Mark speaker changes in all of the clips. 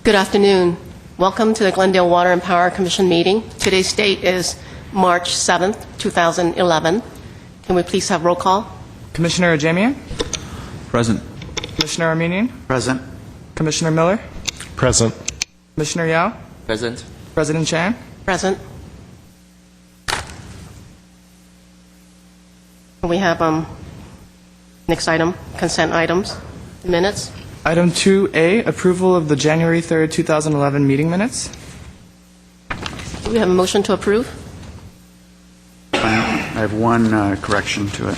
Speaker 1: Good afternoon. Welcome to the Glendale Water and Power Commission meeting. Today's date is March 7th, 2011. Can we please have roll call?
Speaker 2: Commissioner Ajamian?
Speaker 3: Present.
Speaker 2: Commissioner Armenian?
Speaker 3: Present.
Speaker 2: Commissioner Miller?
Speaker 4: Present.
Speaker 2: Commissioner Yao?
Speaker 3: Present.
Speaker 2: President Chan?
Speaker 1: Present. We have next item, consent items, minutes.
Speaker 2: Item 2A, approval of the January 3rd, 2011 meeting minutes.
Speaker 1: Do we have a motion to approve?
Speaker 3: I have one correction to it.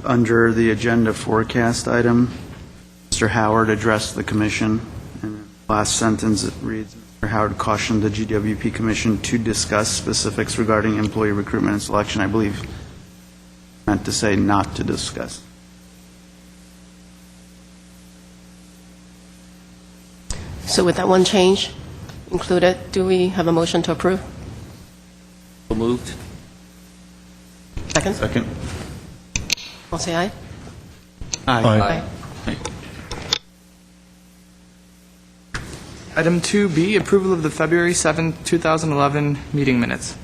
Speaker 3: Under the agenda forecast item, Mr. Howard addressed the commission. In the last sentence, it reads, Mr. Howard cautioned the GWP Commission to discuss specifics regarding employee recruitment and selection. I believe meant to say not to discuss.
Speaker 1: So with that one change included, do we have a motion to approve?
Speaker 3: So moved.
Speaker 1: Second?
Speaker 3: Second.
Speaker 1: All say aye.
Speaker 4: Aye.
Speaker 2: Item 2B, approval of the February 7th, 2011 meeting minutes.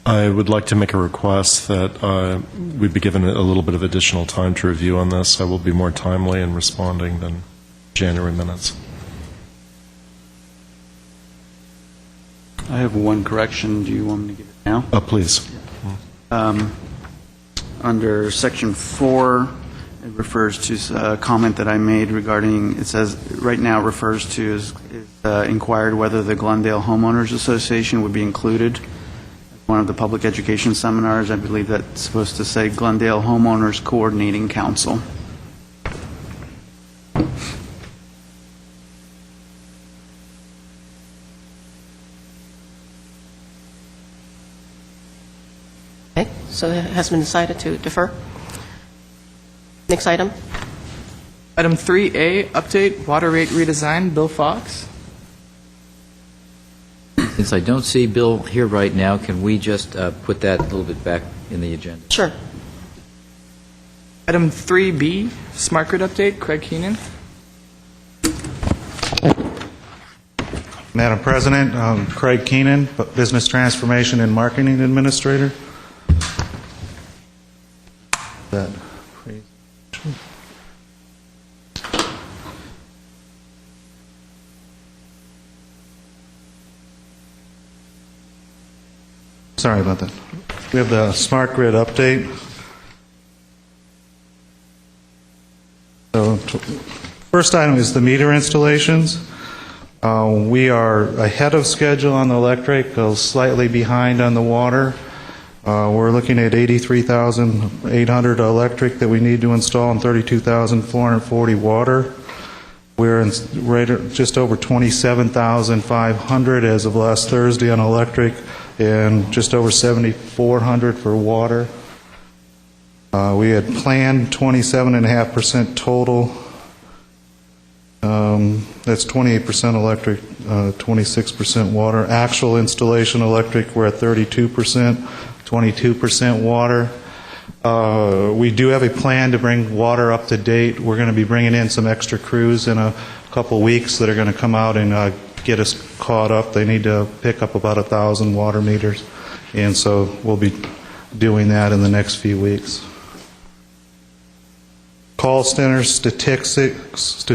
Speaker 4: I would like to make a request that we be given a little bit of additional time to review on this. I will be more timely in responding than January minutes.
Speaker 3: I have one correction. Do you want me to give it now?
Speaker 4: Please.
Speaker 3: Under Section 4, it refers to a comment that I made regarding, it says, right now it refers to is inquired whether the Glendale Homeowners Association would be included as one of the public education seminars. I believe that's supposed to say Glendale Homeowners Coordinating Council.
Speaker 1: Okay, so it has been decided to defer. Next item.
Speaker 2: Item 3A, update water rate redesign, Bill Fox.
Speaker 5: Since I don't see Bill here right now, can we just put that a little bit back in the agenda?
Speaker 1: Sure.
Speaker 2: Item 3B, smart grid update, Craig Keenan.
Speaker 6: Madam President, Craig Keenan, Business Transformation and Marketing Administrator. Sorry about that. We have the smart grid update. So, first item is the meter installations. We are ahead of schedule on the electric, slightly behind on the water. We're looking at 83,800 electric that we need to install and 32,440 water. We're just over 27,500 as of last Thursday on electric and just over 7,400 for water. We had planned 27.5% total. That's 28% electric, 26% water. Actual installation electric, we're at 32%, 22% water. We do have a plan to bring water up to date. We're going to be bringing in some extra crews in a couple weeks that are going to come out and get us caught up. They need to pick up about 1,000 water meters, and so we'll be doing that in the next few weeks. Call center statistics,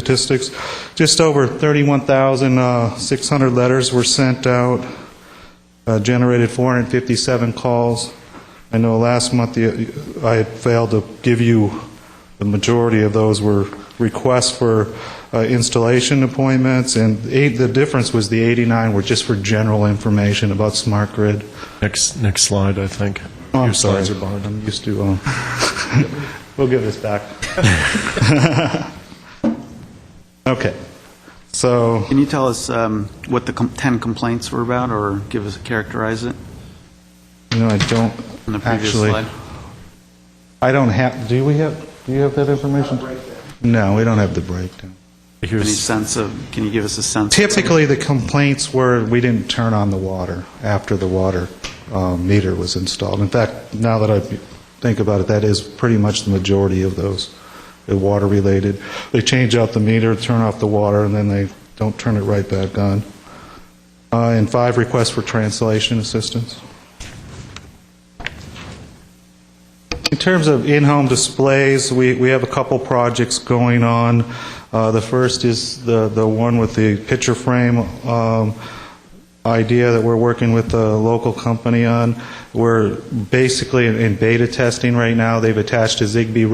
Speaker 6: just over 31,600 letters were sent out, generated 457 calls. I know last month I had failed to give you the majority of those were requests for installation appointments, and the difference was the 89 were just for general information about smart grid.
Speaker 4: Next slide, I think.
Speaker 6: Oh, I'm
Speaker 4: Your
Speaker 6: sorry.
Speaker 4: slides are behind.
Speaker 6: I'm used to. We'll give this back. Okay. So.
Speaker 3: Can you tell us what the 10 complaints were about, or characterize it?
Speaker 6: No, I don't.
Speaker 3: On the previous
Speaker 6: actually.
Speaker 3: slide?
Speaker 6: I don't have. Do you have that information? No, we don't have the breakdown.
Speaker 3: Any sense of? Can you give us a sense?
Speaker 6: Typically, the complaints were we didn't turn on the water after the water meter was installed. In fact, now that I've think about it, that is pretty much the majority of those water-related. They change out the meter, turn off the water, and then they don't turn it right back on. And 5 requests for translation assistance. In terms of in-home displays, we have a couple projects going on. The first is the one with the picture frame idea that we're working with a local company on. We're basically in beta testing right now. They've attached a Zigbee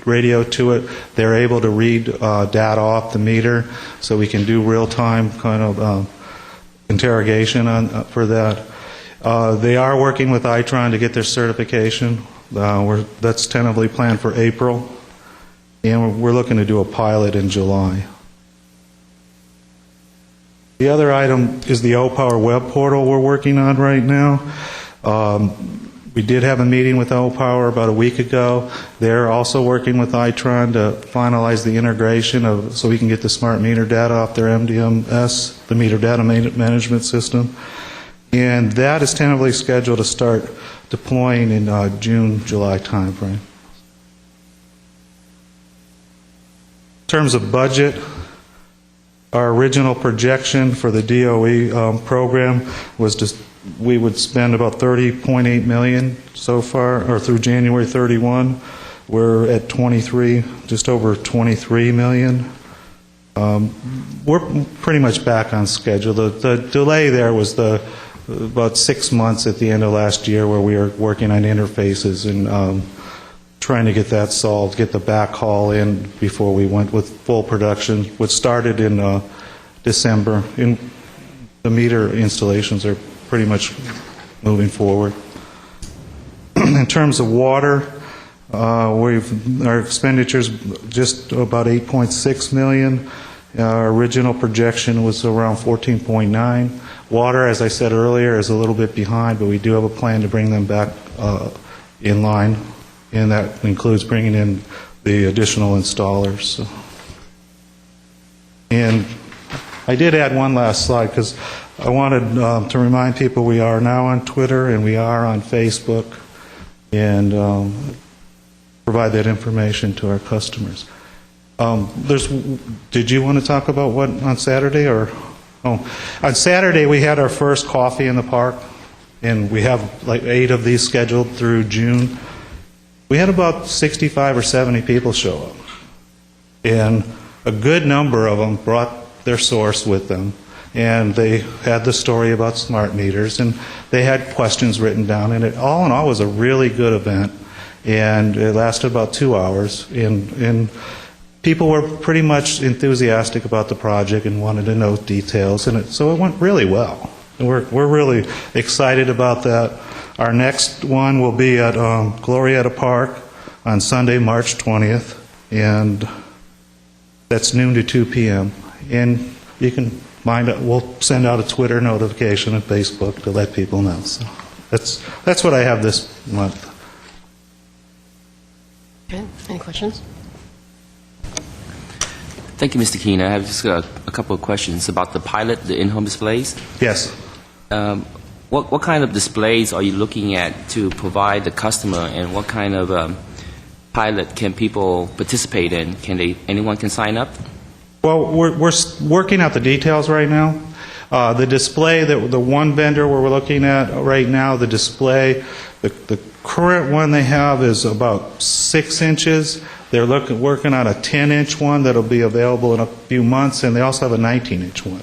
Speaker 6: radio to it. They're able to read data off the meter, so we can do real-time kind of interrogation for that. They are working with Itron to get their certification. That's tentatively planned for April, and we're looking to do a pilot in July. The other item is the O-Power web portal we're working on right now. We did have a meeting with O-Power about a week ago. They're also working with Itron to finalize the integration so we can get the smart meter data off their MDMS, the meter data management system. And that is tentatively scheduled to start deploying in June, July timeframe. In terms of budget, our original projection for the DOE program was we would spend about $30.8 million so far, or through January 31. We're at just over $23 million. We're pretty much back on schedule. The delay there was about 6 months at the end of last year, where we were working on interfaces and trying to get that solved, get the backhaul in before we went with full production, which started in December. The meter installations are pretty much moving forward. In terms of water, our expenditures just about $8.6 million. Our original projection was around 14.9. Water, as I said earlier, is a little bit behind, but we do have a plan to bring them back in line, and that includes bringing in the additional installers. So. And I did add one last slide because I wanted to remind people we are now on Twitter and we are on Facebook, and provide that information to our customers. Did you want to talk about what on Saturday or? Oh, on Saturday we had our first coffee in the park, and we have like 8 of these scheduled through June. We had about 65 or 70 people show up, and a good number of them brought their source with them, and they had the story about smart meters, and they had questions written down, and it all in all was a really good event, and it lasted about 2 hours, and people were pretty much enthusiastic about the project and wanted to know details, and so it went really well. And we're really excited about that. Our next one will be at Glorietta Park on Sunday, March 20th, and that's noon to 2 p.m. And you can find out, we'll send out a Twitter notification and Facebook to let people know. So that's what I have this month.
Speaker 1: Okay, any questions?
Speaker 7: Thank you, Mr. Keene. I have just a couple of questions about the pilot, the in-home displays.
Speaker 6: Yes.
Speaker 7: What kind of displays are you looking at to provide the customer, and what kind of pilot can people participate in? Anyone can sign up?
Speaker 6: Well, we're working out the details right now. The display, the one vendor we're looking at right now, the display, the current one they have is about 6 inches. They're working on a 10-inch one that'll be available in a few months, and they also have a 19-inch one.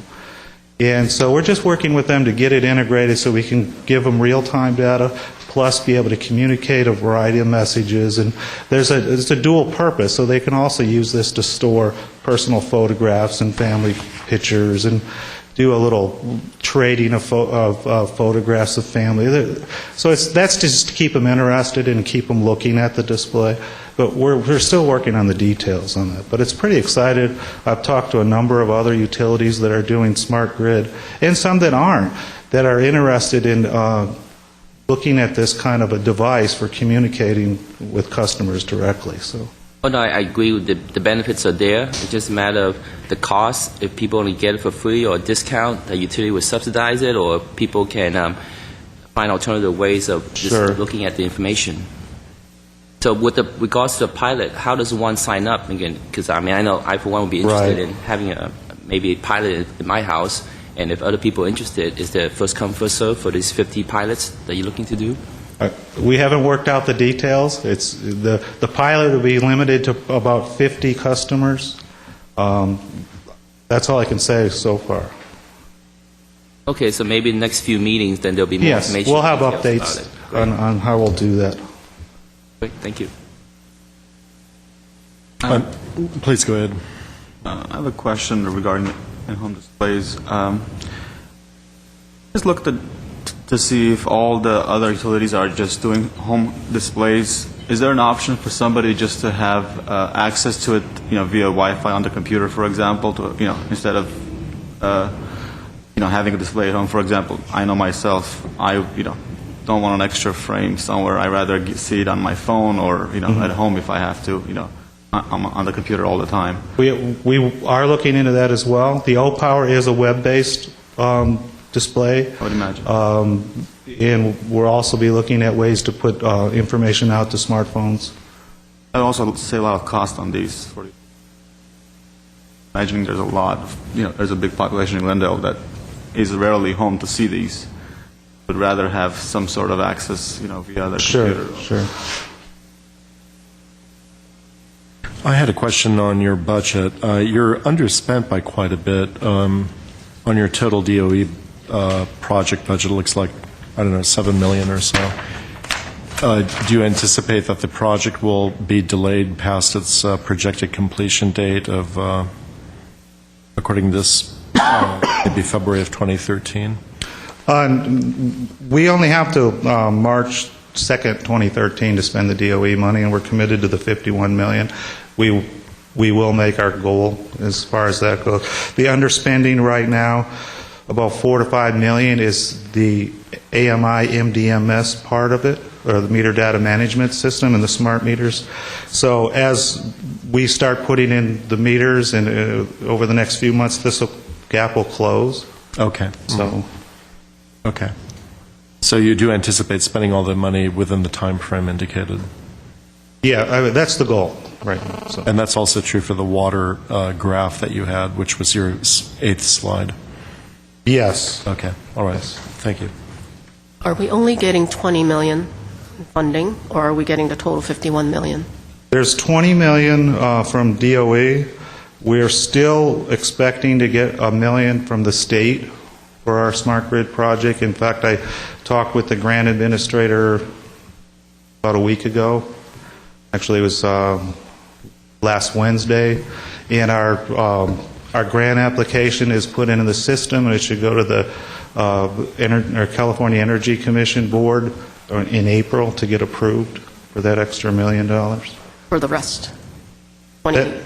Speaker 6: And so we're just working with them to get it integrated so we can give them real-time data, plus be able to communicate a variety of messages. And it's a dual purpose, so they can also use this to store personal photographs and family pictures and do a little trading of photographs of family. So that's just to keep them interested and keep them looking at the display. But we're still working on the details on that. But it's pretty excited. I've talked to a number of other utilities that are doing smart grid, and some that aren't, that are interested in looking at this kind of a device for communicating with customers directly. So.
Speaker 7: Oh, no, I agree with the benefits are there. It's just a matter of the cost. If people only get it for free or a discount, the utility will subsidize it, or people can find alternative ways of just looking at the information. So with the regards to the pilot, how does one sign up again? Because I mean, I know I for one would be interested
Speaker 6: Right.
Speaker 7: in having maybe a pilot in my house, and if other people are interested, is there first come first serve for these 50 pilots that you're looking to do?
Speaker 6: We haven't worked out the details. It's the pilot will be limited to about 50 customers. That's all I can say so far.
Speaker 7: Okay, so maybe in the next few meetings, then there'll be more
Speaker 6: Yes,
Speaker 7: information.
Speaker 6: we'll have
Speaker 7: details
Speaker 6: updates
Speaker 7: about it. Great.
Speaker 6: on how we'll do that.
Speaker 7: Great, thank you.
Speaker 4: Please go ahead.
Speaker 8: I have a question regarding in-home displays. Just looked to see if all the other utilities are just doing home displays. Is there an option for somebody just to have access to it, via Wi-Fi on the computer, for example, instead of, having a display at home? For example, I know myself, I, don't want an extra frame somewhere. I'd rather see it on my phone or, at home if I have to, I'm on the computer all the time.
Speaker 6: We are looking into that as well. The O-Power is a web-based display.
Speaker 8: I would imagine.
Speaker 6: And we'll also be looking at ways to put information out to smartphones.
Speaker 8: I also save a lot of cost on these. Imagining there's a lot of, there's a big population in Glendale that is rarely home to see these. Would rather have some sort of access, via their computer.
Speaker 6: Sure.
Speaker 4: I had a question on your budget. You're underspent by quite a bit. On your total DOE project budget, it looks like, I don't know, $7 million or so. Do you anticipate that the project will be delayed past its projected completion date of, according to this, maybe February of 2013?
Speaker 6: We only have to March 2nd, 2013 to spend the DOE money, and we're committed to the $51 million. We will make our goal as far as that goes. The underspending right now, about $4 to $5 million, is the AMI MDMS part of it, or the meter data management system and the smart meters. So as we start putting in the meters and over the next few months, this gap will close.
Speaker 4: Okay.
Speaker 6: So.
Speaker 4: Okay. So you do anticipate spending all the money within the time frame indicated?
Speaker 6: Yeah, that's the goal right now. So.
Speaker 4: And that's also true for the water graph that you had, which was your eighth slide?
Speaker 6: Yes.
Speaker 4: Okay. All right.
Speaker 6: Yes.
Speaker 4: Thank you.
Speaker 1: Are we only getting 20 million in funding, or are we getting the total 51 million?
Speaker 6: There's 20 million from DOE. We're still expecting to get $1 million from the state for our smart grid project. In fact, I talked with the grant administrator about a week ago. Actually, it was last Wednesday, and our grant application is put into the system, and it should go to the California Energy Commission board in April to get approved for that extra $1 million.
Speaker 1: For the rest? 20,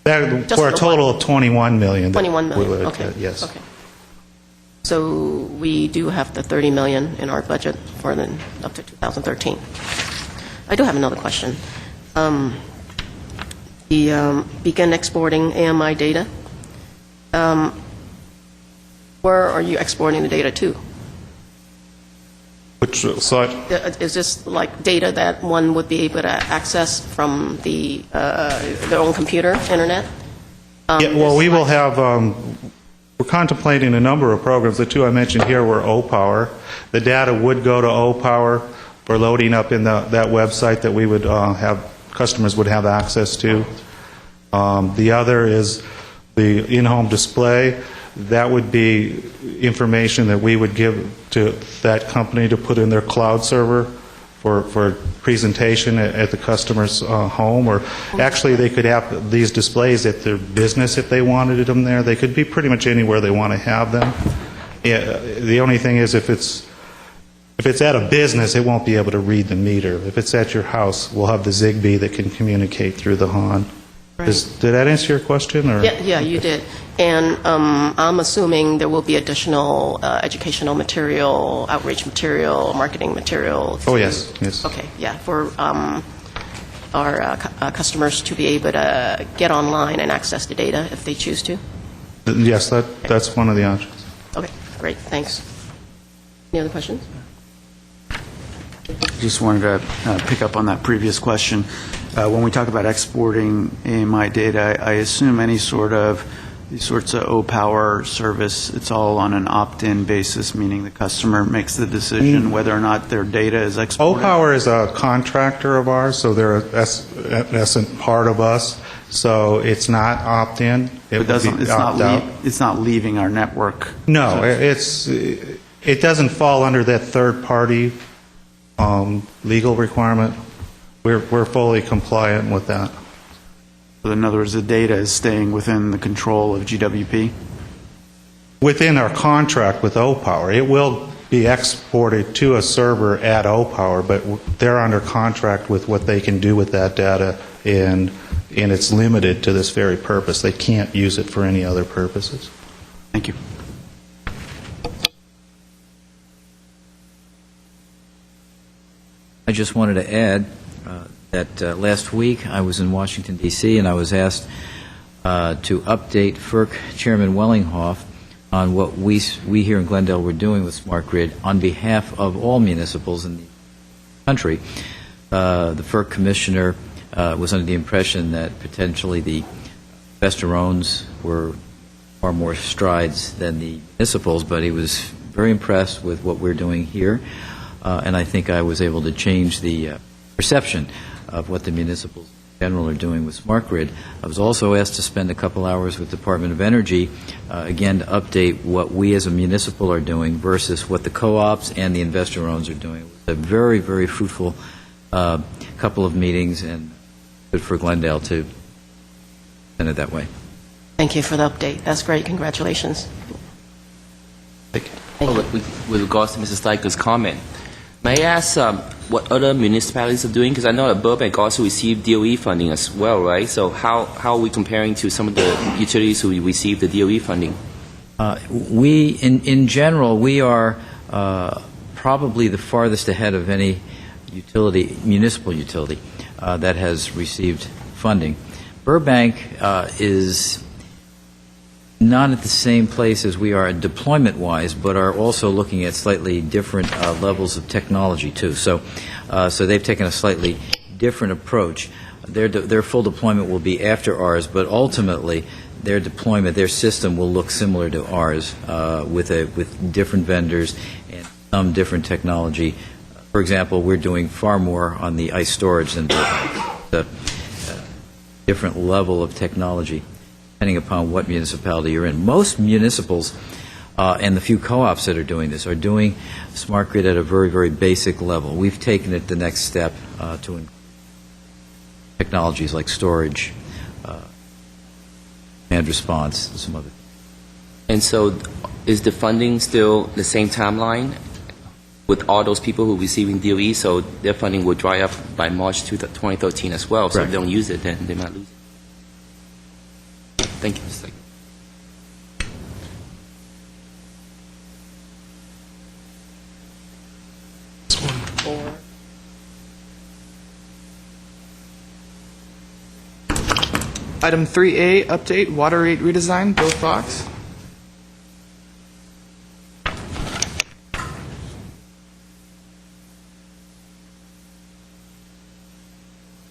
Speaker 6: That,
Speaker 1: Just
Speaker 6: for a
Speaker 1: for
Speaker 6: total of $21 million.
Speaker 1: 21 million,
Speaker 6: we would,
Speaker 1: okay.
Speaker 6: yes.
Speaker 1: Okay. So we do have the 30 million in our budget for up to 2013. I do have another question. Begin exporting AMI data. Where are you exporting the data to? Is this like data that one would be able to access from their own computer, internet?
Speaker 6: Yeah, well, we will have, we're contemplating a number of programs. The two I mentioned here were O-Power. The data would go to O-Power for loading up in that website that we would customers would have access to. The other is the in-home display. That would be information that we would give to that company to put in their cloud server for presentation at the customer's home. Or actually, they could have these displays at their business if they wanted them there. They could be pretty much anywhere they want to have them. The only thing is if it's at a business, it won't be able to read the meter. If it's at your house, we'll have the Zigbee that can communicate through the HON.
Speaker 1: Right.
Speaker 6: Did that answer your question? Or?
Speaker 1: Yeah, you did. And I'm assuming there will be additional educational material, outreach material, marketing material.
Speaker 6: Oh, yes.
Speaker 1: Okay, yeah, for our customers to be able to get online and access the data if they choose to.
Speaker 6: Yes, that's one of the options.
Speaker 1: Okay, great, thanks. Any other questions?
Speaker 3: Just wanted to pick up on that previous question. When we talk about exporting AMI data, I assume any sort of these sorts of O-Power service, it's all on an opt-in basis, meaning the customer makes the decision whether or not their data is exported?
Speaker 6: O-Power is a contractor of ours, so they're in essence part of us. So it's not opt-in.
Speaker 3: It doesn't. It's not leaving our network.
Speaker 6: No, it doesn't fall under that third-party legal requirement. We're fully compliant with that.
Speaker 3: In other words, the data is staying within the control of GWP?
Speaker 6: Within our contract with O-Power, it will be exported to a server at O-Power, but they're under contract with what they can do with that data, and it's limited to this very purpose. They can't use it for any other purposes.
Speaker 3: Thank you.
Speaker 5: I just wanted to add that last week I was in Washington, D.C., and I was asked to update FERC Chairman Wellinghoff on what we here in Glendale were doing with Smart Grid on behalf of all municipals in the country. The FERC Commissioner was under the impression that potentially the investor-owns were far more strides than the municipals, but he was very impressed with what we're doing here, and I think I was able to change the perception of what the municipals in general are doing with Smart Grid. I was also asked to spend a couple hours with the Department of Energy, again, to update what we as a municipal are doing versus what the co-ops and the investor-owns are doing. It was a very, very fruitful couple of meetings, and good for Glendale to send it that way.
Speaker 1: Thank you for the update. That's great. Congratulations.
Speaker 7: With regards to Mrs. Steiger's comment, may I ask what other municipalities are doing? Because I know that Burbank also received DOE funding as well, right? So how are we comparing to some of the utilities who received the DOE funding?
Speaker 5: In general, we are probably the farthest ahead of any municipal utility that has received funding. Burbank is not at the same place as we are deployment-wise, but are also looking at slightly different levels of technology, too. So they've taken a slightly different approach. Their full deployment will be after ours, but ultimately their deployment, their system will look similar to ours with different vendors and some different technology. For example, we're doing far more on the ice storage than Burbank. The different level of technology, depending upon what municipality you're in. Most municipals and the few co-ops that are doing this are doing Smart Grid at a very, very basic level. We've taken it the next step to include technologies like storage, and response, and some other.
Speaker 7: And so is the funding still the same timeline with all those people who are receiving DOE? So their funding will dry up by March 2013 as well. So if they don't use it, then they might lose it. Thank you, Mr. Secretary.
Speaker 2: Item 3A, update, water rate redesign, Bill Fox.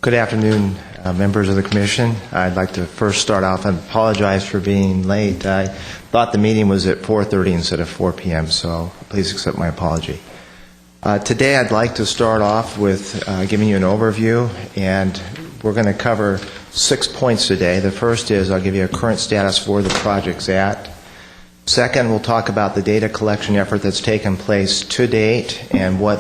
Speaker 9: Good afternoon, members of the Commission. I'd like to first start off and apologize for being late. I thought the meeting was at 4:30 instead of 4 p.m., so please accept my apology. Today I'd like to start off with giving you an overview, and we're going to cover 6 points today. The first is I'll give you a current status where the project's at. Second, we'll talk about the data collection effort that's taken place to date and what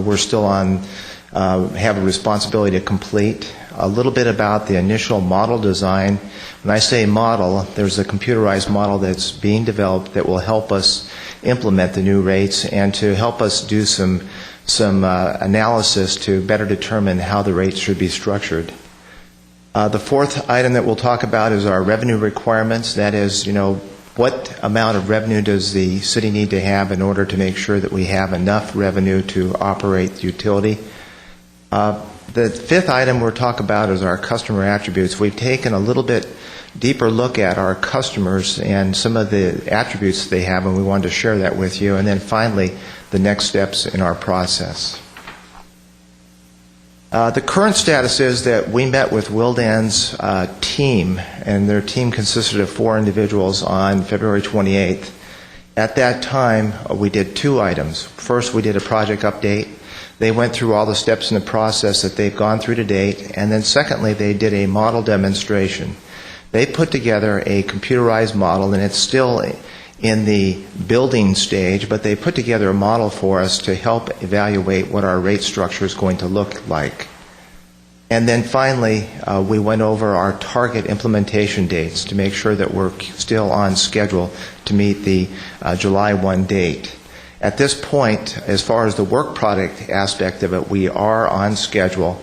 Speaker 9: we're still on, have a responsibility to complete. A little bit about the initial model design. When I say model, there's a computerized model that's being developed that will help us implement the new rates and to help us do some analysis to better determine how the rates should be structured. The fourth item that we'll talk about is our revenue requirements. That is, what amount of revenue does the city need to have in order to make sure that we have enough revenue to operate the utility. The fifth item we'll talk about is our customer attributes. We've taken a little bit deeper look at our customers and some of the attributes they have, and we wanted to share that with you. And then finally, the next steps in our process. The current status is that we met with Willdan's team, and their team consisted of 4 individuals on February 28th. At that time, we did 2 items. First, we did a project update. They went through all the steps in the process that they've gone through to date, and then secondly, they did a model demonstration. They put together a computerized model, and it's still in the building stage, but they put together a model for us to help evaluate what our rate structure is going to look like. And then finally, we went over our target implementation dates to make sure that we're still on schedule to meet the July 1 date. At this point, as far as the work product aspect of it, we are on schedule.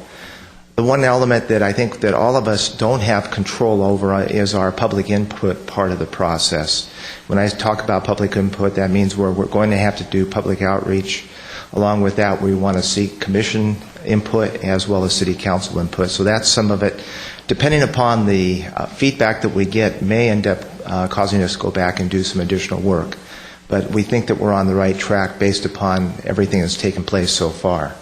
Speaker 9: The one element that I think that all of us don't have control over is our public input part of the process. When I talk about public input, that means we're going to have to do public outreach. Along with that, we want to seek commission input as well as city council input. So that's some of it. Depending upon the feedback that we get, may end up causing us to go back and do some additional work. But we think that we're on the right track based upon everything that's taken place so far.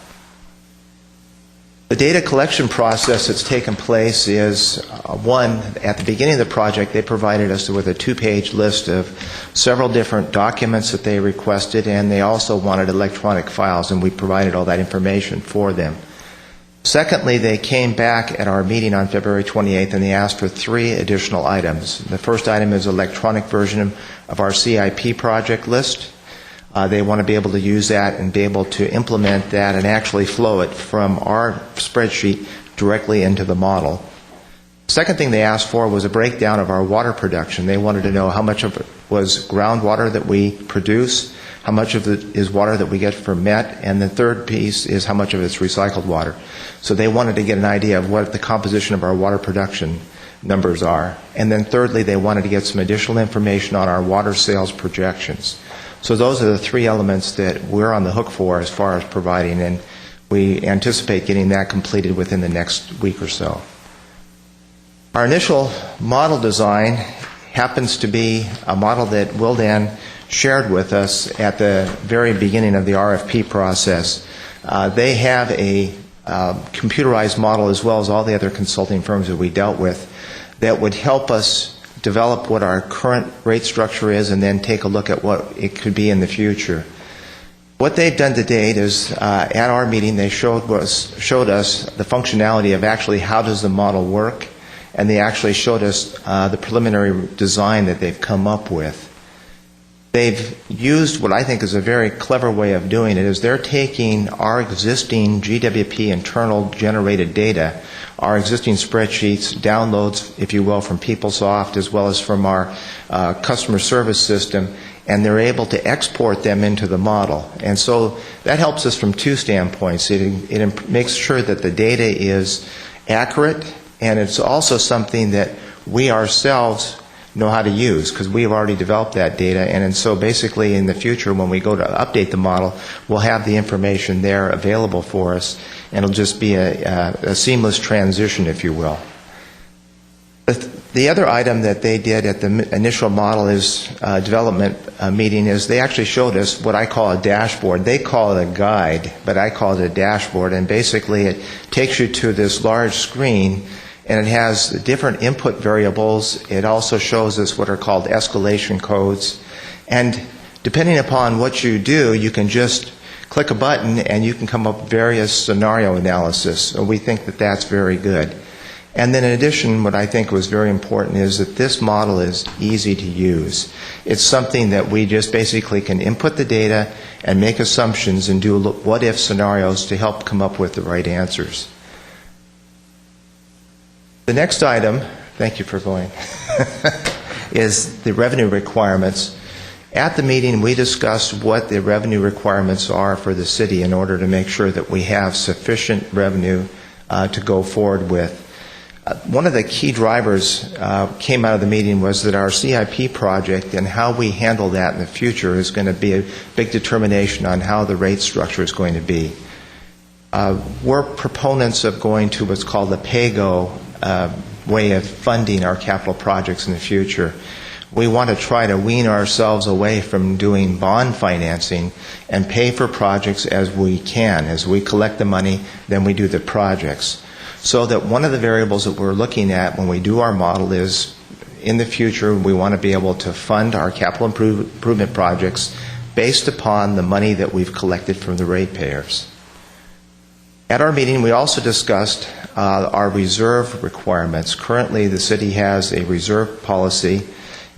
Speaker 9: The data collection process that's taken place is, one, at the beginning of the project, they provided us with a 2-page list of several different documents that they requested, and they also wanted electronic files, and we provided all that information for them. Secondly, they came back at our meeting on February 28th, and they asked for 3 additional items. The first item is an electronic version of our CIP project list. They want to be able to use that and be able to implement that and actually flow it from our spreadsheet directly into the model. Second thing they asked for was a breakdown of our water production. They wanted to know how much of it was groundwater that we produce, how much of it is water that we get from MET, and the third piece is how much of it is recycled water. So they wanted to get an idea of what the composition of our water production numbers are. And then thirdly, they wanted to get some additional information on our water sales projections. So those are the 3 elements that we're on the hook for as far as providing, and we anticipate getting that completed within the next week or so. Our initial model design happens to be a model that Willdan shared with us at the very beginning of the RFP process. They have a computerized model, as well as all the other consulting firms that we dealt with, that would help us develop what our current rate structure is and then take a look at what it could be in the future. What they've done to date is, at our meeting, they showed us the functionality of actually how does the model work, and they actually showed us the preliminary design that they've come up with. They've used what I think is a very clever way of doing it, is they're taking our existing GWP internal generated data, our existing spreadsheets, downloads, if you will, from PeopleSoft as well as from our customer service system, and they're able to export them into the model. And so that helps us from 2 standpoints. It makes sure that the data is accurate, and it's also something that we ourselves know how to use, because we've already developed that data. And so basically in the future, when we go to update the model, we'll have the information there available for us, and it'll just be a seamless transition, if you will. The other item that they did at the initial model is development meeting is they actually showed us what I call a dashboard. They call it a guide, but I call it a dashboard. And basically it takes you to this large screen, and it has different input variables. It also shows us what are called escalation codes. And depending upon what you do, you can just click a button and you can come up with various scenario analysis. So we think that that's very good. And then in addition, what I think was very important is that this model is easy to use. It's something that we just basically can input the data and make assumptions and do what-if scenarios to help come up with the right answers. The next item, thank you for going, is the revenue requirements. At the meeting, we discussed what the revenue requirements are for the city in order to make sure that we have sufficient revenue to go forward with. One of the key drivers came out of the meeting was that our CIP project and how we handle that in the future is going to be a big determination on how the rate structure is going to be. We're proponents of going to what's called the pay-go way of funding our capital projects in the future. we want to try to wean ourselves away from doing bond financing and pay for projects as we can. As we collect the money, then we do the projects. So that one of the variables that we're looking at when we do our model is, in the future, we want to be able to fund our capital improvement projects based upon the money that we've collected from the ratepayers. At our meeting, we also discussed our reserve requirements. Currently, the city has a reserve policy,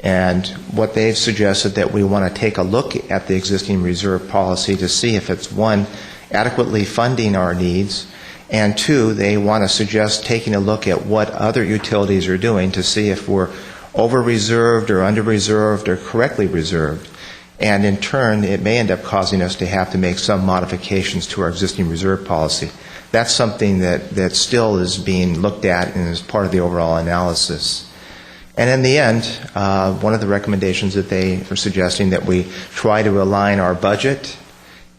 Speaker 9: and what they've suggested that we want to take a look at the existing reserve policy to see if it's, one, adequately funding our needs, and two, they want to suggest taking a look at what other utilities are doing to see if we're over-reserved or under-reserved or correctly reserved. And in turn, it may end up causing us to have to make some modifications to our existing reserve policy. That's something that still is being looked at and is part of the overall analysis. And in the end, one of the recommendations that they are suggesting that we try to align our budget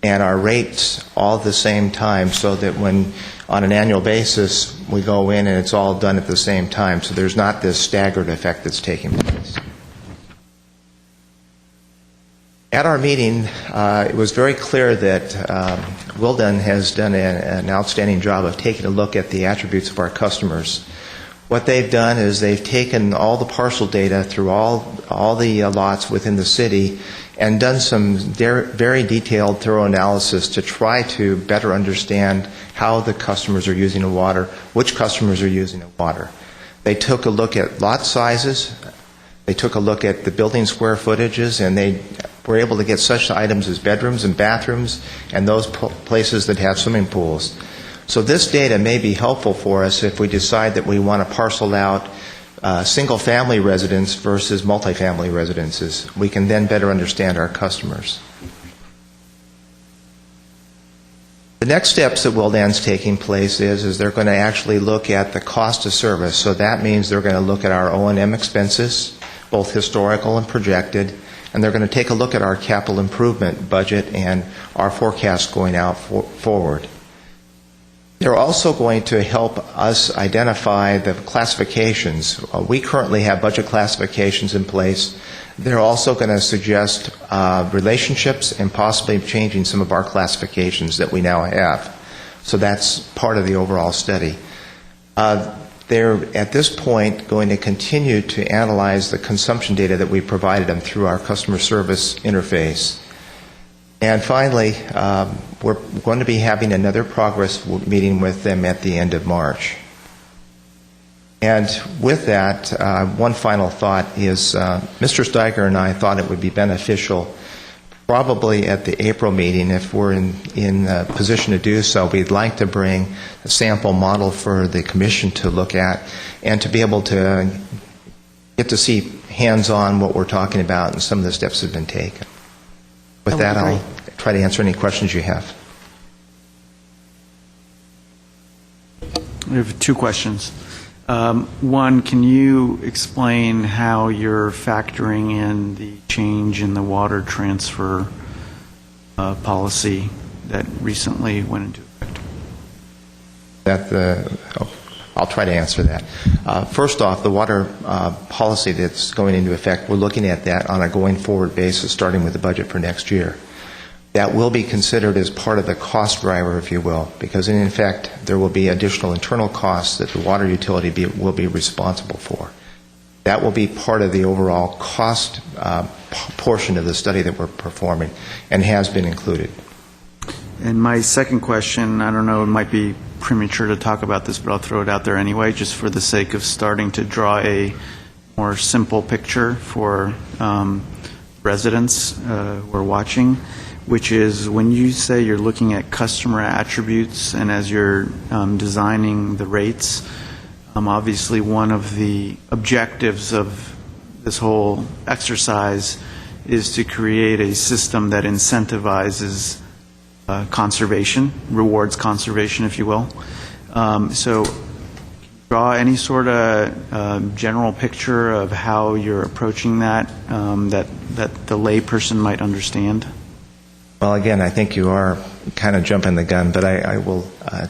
Speaker 9: and our rates all at the same time, so that when on an annual basis we go in and it's all done at the same time, so there's not this staggered effect that's taking place. At our meeting, it was very clear that Wilden has done an outstanding job of taking a look at the attributes of our customers. What they've done is they've taken all the parcel data through all the lots within the city and done some very detailed, thorough analysis to try to better understand how the customers are using the water, which customers are using the water. They took a look at lot sizes, they took a look at the building square footages, and they were able to get such items as bedrooms and bathrooms and those places that have swimming pools. So this data may be helpful for us if we decide that we want to parcel out single-family residence versus multifamily residences. We can then better understand our customers. The next steps that Wildan's taking place is they're going to actually look at the cost of service. So that means they're going to look at our O&M expenses, both historical and projected, and they're going to take a look at our capital improvement budget and our forecast going out forward. They're also going to help us identify the classifications. We currently have budget classifications in place. They're also going to suggest relationships and possibly changing some of our classifications that we now have. So that's part of the overall study. They're, at this point, going to continue to analyze the consumption data that we provided them through our customer service interface. And finally, we're going to be having another progress meeting with them at the end of March. And with that, one final thought is Mr. Steiger and I thought it would be beneficial, probably at the April meeting, if we're in a position to do so, we'd like to bring a sample model for the Commission to look at and to be able to get to see hands-on what we're talking about and some of the steps that have been taken. With that, I'll try to answer any questions you have.
Speaker 3: We have two questions. One, can you explain how you're factoring in the change in the water transfer policy that recently went into effect?
Speaker 9: I'll try to answer that. First off, the water policy that's going into effect, we're looking at that on a going forward basis, starting with the budget for next year. That will be considered as part of the cost driver, if you will, because in effect there will be additional internal costs that the water utility will be responsible for. That will be part of the overall cost portion of the study that we're performing and has been included.
Speaker 3: And my second question, I don't know, it might be premature to talk about this, but I'll throw it out there anyway, just for the sake of starting to draw a more simple picture for residents who are watching, which is when you say you're looking at customer attributes and as you're designing the rates, obviously one of the objectives of this whole exercise is to create a system that incentivizes conservation, rewards conservation, if you will. So draw any sort of general picture of how you're approaching that, that the layperson might understand?
Speaker 9: Well, again, I think you are kind of jumping the gun, but I will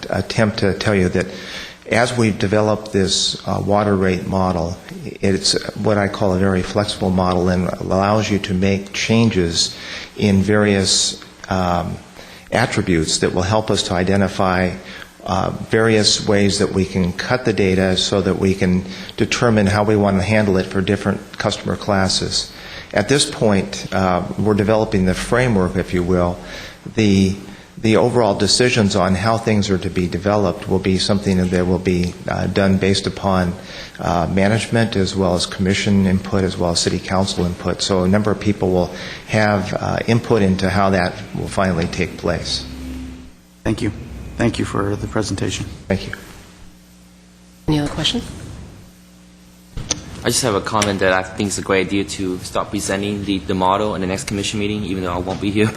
Speaker 9: attempt to tell you that as we've developed this water rate model, it's what I call a very flexible model and allows you to make changes in various attributes that will help us to identify various ways that we can cut the data so that we can determine how we want to handle it for different customer classes. At this point, we're developing the framework, if you will. The overall decisions on how things are to be developed will be something that will be done based upon management as well as commission input as well as city council input. So a number of people will have input into how that will finally take place.
Speaker 3: Thank you. Thank you for the presentation.
Speaker 9: Thank you.
Speaker 1: Any other questions?
Speaker 7: I just have a comment that I think it's a great idea to start presenting the model in the next commission meeting, even though I won't be here,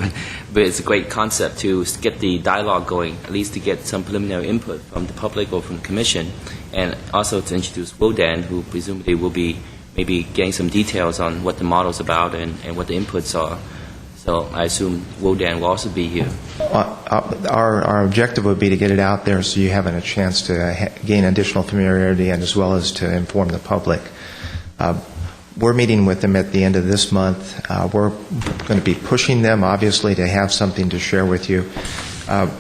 Speaker 7: but it's a great concept to get the dialogue going, at least to get some preliminary input from the public or from the commission, and also to introduce Wodan, who presumably will be maybe getting some details on what the model's about and what the inputs are. So I assume Wodan will also be here.
Speaker 9: Our objective would be to get it out there so you have a chance to gain additional familiarity and as well as to inform the public. We're meeting with them at the end of this month. We're going to be pushing them, obviously, to have something to share with you.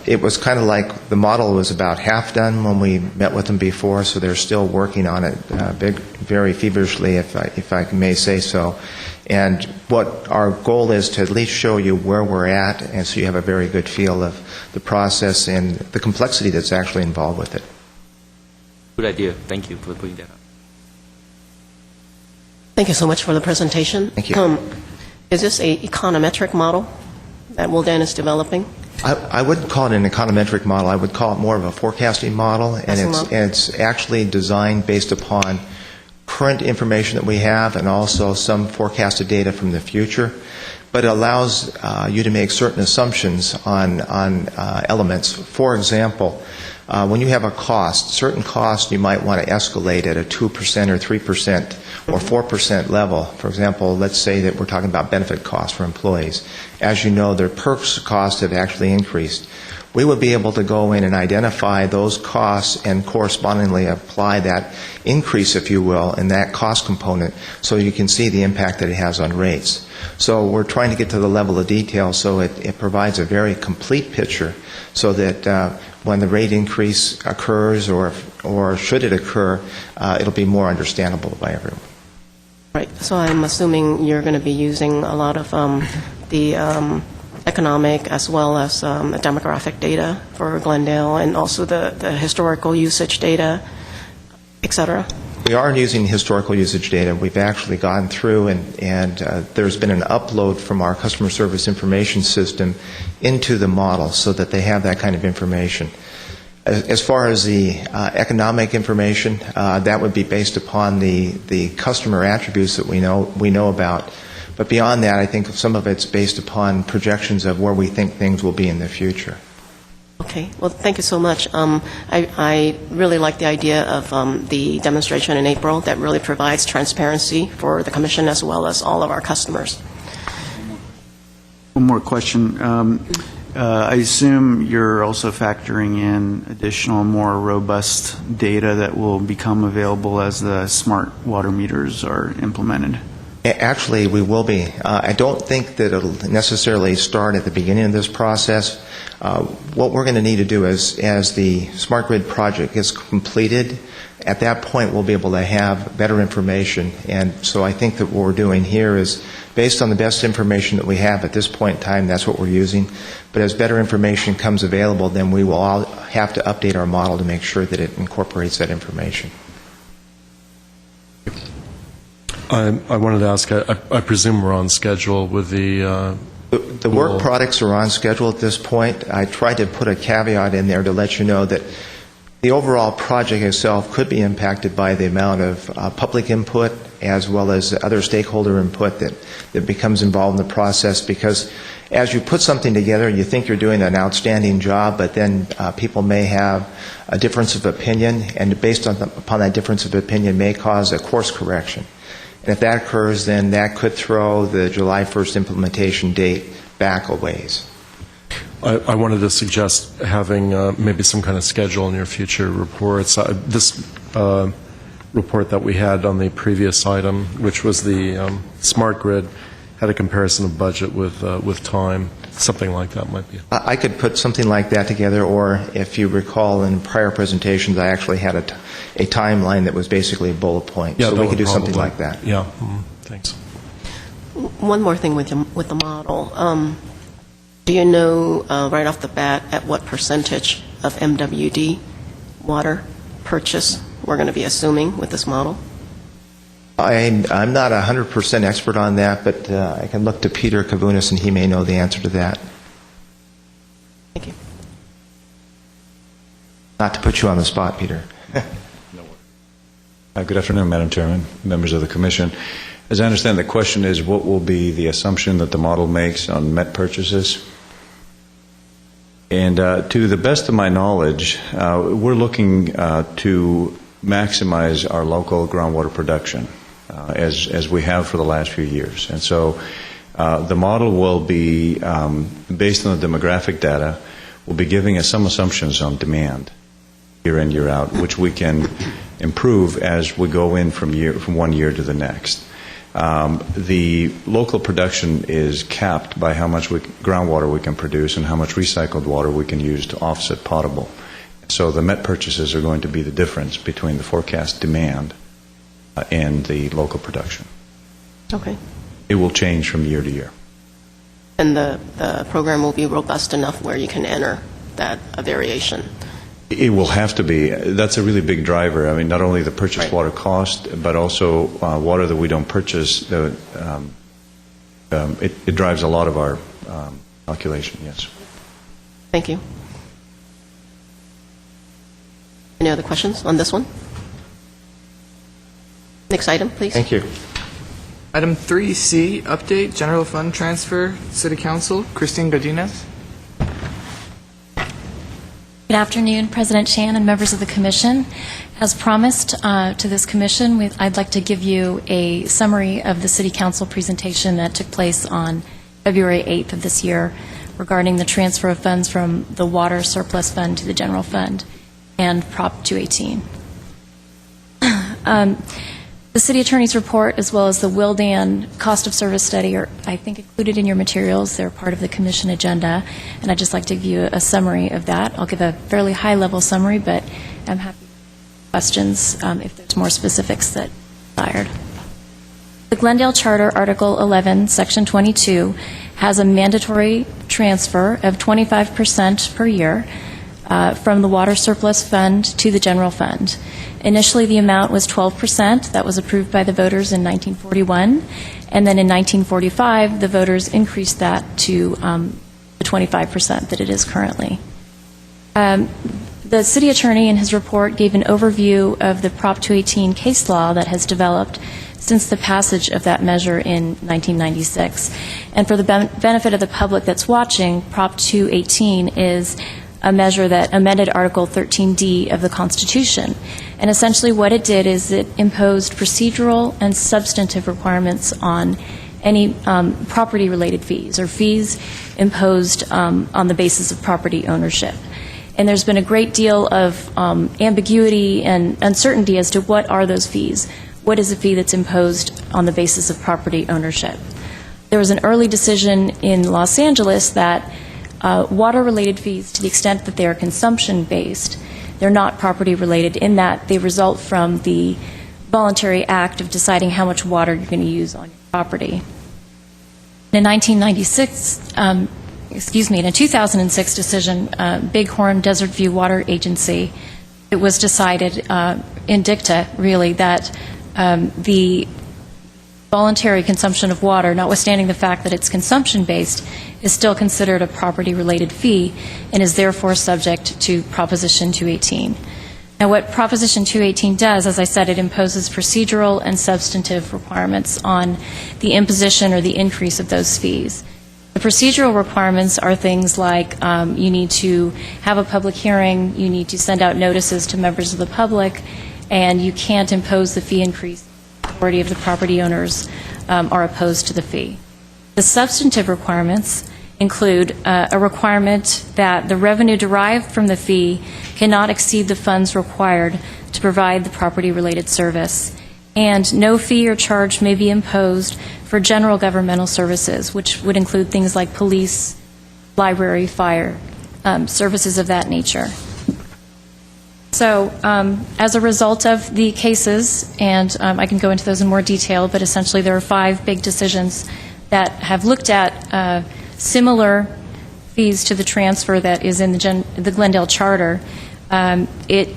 Speaker 9: It was kind of like the model was about half done when we met with them before, so they're still working on it very feverishly, if I may say so. And what our goal is to at least show you where we're at, and so you have a very good feel of the process and the complexity that's actually involved with it.
Speaker 7: Good idea. Thank you for putting that up.
Speaker 1: Thank you so much for the presentation.
Speaker 9: Thank you.
Speaker 1: Is this a econometric model that Wodan is developing?
Speaker 9: I wouldn't call it an econometric model. I would call it more of a forecasting model, and it's actually designed based upon current information that we have and also some forecasted data from the future. But it allows you to make certain assumptions on elements. For example, when you have a cost, certain costs you might want to escalate at a 2% or 3% or 4% level. For example, let's say that we're talking about benefit costs for employees. As you know, their perks costs have actually increased. We would be able to go in and identify those costs and correspondingly apply that increase, if you will, in that cost component so you can see the impact that it has on rates. So we're trying to get to the level of detail so it provides a very complete picture so that when the rate increase occurs or should it occur, it'll be more understandable by everyone.
Speaker 1: Right. So I'm assuming you're going to be using a lot of the economic as well as demographic data for Glendale and also the historical usage data, et cetera.
Speaker 9: We are using historical usage data. We've actually gone through and there's been an upload from our customer service information system into the model so that they have that kind of information. As far as the economic information, that would be based upon the customer attributes that we know about. But beyond that, I think some of it's based upon projections of where we think things will be in the future.
Speaker 1: Okay. Well, thank you so much. I really like the idea of the demonstration in April that really provides transparency for the Commission as well as all of our customers.
Speaker 3: One more question. I assume you're also factoring in additional, more robust data that will become available as the smart water meters are implemented.
Speaker 9: Actually, we will be. I don't think that it'll necessarily start at the beginning of this process. What we're going to need to do is, as the smart grid project is completed, at that point we'll be able to have better information. And so I think that what we're doing here is, based on the best information that we have at this point in time, that's what we're using. But as better information comes available, then we will all have to update our model to make sure that it incorporates that information.
Speaker 4: I wanted to ask, I presume we're on schedule with the
Speaker 9: work products are on schedule at this point. I tried to put a caveat in there to let you know that the overall project itself could be impacted by the amount of public input as well as other stakeholder input that becomes involved in the process, because as you put something together, you think you're doing an outstanding job, but then people may have a difference of opinion, and based upon that difference of opinion may cause a course correction. And if that occurs, then that could throw the July 1st implementation date back a ways.
Speaker 4: I wanted to suggest having maybe some kind of schedule in your future reports. This report that we had on the previous item, which was the smart grid, had a comparison of budget with time. Something like that might be.
Speaker 9: I could put something like that together, or if you recall in prior presentations, I actually had a timeline that was basically a bullet point.
Speaker 4: Yeah,
Speaker 9: so we could do something
Speaker 4: probably.
Speaker 9: like that.
Speaker 4: Yeah, thanks.
Speaker 1: One more thing with the model. Do you know right off the bat at what percentage of MWD water purchase we're going to be assuming with this model?
Speaker 9: I'm not 100% expert on that, but I can look to Peter Kavunas, and he may know the answer to that.
Speaker 1: Thank you.
Speaker 9: Not to put you on the spot, Peter.
Speaker 10: Good afternoon, Madam Chairman, members of the Commission. As I understand, the question is what will be the assumption that the model makes on MET purchases? And to the best of my knowledge, we're looking to maximize our local groundwater production, as we have for the last few years. And so the model will be, based on the demographic data, will be giving us some assumptions on demand year in, year out, which we can improve as we go in from one year to the next. The local production is capped by how much groundwater we can produce and how much recycled water we can use to offset potable. So the MET purchases are going to be the difference between the forecast demand and the local production.
Speaker 1: Okay.
Speaker 10: It will change from year to year.
Speaker 1: And the program will be robust enough where you can enter that variation?
Speaker 10: It will have to be. That's a really big driver. I mean, not only the purchase water cost, but also water that we don't purchase. It drives a lot of our calculation, yes.
Speaker 1: Thank you. Any other questions on this one? Next item, please.
Speaker 9: Thank you.
Speaker 2: Item 3C, update, general fund transfer, City Council. Christine Godinez.
Speaker 11: Good afternoon, President Chan and members of the Commission. As promised to this Commission, I'd like to give you a summary of the City Council presentation that took place on February 8th of this year regarding the transfer of funds from the Water Surplus Fund to the General Fund and Prop 218. The City Attorney's report, as well as the Wildan cost of service study, are, I think, included in your materials. They're part of the Commission agenda, and I'd just like to give you a summary of that. I'll give a fairly high-level summary, but I'm happy to answer questions if there's more specifics that are desired. The Glendale Charter, Article 11, Section 22, has a mandatory transfer of 25% per year from the Water Surplus Fund to the General Fund. Initially, the amount was 12%. That was approved by the voters in 1941. And then in 1945, the voters increased that to the 25% that it is currently. The City Attorney in his report gave an overview of the Prop 218 case law that has developed since the passage of that measure in 1996. And for the benefit of the public that's watching, Prop 218 is a measure that amended Article 13D of the Constitution. And essentially what it did is it imposed procedural and substantive requirements on any property-related fees or fees imposed on the basis of property ownership. And there's been a great deal of ambiguity and uncertainty as to what are those fees. What is a fee that's imposed on the basis of property ownership? There was an early decision in Los Angeles that water-related fees, to the extent that they are consumption-based, they're not property-related in that they result from the voluntary act of deciding how much water you're going to use on your property. In 1996, in a 2006 decision, Bighorn Desert View Water Agency, it was decided in dicta, really, that the voluntary consumption of water, notwithstanding the fact that it's consumption-based, is still considered a property-related fee and is therefore subject to Proposition 218. Now, what Proposition 218 does, as I said, it imposes procedural and substantive requirements on the imposition or the increase of those fees. The procedural requirements are things like you need to have a public hearing, you need to send out notices to members of the public, and you can't impose the fee increase if the majority of the property owners are opposed to the fee. The substantive requirements include a requirement that the revenue derived from the fee cannot exceed the funds required to provide the property-related service, and no fee or charge may be imposed for general governmental services, which would include things like police, library, fire, services of that nature. So as a result of the cases, and I can go into those in more detail, but essentially there are 5 big decisions that have looked at similar fees to the transfer that is in the Glendale Charter. It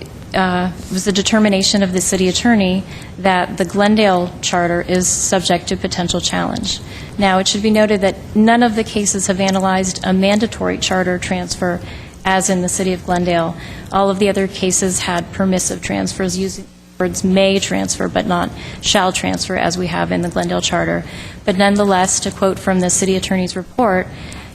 Speaker 11: was the determination of the city attorney that the Glendale Charter is subject to potential challenge. Now, it should be noted that none of the cases have analyzed a mandatory charter transfer as in the city of Glendale. All of the other cases had permissive transfers using words may transfer but not shall transfer as we have in the Glendale Charter. But nonetheless, to quote from the city attorney's report,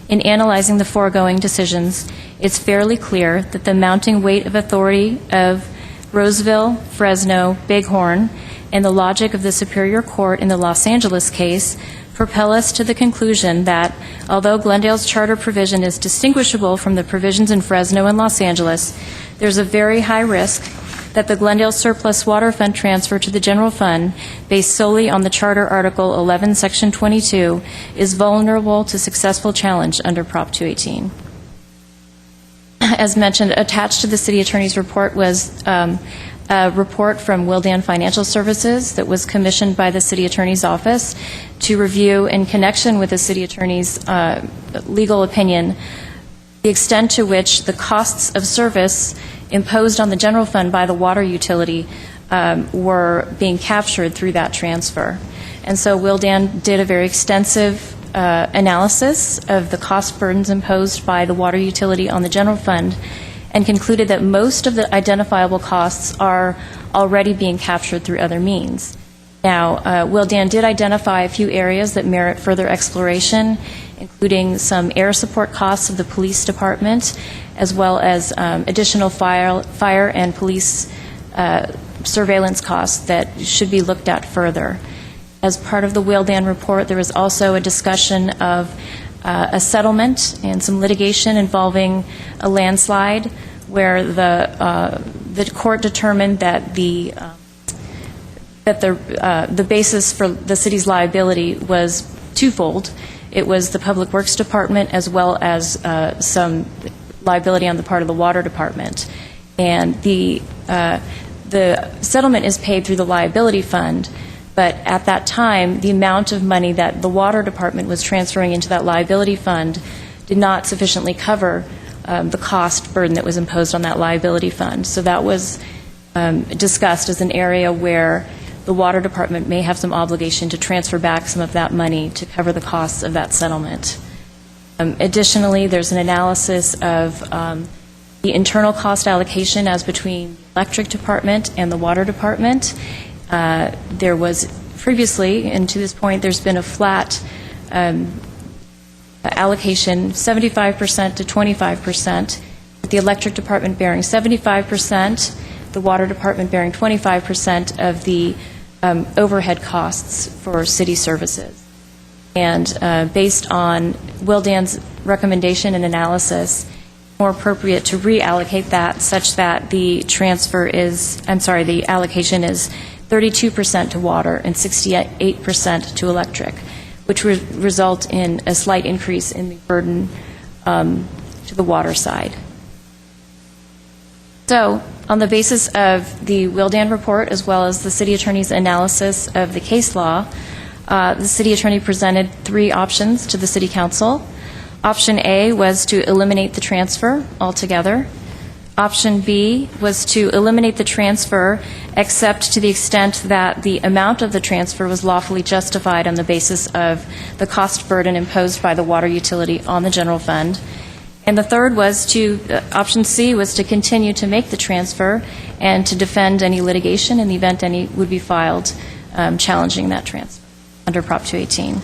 Speaker 11: in analyzing the foregoing decisions, it's fairly clear that the mounting weight of authority of Roseville, Fresno, Bighorn, and the logic of the Superior Court in the Los Angeles case propel us to the conclusion that, although Glendale's charter provision is distinguishable from the provisions in Fresno and Los Angeles, there's a very high risk that the Glendale surplus water fund transfer to the general fund, based solely on the Charter Article 11, Section 22, is vulnerable to successful challenge under Prop 218. As mentioned, attached to the city attorney's report was a report from Wildan Financial Services that was commissioned by the city attorney's office to review, in connection with the city attorney's legal opinion, the extent to which the costs of service imposed on the general fund by the water utility were being captured through that transfer. And so Wildan did a very extensive analysis of the cost burdens imposed by the water utility on the general fund and concluded that most of the identifiable costs are already being captured through other means. Now, Wildan did identify a few areas that merit further exploration, including some air support costs of the police department, as well as additional fire and police surveillance costs that should be looked at further. As part of the Wildan report, there was also a discussion of a settlement and some litigation involving a landslide where the court determined that the basis for the city's liability was twofold. It was the Public Works Department as well as some liability on the part of the Water Department. And the settlement is paid through the liability fund, but at that time, the amount of money that the Water Department was transferring into that liability fund did not sufficiently cover the cost burden that was imposed on that liability fund. So that was discussed as an area where the Water Department may have some obligation to transfer back some of that money to cover the costs of that settlement. Additionally, there's an analysis of the internal cost allocation as between the Electric Department and the Water Department. There was previously, and to this point, there's been a flat allocation, 75% to 25%, with the Electric Department bearing 75%, the Water Department bearing 25% of the overhead costs for city services. And based on Wildan's recommendation and analysis, more appropriate to reallocate that such that the the allocation is 32% to water and 68% to electric, which would result in a slight increase in the burden to the water side. So, on the basis of the Wildan report as well as the city attorney's analysis of the case law, the city attorney presented 3 options to the city council. Option A was to eliminate the transfer altogether. Option B was to eliminate the transfer except to the extent that the amount of the transfer was lawfully justified on the basis of the cost burden imposed by the water utility on the general fund. And the third was option C was to continue to make the transfer and to defend any litigation in the event any would be filed challenging that transfer under Prop 218.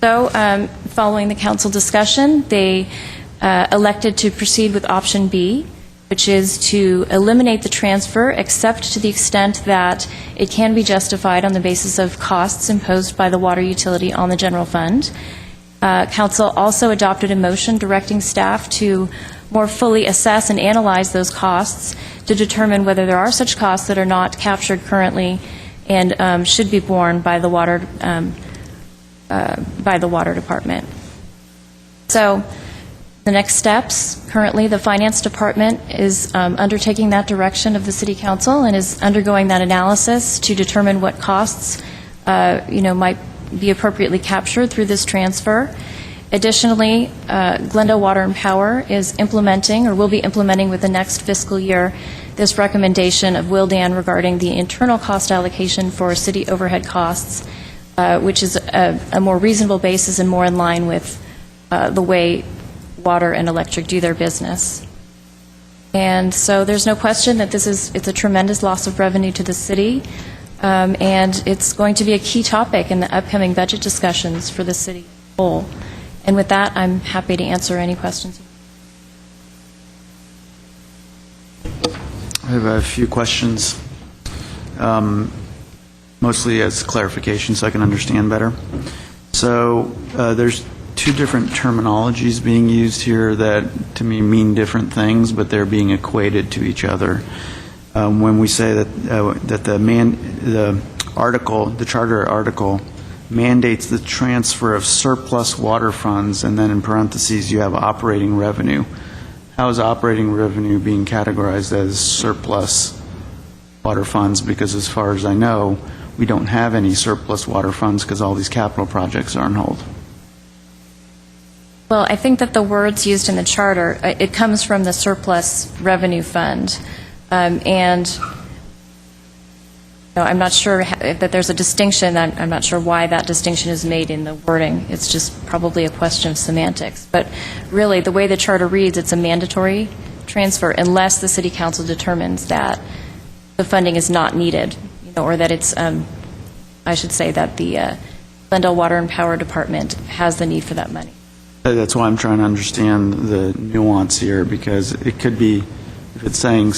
Speaker 11: So, following the council discussion, they elected to proceed with option B, which is to eliminate the transfer except to the extent that it can be justified on the basis of costs imposed by the water utility on the general fund, Council also adopted a motion directing staff to more fully assess and analyze those costs to determine whether there are such costs that are not captured currently and should be borne by the water department. So the next steps, currently the Finance Department is undertaking that direction of the City Council and is undergoing that analysis to determine what costs might be appropriately captured through this transfer. Additionally, Glendale Water and Power is implementing, or will be implementing with the next fiscal year, this recommendation of Wildan regarding the internal cost allocation for city overhead costs, which is a more reasonable basis and more in line with the way water and electric do their business. And so there's no question that it's a tremendous loss of revenue to the city, and it's going to be a key topic in the upcoming budget discussions for the city as a whole. And with that, I'm happy to answer any questions.
Speaker 3: I have a few questions, mostly as clarification so I can understand better. So there's two different terminologies being used here that to me mean different things, but they're being equated to each other. When we say that the charter article mandates the transfer of surplus water funds, and then in parentheses you have operating revenue. How is operating revenue being categorized as surplus water funds? Because as far as I know, we don't have any surplus water funds because all these capital projects are on hold.
Speaker 11: Well, I think that the words used in the charter, it comes from the surplus revenue fund, and I'm not sure that there's a distinction. I'm not sure why that distinction is made in the wording. It's just probably a question of semantics. But really, the way the charter reads, it's a mandatory transfer unless the City Council determines that the funding is not needed, or that it's, I should say, that the Glendale Water and Power Department has the need for that money.
Speaker 3: That's why I'm trying to understand the nuance here, because it could be, if it's saying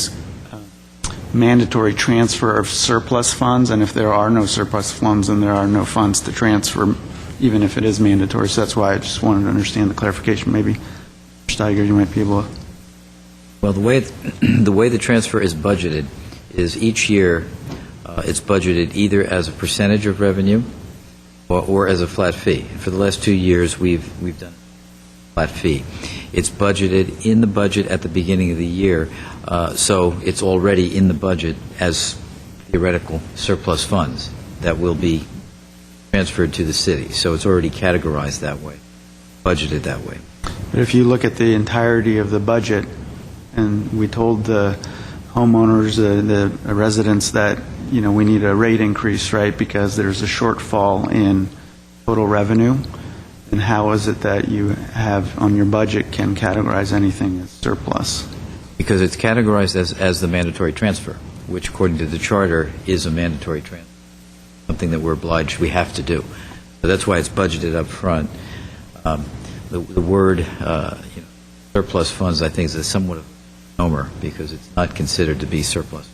Speaker 3: mandatory transfer of surplus funds, and if there are no surplus funds, then there are no funds to transfer, even if it is mandatory. So that's why I just wanted to understand the clarification. Maybe, Mr. Steiger, you might be able to.
Speaker 5: Well, the way the transfer is budgeted is each year it's budgeted either as a percentage of revenue or as a flat fee. For the last 2 years, we've done a flat fee. It's budgeted in the budget at the beginning of the year, so it's already in the budget as theoretical surplus funds that will be transferred to the city. So it's already categorized that way, budgeted that way.
Speaker 3: But if you look at the entirety of the budget, and we told the homeowners, the residents that, we need a rate increase, right, because there's a shortfall in total revenue, and how is it that you have on your budget can categorize anything as surplus?
Speaker 5: Because it's categorized as the mandatory transfer, which according to the charter is a mandatory transfer, something that we have to do. So that's why it's budgeted up front. The word surplus funds, I think, is somewhat of a misnomer because it's not considered to be surplus.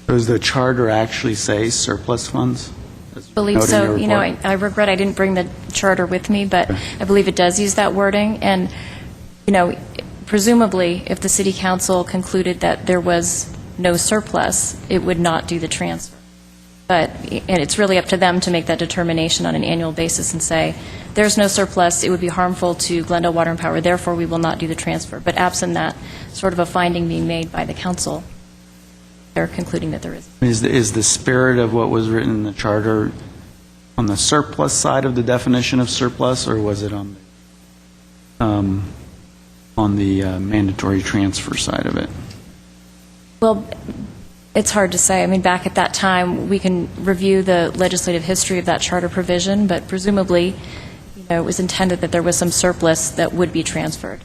Speaker 3: Does the charter actually say surplus funds?
Speaker 11: I believe so. I regret I didn't bring the charter with me, but I believe it does use that wording. And, presumably, if the City Council concluded that there was no surplus, it would not do the transfer. And it's really up to them to make that determination on an annual basis and say, there's no surplus, it would be harmful to Glendale Water and Power, therefore we will not do the transfer. But absent that sort of a finding being made by the council, they're concluding that there is.
Speaker 3: Is the spirit of what was written in the charter on the surplus side of the definition of surplus, or was it on the mandatory transfer side of it?
Speaker 11: Well, it's hard to say. I mean, back at that time, we can review the legislative history of that charter provision, but presumably, it was intended that there was some surplus that would be transferred.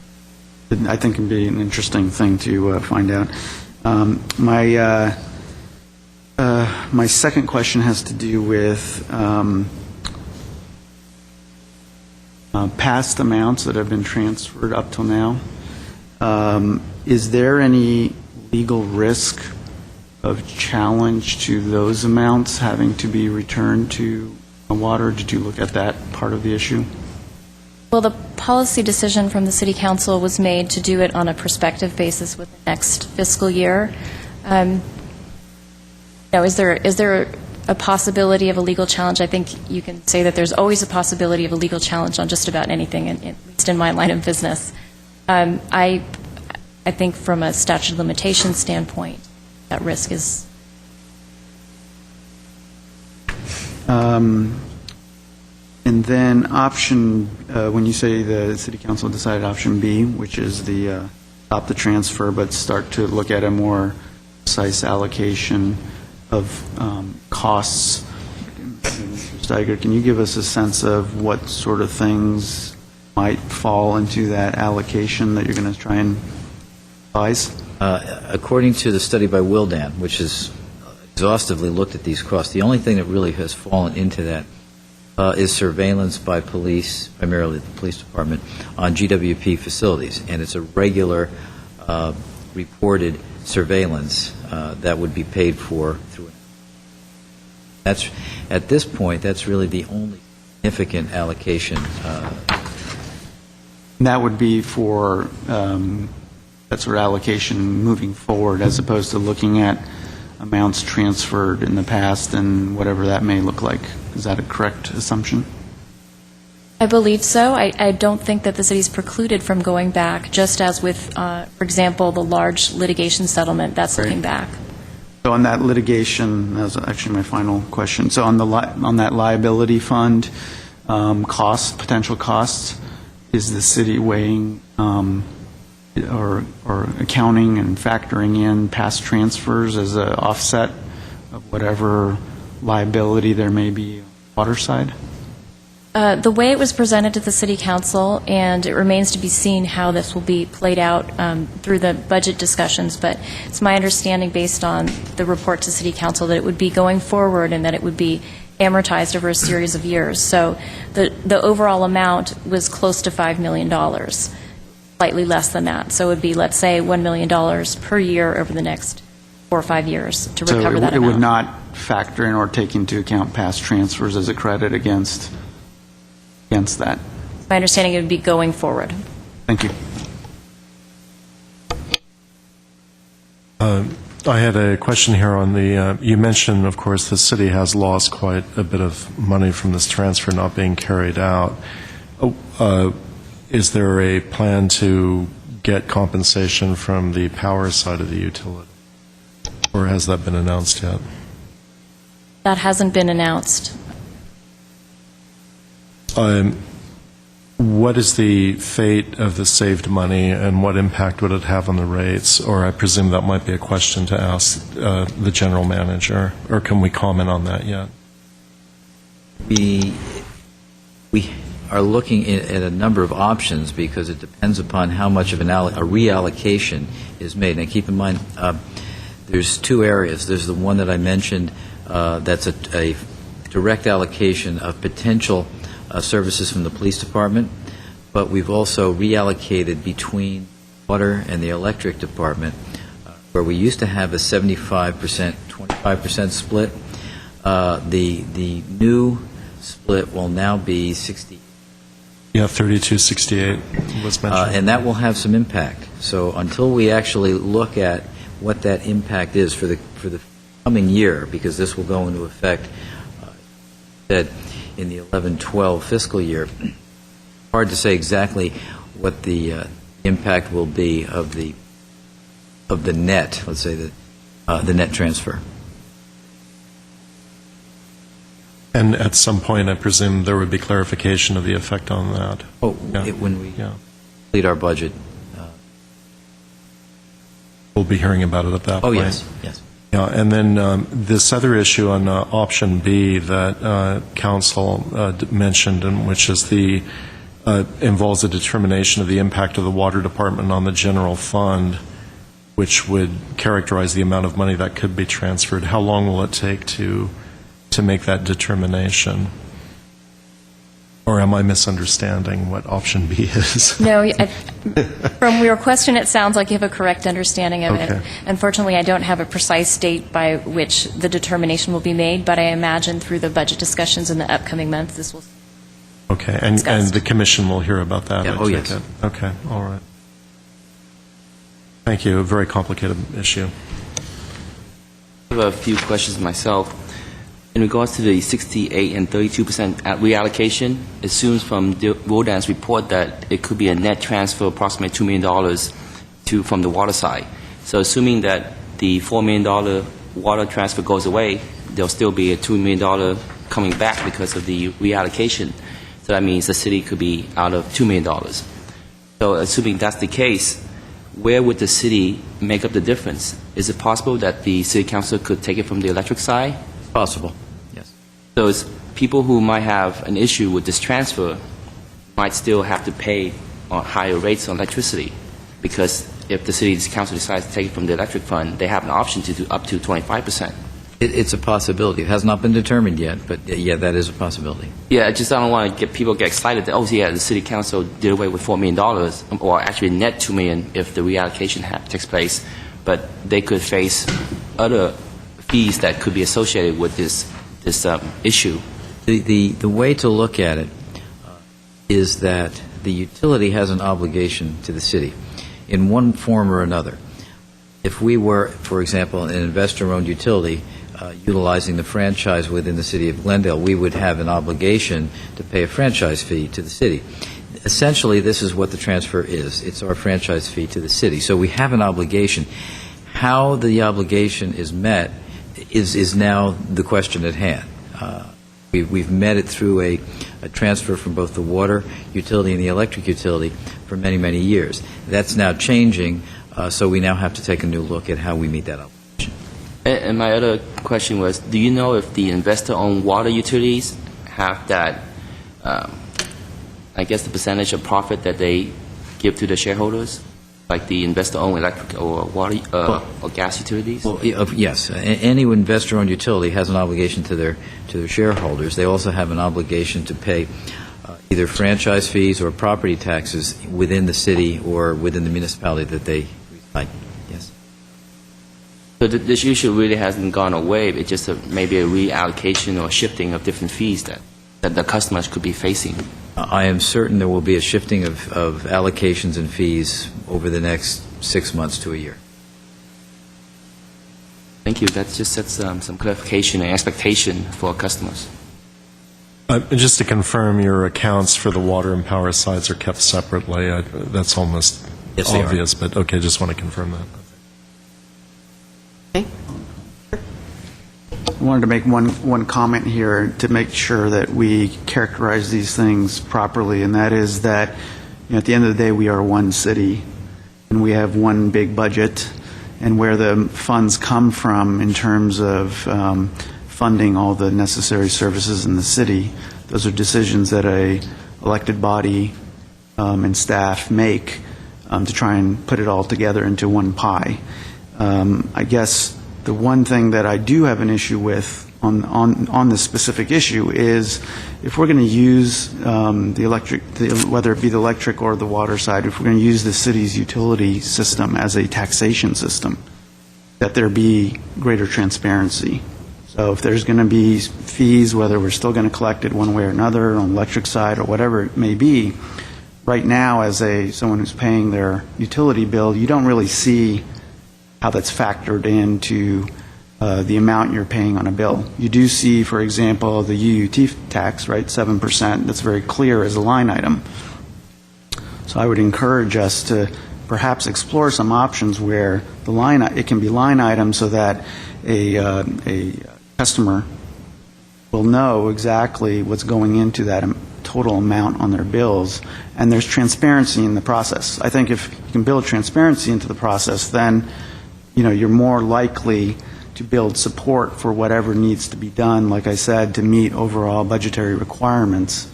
Speaker 3: I think it would be an interesting thing to find out. My second question has to do with past amounts that have been transferred up till now. Is there any legal risk of challenge to those amounts having to be returned to water? Did you look at that part of the issue?
Speaker 11: Well, the policy decision from the City Council was made to do it on a prospective basis with the next fiscal year. Is there a possibility of a legal challenge? I think you can say that there's always a possibility of a legal challenge on just about anything, at least in my line of business. I think from a statute of limitations standpoint, that risk is...
Speaker 3: And then option, when you say the city council decided option B, which is the stop the transfer but start to look at a more precise allocation of costs. Mr. Steiger, can you give us a sense of what sort of things might fall into that allocation that you're going to try and advise?
Speaker 5: According to the study by Wildan, which has exhaustively looked at these costs, the only thing that really has fallen into that is surveillance by police, primarily the police department, on GWP facilities. And it's a regular reported surveillance that would be paid for through it. That's, at this point, that's really the only significant allocation.
Speaker 3: That would be for that sort of allocation moving forward, as opposed to looking at amounts transferred in the past and whatever that may look like. Is that a correct assumption?
Speaker 11: I believe so. I don't think that the city's precluded from going back, just as with, for example, the large litigation settlement, that's looking back.
Speaker 3: So on that litigation, that was actually my final question. So on that liability fund, potential costs, is the city weighing or accounting and factoring in past transfers as an offset of whatever liability there may be on the water side?
Speaker 11: The way it was presented to the City Council, and it remains to be seen how this will be played out through the budget discussions, but it's my understanding based on the report to City Council that it would be going forward and that it would be amortized over a series of years. So the overall amount was close to $5 million, slightly less than that. So it would be, let's say, $1 million per year over the next 4 or 5 years to recover that amount.
Speaker 3: So it would not factor in or take into account past transfers as a credit against that?
Speaker 11: My understanding, it would be going forward.
Speaker 3: Thank you.
Speaker 4: I had a question here on the, you mentioned, of course, the city has lost quite a bit of money from this transfer not being carried out. Is there a plan to get compensation from the power side of the utility? Or has that been announced yet?
Speaker 11: That hasn't been announced.
Speaker 4: What is the fate of the saved money, and what impact would it have on the rates? Or I presume that might be a question to ask the general manager, or can we comment on that yet?
Speaker 5: We are looking at a number of options because it depends upon how much of a reallocation is made. And keep in mind, there's 2 areas. There's the one that I mentioned that's a direct allocation of potential services from the police department, but we've also reallocated between water and the electric department, where we used to have a 75%, 25% split. The new split will now be 60.
Speaker 4: Yeah, 3268 was mentioned.
Speaker 5: And that will have some impact. So until we actually look at what that impact is for the coming year, because this will go into effect in the 11-12 fiscal year, hard to say exactly what the impact will be of the net, let's say the net transfer.
Speaker 4: And at some point, I presume there would be clarification of the effect on that.
Speaker 5: Oh,
Speaker 4: yeah.
Speaker 5: When we complete our budget.
Speaker 4: We'll be hearing about it at that point.
Speaker 5: Oh, yes, yes.
Speaker 4: Yeah, and then this other issue on option B that council mentioned, and which is involves a determination of the impact of the water department on the general fund, which would characterize the amount of money that could be transferred. How long will it take to make that determination? Or am I misunderstanding what option B is?
Speaker 11: No, from your question, it sounds like you have a correct understanding of
Speaker 4: Okay.
Speaker 11: it. Unfortunately, I don't have a precise date by which the determination will be made, but I imagine through the budget discussions in the upcoming months, this will
Speaker 4: Okay, and
Speaker 11: discussed.
Speaker 4: the commission will hear about that?
Speaker 5: Yeah,
Speaker 4: I
Speaker 5: oh,
Speaker 4: take
Speaker 5: yes.
Speaker 4: it. Okay, all right. Thank you, a very complicated issue.
Speaker 7: I have a few questions myself. In regards to the 68 and 32% reallocation, it assumes from Rodan's report that it could be a net transfer of approximately $2 million from the water side. So assuming that the $4 million water transfer goes away, there'll still be a $2 million coming back because of the reallocation. So that means the city could be out of $2 million. So assuming that's the case, where would the city make up the difference? Is it possible that the city council could take it from the electric side?
Speaker 5: Possible, yes.
Speaker 7: So it's people who might have an issue with this transfer might still have to pay higher rates on electricity, because if the city council decides to take it from the electric fund, they have an option to do up to 25%.
Speaker 5: It's a possibility. It has not been determined yet, but yeah, that is a possibility.
Speaker 7: Yeah, I don't want to get people get excited that, oh, yeah, the city council did away with $4 million, or actually net $2 million if the reallocation takes place, but they could face other fees that could be associated with this issue.
Speaker 5: The way to look at it is that the utility has an obligation to the city in one form or another. If we were, for example, an investor-owned utility utilizing the franchise within the city of Glendale, we would have an obligation to pay a franchise fee to the city. Essentially, this is what the transfer is. It's our franchise fee to the city. So we have an obligation. How the obligation is met is now the question at hand. We've met it through a transfer from both the water utility and the electric utility for many, many years. That's now changing, so we now have to take a new look at how we meet that obligation.
Speaker 7: And my other question was, do you know if the investor-owned water utilities have that, I guess, the percentage of profit that they give to the shareholders, like the investor-owned electric or water or gas utilities?
Speaker 5: Well, yes. Any investor-owned utility has an obligation to their shareholders. They also have an obligation to pay either franchise fees or property taxes within the city or within the municipality that they reside. Yes.
Speaker 7: So this issue really hasn't gone away. It's just maybe a reallocation or shifting of different fees that the customers could be facing.
Speaker 5: I am certain there will be a shifting of allocations and fees over the next 6 months to a year.
Speaker 7: Thank you. That just sets some clarification and expectation for our customers.
Speaker 4: Just to confirm, your accounts for the water and power sides are kept separately. That's almost
Speaker 5: Yes, they are.
Speaker 4: obvious, but okay, just want to confirm that.
Speaker 1: Okay.
Speaker 3: I wanted to make one comment here to make sure that we characterize these things properly, and that is that, at the end of the day, we are one city, and we have one big budget, and where the funds come from in terms of funding all the necessary services in the city, those are decisions that a elected body and staff make to try and put it all together into one pie. I guess the one thing that I do have an issue with on this specific issue is if we're going to use the electric, whether it be the electric or the water side, if we're going to use the city's utility system as a taxation system, that there be greater transparency. So if there's going to be fees, whether we're still going to collect it one way or another on the electric side or whatever it may be, right now as someone who's paying their utility bill, you don't really see how that's factored into the amount you're paying on a bill. You do see, for example, the UUT tax, right, 7%. That's very clear as a line item. So I would encourage us to perhaps explore some options where it can be line item so that a customer will know exactly what's going into that total amount on their bills, and there's transparency in the process. I think if you can build transparency into the process, then you're more likely to build support for whatever needs to be done, like I said, to meet overall budgetary requirements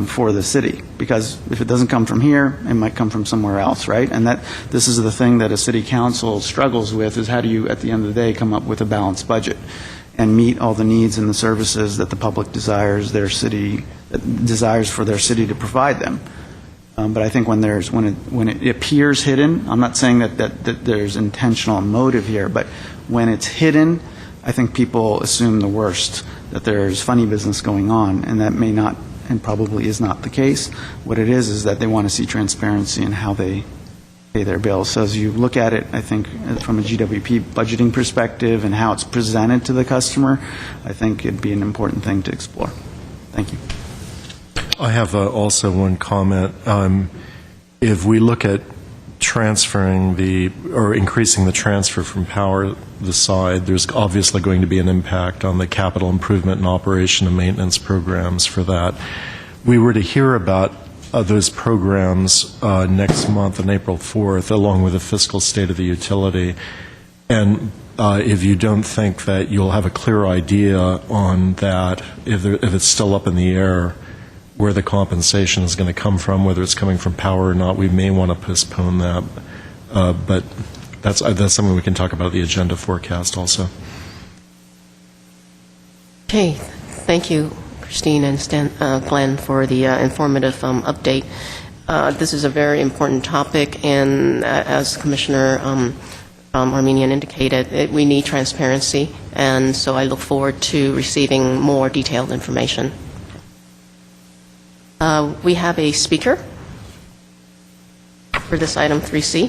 Speaker 3: for the city. Because if it doesn't come from here, it might come from somewhere else, right? And this is the thing that a city council struggles with, is how do you, at the end of the day, come up with a balanced budget and meet all the needs and the services that the public desires for their city to provide them. But I think when it appears hidden, I'm not saying that there's intentional motive here, but when it's hidden, I think people assume the worst, that there's funny business going on, and that may not and probably is not the case. What it is that they want to see transparency in how they pay their bills. So as you look at it, I think from a GWP budgeting perspective and how it's presented to the customer, I think it'd be an important thing to explore. Thank you.
Speaker 4: I have also one comment. If we look at transferring or increasing the transfer from power the side, there's obviously going to be an impact on the capital improvement and operation and maintenance programs for that. We were to hear about those programs next month on April 4th, along with the fiscal state of the utility. And if you don't think that you'll have a clear idea on that, if it's still up in the air, where the compensation is going to come from, whether it's coming from power or not, we may want to postpone that. But that's something we can talk about the agenda forecast also.
Speaker 1: Okay, thank you, Christine and Glenn, for the informative update. This is a very important topic, and as Commissioner Armenian indicated, we need transparency, and so I look forward to receiving more detailed information. We have a speaker for this item 3C. You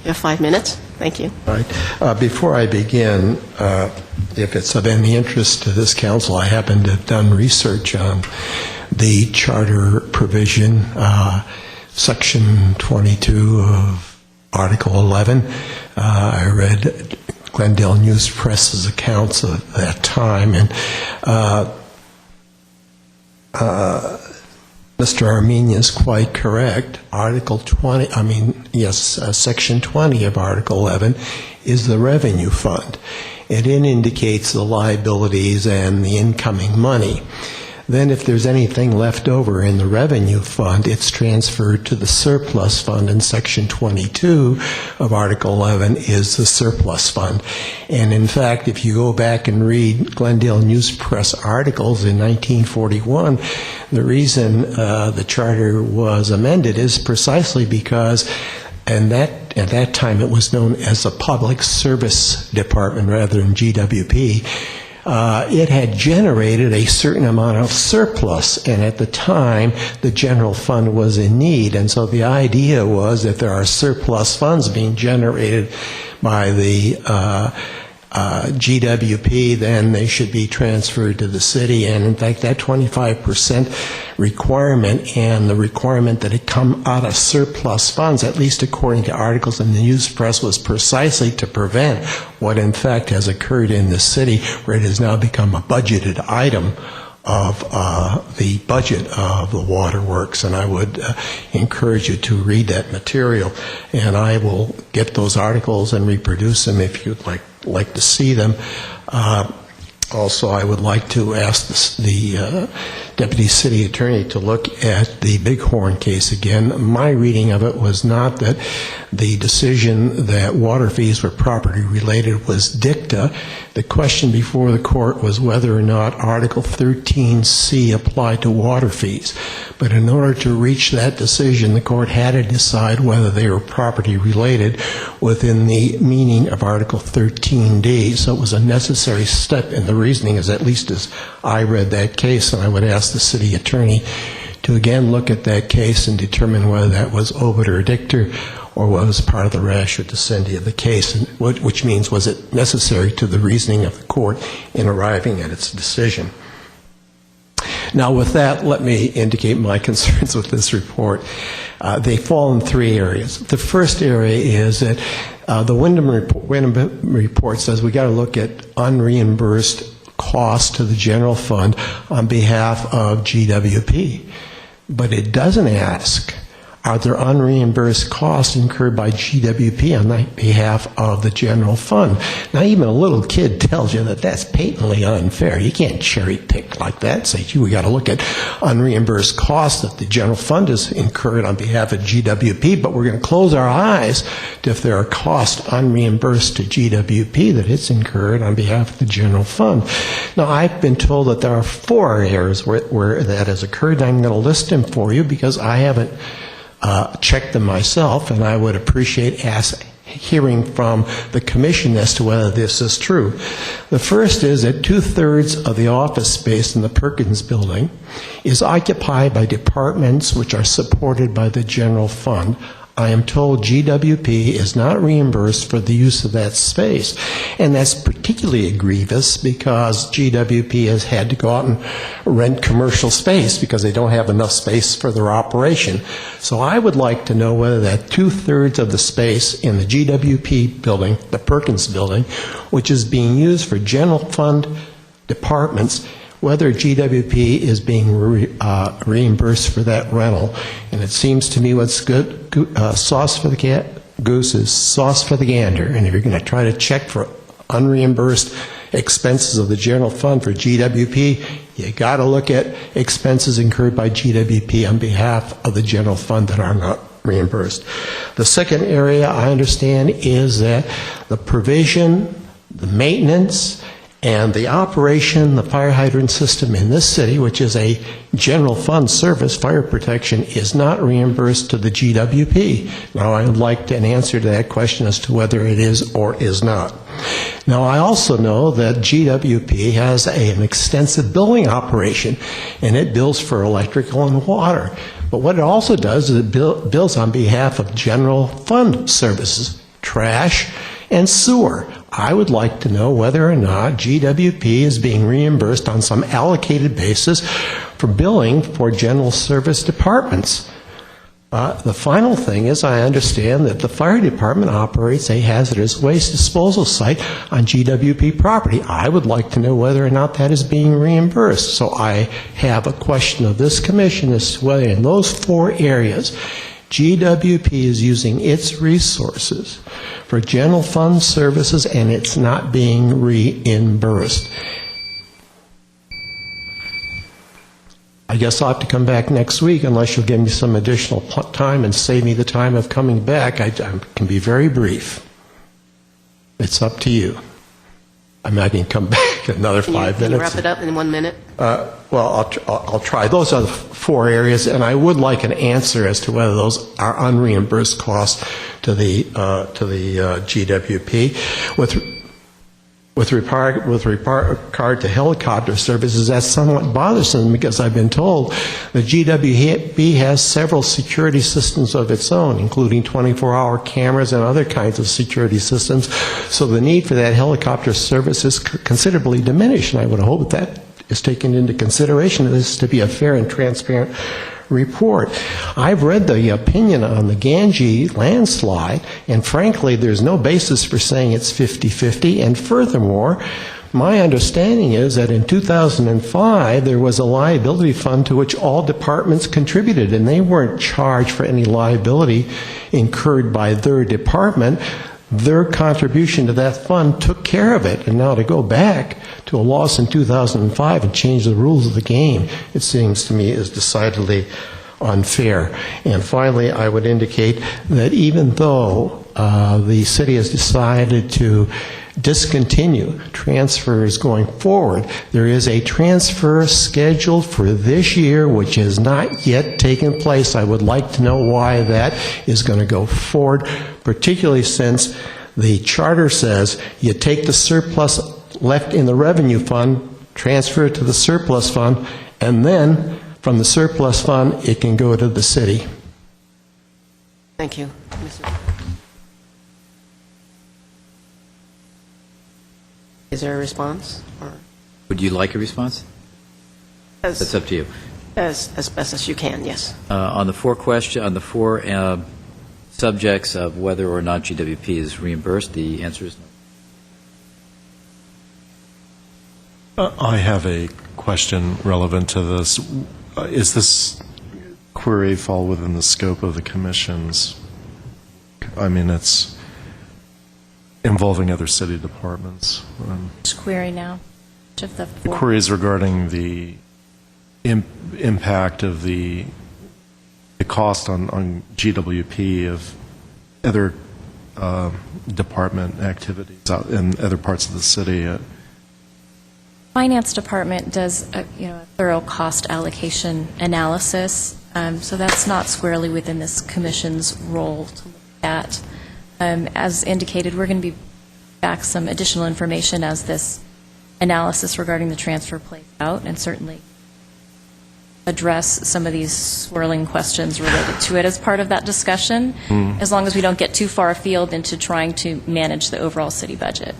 Speaker 1: have 5 minutes. Thank you.
Speaker 12: All right. Before I begin, if it's of any interest to this council, I happen to have done research on the charter provision, Section 22 of Article 11. I read Glendale News Press's accounts of that time, and Mr. Armenian is quite correct. Section 20 of Article 11 is the revenue fund. It indicates the liabilities and the incoming money. Then if there's anything left over in the revenue fund, it's transferred to the surplus fund, and Section 22 of Article 11 is the surplus fund. And in fact, if you go back and read Glendale News Press articles in 1941, the reason the charter was amended is precisely because at that time it was known as a public service department rather than GWP. It had generated a certain amount of surplus, and at the time, the general fund was in need. And so the idea was that there are surplus funds being generated by the GWP, then they should be transferred to the city. And in fact, that 25% requirement and the requirement that it come out of surplus funds, at least according to articles in the news press, was precisely to prevent what in fact has occurred in the city, where it has now become a budgeted item of the budget of the waterworks. And I would encourage you to read that material, and I will get those articles and reproduce them if you'd like to see them. Also, I would like to ask the Deputy City Attorney to look at the Bighorn case again. My reading of it was not that the decision that water fees were property related was dicta. The question before the court was whether or not Article 13C applied to water fees. But in order to reach that decision, the court had to decide whether they were property related within the meaning of Article 13D. So it was a necessary step in the reasoning, as at least as I read that case, and I would ask the city attorney to again look at that case and determine whether that was obiter dicta or was part of the ratio decidendi of the case, and which means was it necessary to the reasoning of the court in arriving at its decision. Now, with that, let me indicate my concerns with this report. They fall in 3 areas. The first area is that the Wyndham report says we got to look at unreimbursed costs to the general fund on behalf of GWP. But it doesn't ask, are there unreimbursed costs incurred by GWP on behalf of the general fund? Now, even a little kid tells you that that's patently unfair. You can't cherry pick like that. Say, gee, we got to look at unreimbursed costs that the general fund has incurred on behalf of GWP, but we're going to close our eyes to if there are costs unreimbursed to GWP that it's incurred on behalf of the general fund. Now, I've been told that there are 4 areas where that has occurred, and I'm going to list them for you because I haven't check them myself, and I would appreciate hearing from the commission as to whether this is true. The first is that 2/3 of the office space in the Perkins building is occupied by departments which are supported by the general fund. I am told GWP is not reimbursed for the use of that space. And that's particularly grievous because GWP has had to go out and rent commercial space because they don't have enough space for their operation. So I would like to know whether that 2/3 of the space in the GWP building, the Perkins building, which is being used for general fund departments, whether GWP is being reimbursed for that rental. And it seems to me what's good, sauce for the goose is sauce for the gander. And if you're going to try to check for unreimbursed expenses of the general fund for GWP, you got to look at expenses incurred by GWP on behalf of the general fund that are not reimbursed. The second area I understand is that the provision, the maintenance, and the operation, the fire hydrant system in this city, which is a general fund service, fire protection, is not reimbursed to the GWP. Now, I would like an answer to that question as to whether it is or is not. Now, I also know that GWP has an extensive billing operation, and it bills for electrical and water. But what it also does is it bills on behalf of general fund services, trash, and sewer. I would like to know whether or not GWP is being reimbursed on some allocated basis for billing for general service departments. The final thing is I understand that the fire department operates a hazardous waste disposal site on GWP property. I would like to know whether or not that is being reimbursed. So I have a question of this commission as to whether in those four areas GWP is using its resources for general fund services and it's not being reimbursed. I guess I'll have to come back next week unless you'll give me some additional time and save me the time of coming back. I can be very brief. It's up to you. I might even come back another 5 minutes.
Speaker 1: Can you wrap it up in 1 minute?
Speaker 12: Well, I'll try. Those are the four areas, and I would like an answer as to whether those are unreimbursed costs to the GWP. With regard to helicopter services, that's somewhat bothersome because I've been told the GWP has several security systems of its own, including 24-hour cameras and other kinds of security systems. So the need for that helicopter service is considerably diminished, and I would hope that is taken into consideration. This is to be a fair and transparent report. I've read the opinion on the Ganges landslide, and frankly, there's no basis for saying it's 50-50. And furthermore, my understanding is that in 2005, there was a liability fund to which all departments contributed, and they weren't charged for any liability incurred by their department. Their contribution to that fund took care of it. And now to go back to a loss in 2005 and change the rules of the game, it seems to me is decidedly unfair. And finally, I would indicate that even though the city has decided to discontinue transfers going forward, there is a transfer scheduled for this year which has not yet taken place. I would like to know why that is going to go forward, particularly since the charter says you take the surplus left in the revenue fund, transfer it to the surplus fund, and then from the surplus fund it can go to the city.
Speaker 1: Thank you. Is there a response? Or
Speaker 5: Would you like a response? That's up to you.
Speaker 1: As best as you can, yes.
Speaker 5: On the four subjects of whether or not GWP is reimbursed, the answer is no.
Speaker 4: I have a question relevant to this. Is this query fall within the scope of the commission's? I mean, it's involving other city departments.
Speaker 11: Which query now? Which of the four?
Speaker 4: Queries regarding the impact of the cost on GWP of other department activities out in other parts of the city.
Speaker 11: Finance department does a thorough cost allocation analysis, so that's not squarely within this commission's role to look at. As indicated, we're going to be back some additional information as this analysis regarding the transfer plays out, and certainly address some of these swirling questions related to it as part of that discussion, as long as we don't get too far afield into trying to manage the overall city budget.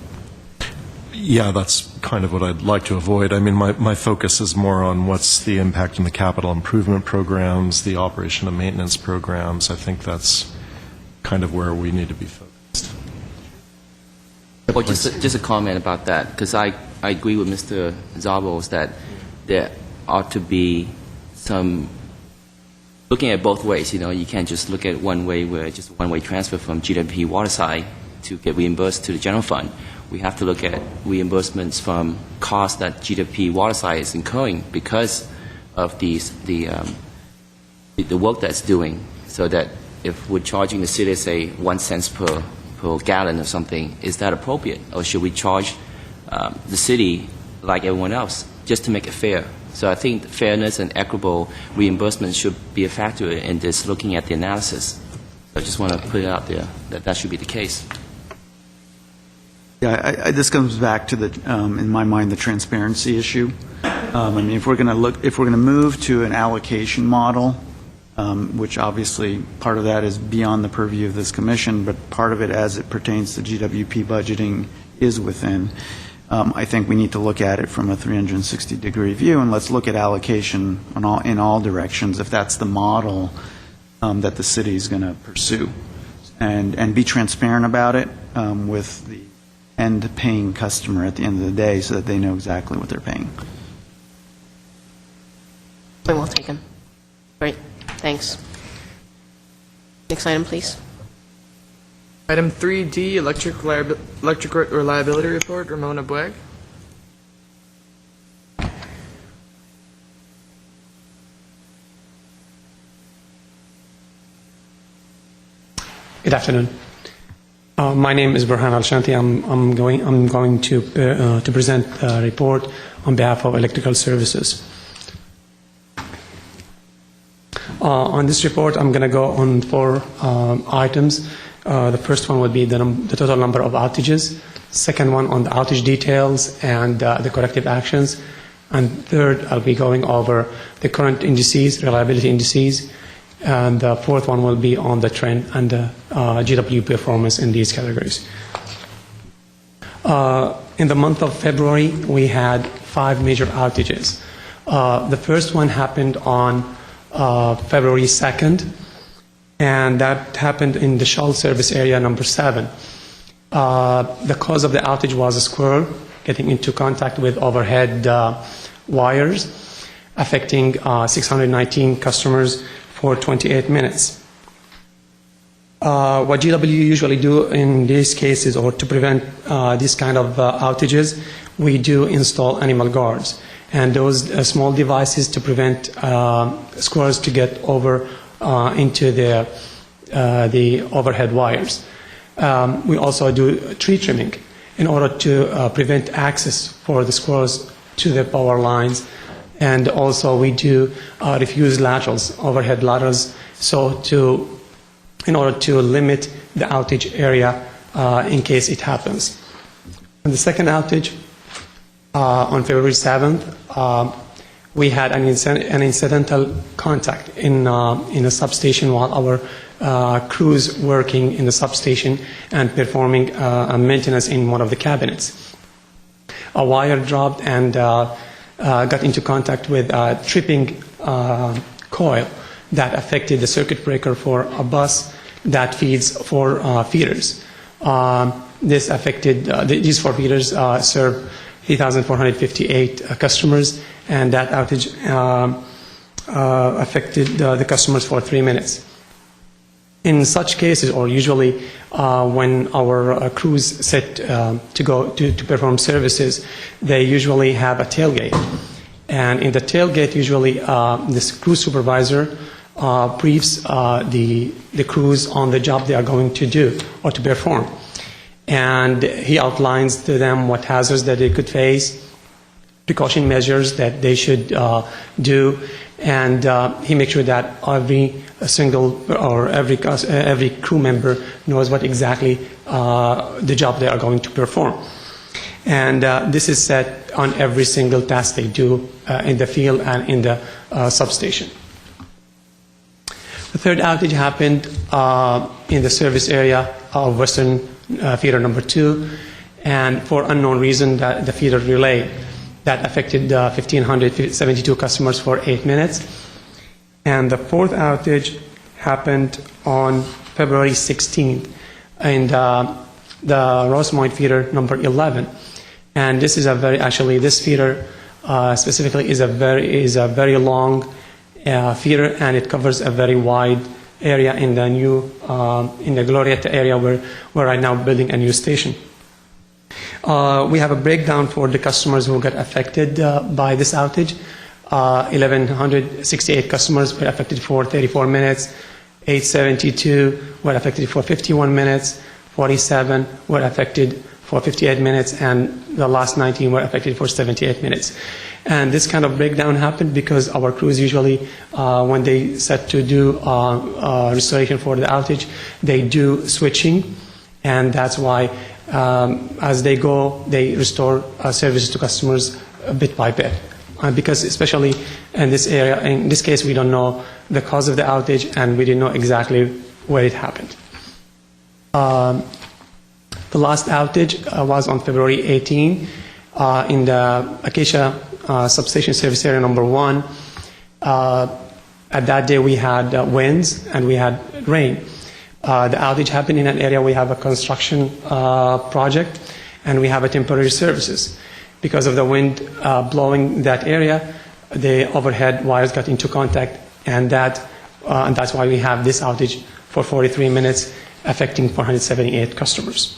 Speaker 4: Yeah, that's kind of what I'd like to avoid. I mean, my focus is more on what's the impact in the capital improvement programs, the operation and maintenance programs. I think that's kind of where we need to be focused.
Speaker 7: Well, just a comment about that, because I agree with Mr. Zabos that there ought to be some looking at both ways. You know, you can't just look at one way where it's just a one-way transfer from GWP water side to get reimbursed to the general fund. We have to look at reimbursements from costs that GWP water side is incurring because of the work that's doing, so that if we're charging the city, say, 1 cent per gallon or something, is that appropriate? Or should we charge the city like everyone else, just to make it fair? So I think fairness and equitable reimbursement should be a factor in this, looking at the analysis. So I just want to put it out there that that should be the case.
Speaker 3: Yeah, this comes back to in my mind, the transparency issue. I mean, if we're going to move to an allocation model, which obviously part of that is beyond the purview of this commission, but part of it, as it pertains to GWP budgeting, is within. I think we need to look at it from a 360-degree view, and let's look at allocation in all directions, if that's the model that the city is going to pursue, and be transparent about it with the end-paying customer at the end of the day, so that they know exactly what they're paying.
Speaker 1: Point well taken. Great. Thanks. Next item, please.
Speaker 2: Item 3D, electric reliability report, Ramona Bweg.
Speaker 13: Good afternoon. My name is Burhan Al-Shanti. I'm going to present a report on behalf of Electrical Services. On this report, I'm going to go on 4 items. The first one would be the total number of outages. Second one on the outage details and the corrective actions. And third, I'll be going over the current indices, reliability indices. And the fourth one will be on the trend and the GW performance in these categories. In the month of February, we had 5 major outages. The first one happened on February 2nd, and that happened in the Shell service area number 7. The cause of the outage was a squirrel getting into contact with overhead wires, affecting 619 customers for 28 minutes. What GW usually do in these cases, or to prevent these kind of outages, we do install animal guards, and those small devices to prevent squirrels to get over into the overhead wires. We also do tree trimming in order to prevent access for the squirrels to the power lines. And also we do refuse laterals, overhead laterals, in order to limit the outage area in case it happens. And the second outage, on February 7th, we had an incidental contact in a substation while our crews working in the substation and performing maintenance in one of the cabinets. A wire dropped and got into contact with a tripping coil that affected the circuit breaker for a bus that feeds 4 feeders. This affected, these 4 feeders serve 3,458 customers, and that outage affected the customers for 3 minutes. In such cases, or usually when our crews set to go to perform services, they usually have a tailgate. And in the tailgate, usually this crew supervisor briefs the crews on the job they are going to do or to perform. And he outlines to them what hazards that they could face, precaution measures that they should do, and he makes sure that every single or every crew member knows what exactly the job they are going to perform. And this is set on every single task they do in the field and in the substation. The third outage happened in the service area of Western Feeder Number 2, and for unknown reason, the feeder relay that affected 1,572 customers for 8 minutes. And the fourth outage happened on February 16th in the Rosemont Feeder Number 11. And this is this feeder specifically is a very long feeder, and it covers a very wide area in the Glorietta area where we're right now building a new station. We have a breakdown for the customers who got affected by this outage. 1,168 customers were affected for 34 minutes, 872 were affected for 51 minutes, 47 were affected for 58 minutes, and the last 19 were affected for 78 minutes. And this kind of breakdown happened because our crews usually, when they set to do restoration for the outage, they do switching, and that's why as they go, they restore services to customers bit by bit. Because especially in this area, in this case, we don't know the cause of the outage, and we didn't know exactly where it happened. The last outage was on February 18 in the Acacia substation service area number 1. At that day, we had winds and we had rain. The outage happened in an area we have a construction project, and we have a temporary services. Because of the wind blowing that area, the overhead wires got into contact, and that's why we have this outage for 43 minutes, affecting 478 customers.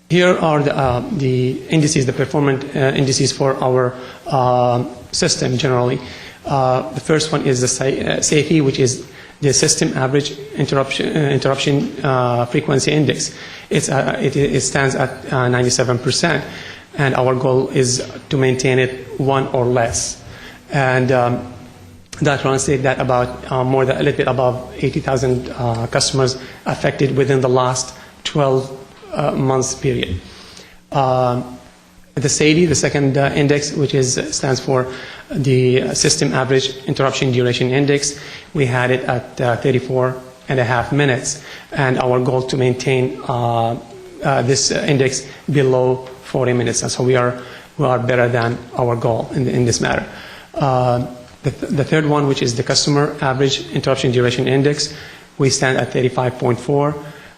Speaker 13: Here are the indices, the performance indices for our system generally. The first one is the SAFE, which is the System Average Interruption Frequency Index. It stands at 97%, and our goal is to maintain it 1 or less. And that translates that about a little bit above 80,000 customers affected within the last 12 months period. The SAIDI, the second index, which stands for the System Average Interruption Duration Index, we had it at 34.5 minutes, and our goal to maintain this index below 40 minutes. And so we are better than our goal in this matter. The third one, which is the Customer Average Interruption Duration Index, we stand at 35.4,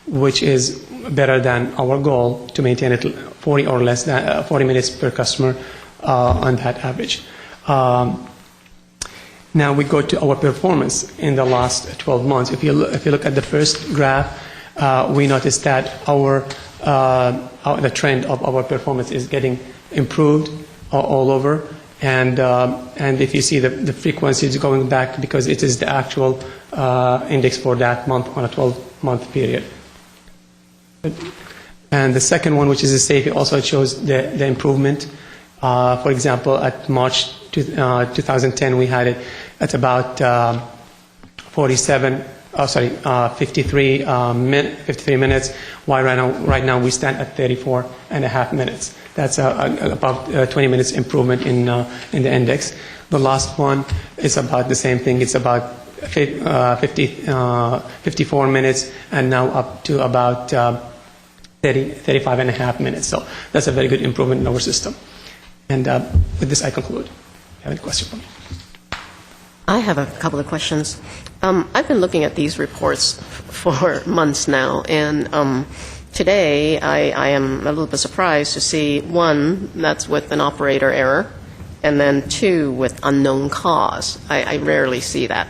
Speaker 13: which is better than our goal to maintain it 40 or less than 40 minutes per customer on that average. Now we go to our performance in the last 12 months. If you look at the first graph, we notice that the trend of our performance is getting improved all over, and if you see the frequency is going back because it is the actual index for that month on a 12-month period. And the second one, which is the SAFE, also shows the improvement. For example, at March 2010, we had it at about 53 minutes, while right now we stand at 34.5 minutes. That's about 20 minutes improvement in the index. The last one is about the same thing. It's about 54 minutes, and now up to about 35.5 minutes. So that's a very good improvement in our system. And with this, I conclude. You have any question for me?
Speaker 1: I have a couple of questions. I've been looking at these reports for months now, and today I am a little bit surprised to see, one, that's with an operator error, and then two, with unknown cause. I rarely see that.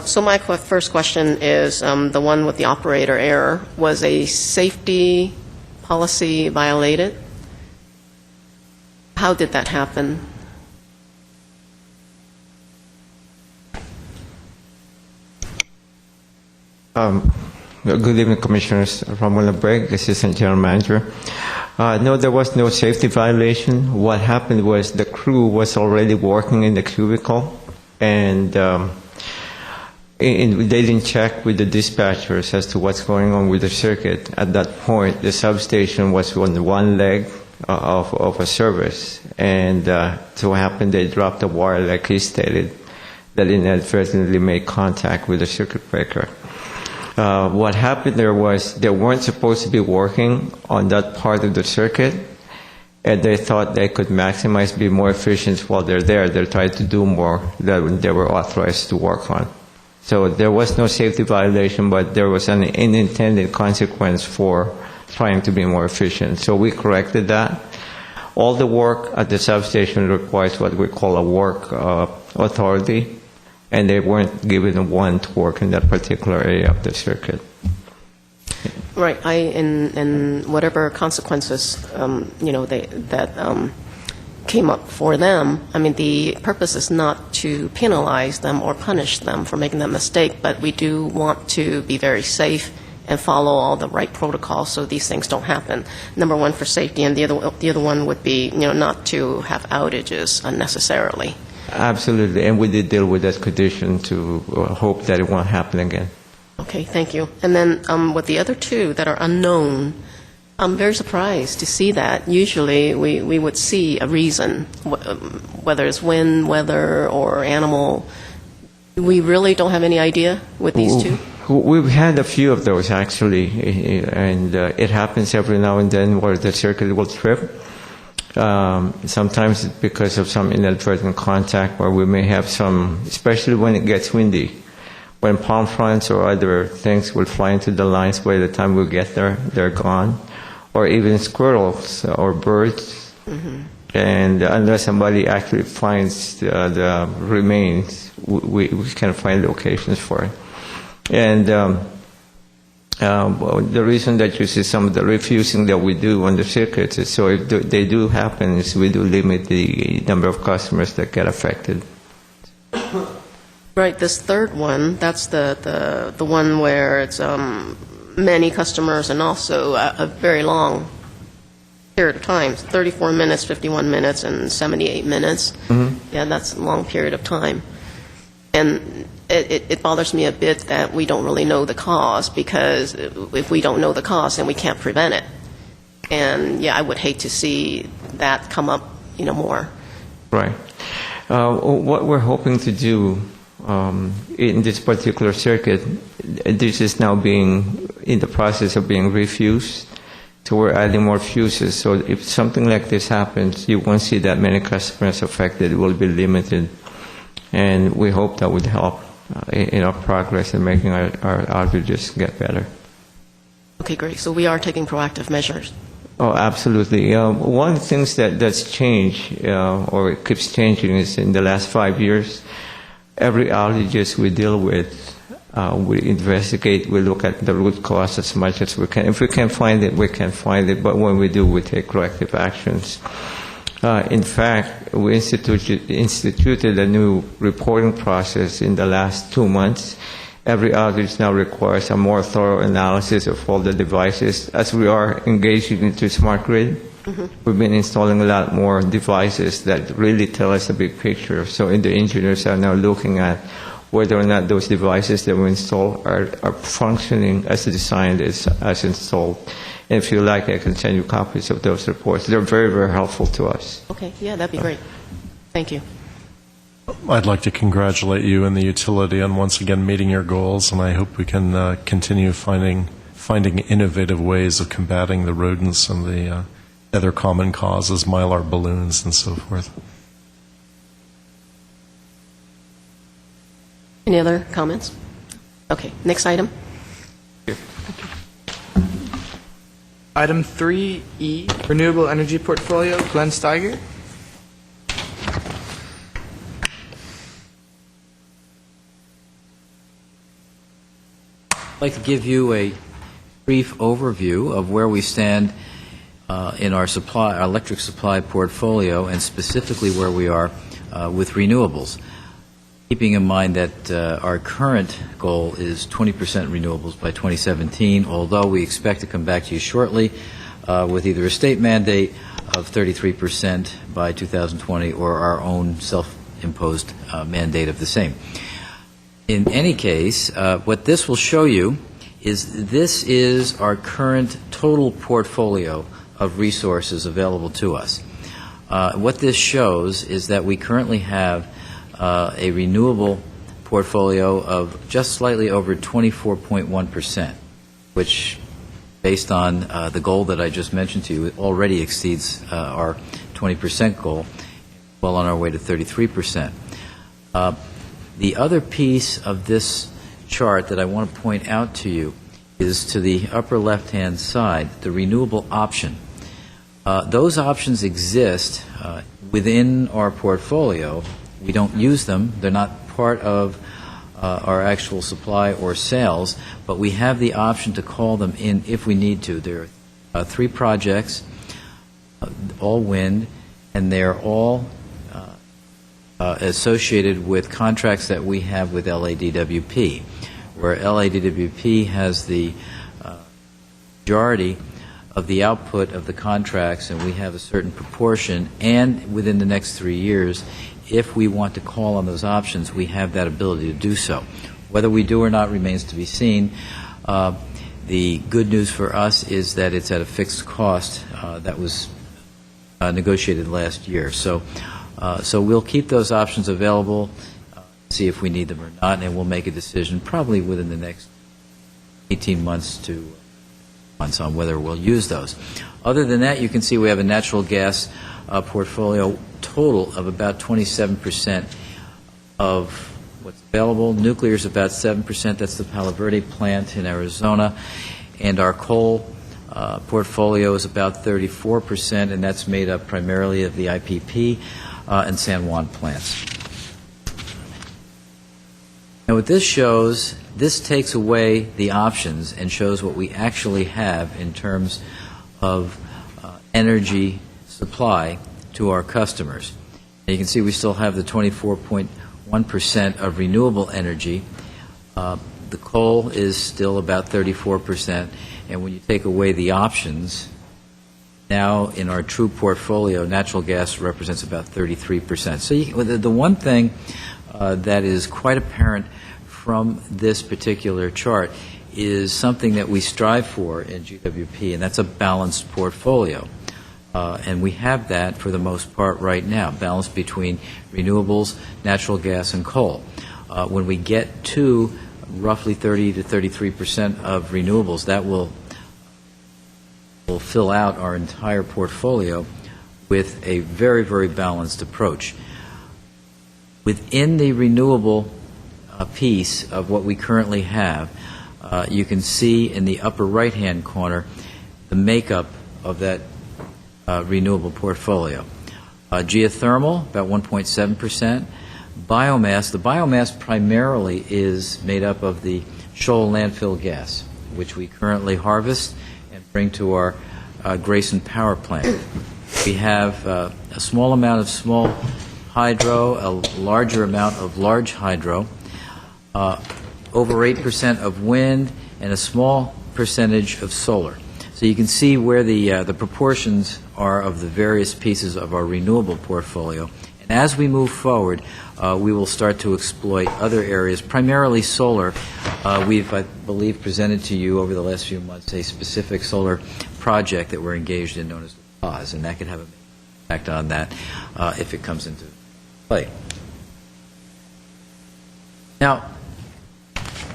Speaker 1: So my first question is the one with the operator error. Was a safety policy violated? How did that happen?
Speaker 14: Good evening, Commissioners. Romulo Bragg, Assistant General Manager. No, there was no safety violation. What happened was the crew was already working in the cubicle, and they didn't check with the dispatchers as to what's going on with the circuit. At that point, the substation was on one leg of a service, and so what happened, they dropped the wire, like he stated, that inadvertently made contact with the circuit breaker. What happened there was they weren't supposed to be working on that part of the circuit, and they thought they could maximize, be more efficient while they're there. They tried to do more than they were authorized to work on. So there was no safety violation, but there was an unintended consequence for trying to be more efficient. So we corrected that. All the work at the substation requires what we call a work authority, and they weren't given one to work in that particular area of the circuit.
Speaker 1: Right. And whatever consequences, that came up for them, I mean, the purpose is not to penalize them or punish them for making that mistake, but we do want to be very safe and follow all the right protocols so these things don't happen. Number one, for safety, and the other one would be, not to have outages unnecessarily.
Speaker 14: Absolutely, and we did deal with that condition to hope that it won't happen again.
Speaker 1: Okay, thank you. And then with the other two that are unknown, I'm very surprised to see that. Usually we would see a reason, whether it's wind, weather, or animal. We really don't have any idea with these two?
Speaker 14: We've had a few of those, actually, and it happens every now and then where the circuit will trip. Sometimes it's because of some inadvertent contact, where we may have some, especially when it gets windy, when palm fronds or other things will fly into the lines. By the time we get there, they're gone. Or even squirrels or birds. Mm-hmm. And unless somebody actually finds the remains, we can find locations for it. And the reason that you see some of the refusing that we do on the circuits is so if they do happen, is we do limit the number of customers that get affected.
Speaker 1: Right, this third one, that's the one where it's many customers and also a very long period of time, 34 minutes, 51 minutes, and 78 minutes. Mm-hmm. Yeah, that's a long period of time. And it bothers me a bit that we don't really know the cause, because if we don't know the cause, then we can't prevent it. And, yeah, I would hate to see that come up, more.
Speaker 14: Right. What we're hoping to do in this particular circuit, this is now being in the process of being refused, so we're adding more fuses. So if something like this happens, you won't see that many customers affected. It will be limited, and we hope that would help in our progress in making our outages get better.
Speaker 1: Okay, great. So we are taking proactive measures.
Speaker 14: Oh, absolutely. One of the things that's changed, or it keeps changing, is in the last 5 years, every outages we deal with, we investigate, we look at the root cause as much as we can. If we can find it, we can find it, but when we do, we take corrective actions. In fact, we instituted a new reporting process in the last 2 months. Every outage now requires a more thorough analysis of all the devices. As we are engaging into smart grid, mm-hmm. We've been installing a lot more devices that really tell us a big picture. So the engineers are now looking at whether or not those devices that we install are functioning as designed, as installed. And if you like, I can send you copies of those reports. They're very, very helpful to us.
Speaker 1: Okay, yeah, that'd be great. Thank you.
Speaker 4: I'd like to congratulate you and the utility on once again meeting your goals, and I hope we can continue finding innovative ways of combating the rodents and the other common causes, mylar balloons and so forth.
Speaker 1: Any other comments? Okay, next item.
Speaker 2: Item 3E, Renewable Energy Portfolio, Glenn Steiger.
Speaker 5: I'd like to give you a brief overview of where we stand in our electric supply portfolio, and specifically where we are with renewables. keeping in mind that our current goal is 20% renewables by 2017, although we expect to come back to you shortly with either a state mandate of 33% by 2020 or our own self-imposed mandate of the same. In any case, what this will show you is this is our current total portfolio of resources available to us. What this shows is that we currently have a renewable portfolio of just slightly over 24.1%, which, based on the goal that I just mentioned to you, already exceeds our 20% goal, well on our way to 33%. The other piece of this chart that I want to point out to you is to the upper left-hand side, the renewable option. Those options exist within our portfolio. We don't use them. They're not part of our actual supply or sales, but we have the option to call them in if we need to. There are 3 projects, all wind, and they're all associated with contracts that we have with LADWP, where LADWP has the majority of the output of the contracts, and we have a certain proportion, and within the next 3 years, if we want to call on those options, we have that ability to do so. Whether we do or not remains to be seen. The good news for us is that it's at a fixed cost that was negotiated last year. So we'll keep those options available, see if we need them or not, and we'll make a decision probably within the next 18 months to months on whether we'll use those. Other than that, you can see we have a natural gas portfolio total of about 27% of what's available. Nuclear is about 7%. That's the Palo Verde plant in Arizona. And our coal portfolio is about 34%, and that's made up primarily of the IPP and San Juan plants. Now what this shows, this takes away the options and shows what we actually have in terms of energy supply to our customers. And you can see we still have the 24.1% of renewable energy. The coal is still about 34%, and when you take away the options, now in our true portfolio, natural gas represents about 33%. So the one thing that is quite apparent from this particular chart is something that we strive for in GWP, and that's a balanced portfolio. And we have that for the most part right now, balanced between renewables, natural gas, and coal. When we get to roughly 30 to 33% of renewables, that will fill out our entire portfolio with a very, very balanced approach. Within the renewable piece of what we currently have, you can see in the upper right-hand corner the makeup of that renewable portfolio. Geothermal, about 1.7%. Biomass, the biomass primarily is made up of the Shoal landfill gas, which we currently harvest and bring to our Grayson power plant. We have a small amount of small hydro, a larger amount of large hydro, over 8% of wind, and a small percentage of solar. So you can see where the proportions are of the various pieces of our renewable portfolio. And as we move forward, we will start to exploit other areas, primarily solar. We've, I believe, presented to you over the last few months a specific solar project that we're engaged in known as the PAUSE, and that could have an impact on that if it comes into play. Now,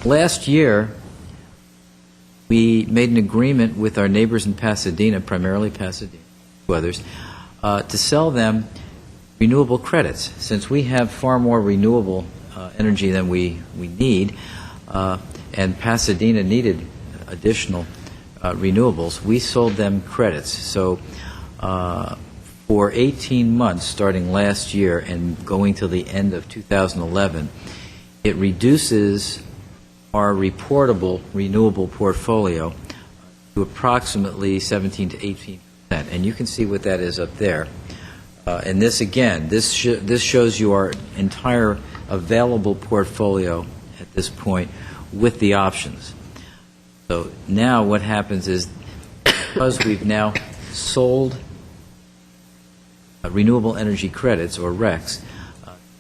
Speaker 5: last year, we made an agreement with our neighbors in Pasadena, primarily Pasadena, to others, to sell them renewable credits. Since we have far more renewable energy than we need, and Pasadena needed additional renewables, we sold them credits. So for 18 months, starting last year and going till the end of 2011, it reduces our reportable renewable portfolio to approximately 17 to 18%. And you can see what that is up there. And this, again, this shows you our entire available portfolio at this point with the options. So now what happens is, because we've now sold renewable energy credits, or RECs,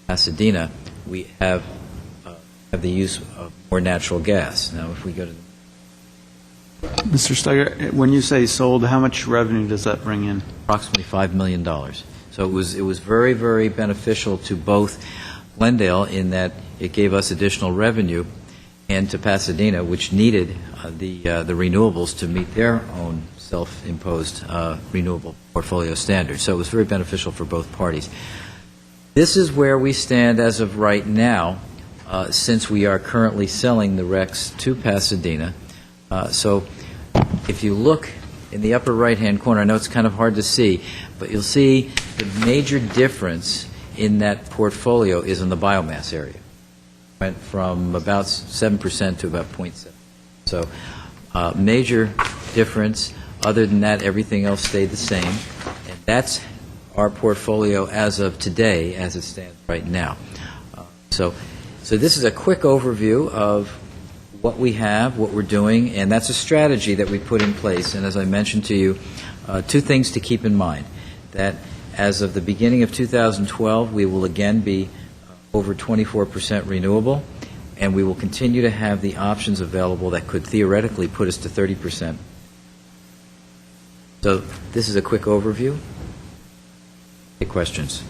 Speaker 5: Pasadena, we have the use of more natural gas. Now, if we go to
Speaker 3: Mr. Steiger, when you say sold, how much revenue does that bring in?
Speaker 5: approximately $5 million. So it was very, very beneficial to both Glendale in that it gave us additional revenue, and to Pasadena, which needed the renewables to meet their own self-imposed renewable portfolio standards. So it was very beneficial for both parties. This is where we stand as of right now, since we are currently selling the RECs to Pasadena. So if you look in the upper right-hand corner, I know it's kind of hard to see, but you'll see the major difference in that portfolio is in the biomass area. Went from about 7% to about 0.7. So major difference. Other than that, everything else stayed the same. And that's our portfolio as of today, as it stands right now. So this is a quick overview of what we have, what we're doing, and that's a strategy that we put in place. And as I mentioned to you, two things to keep in mind. That as of the beginning of 2012, we will again be over 24% renewable, and we will continue to have the options available that could theoretically put us to 30%. So this is a quick overview. Any questions?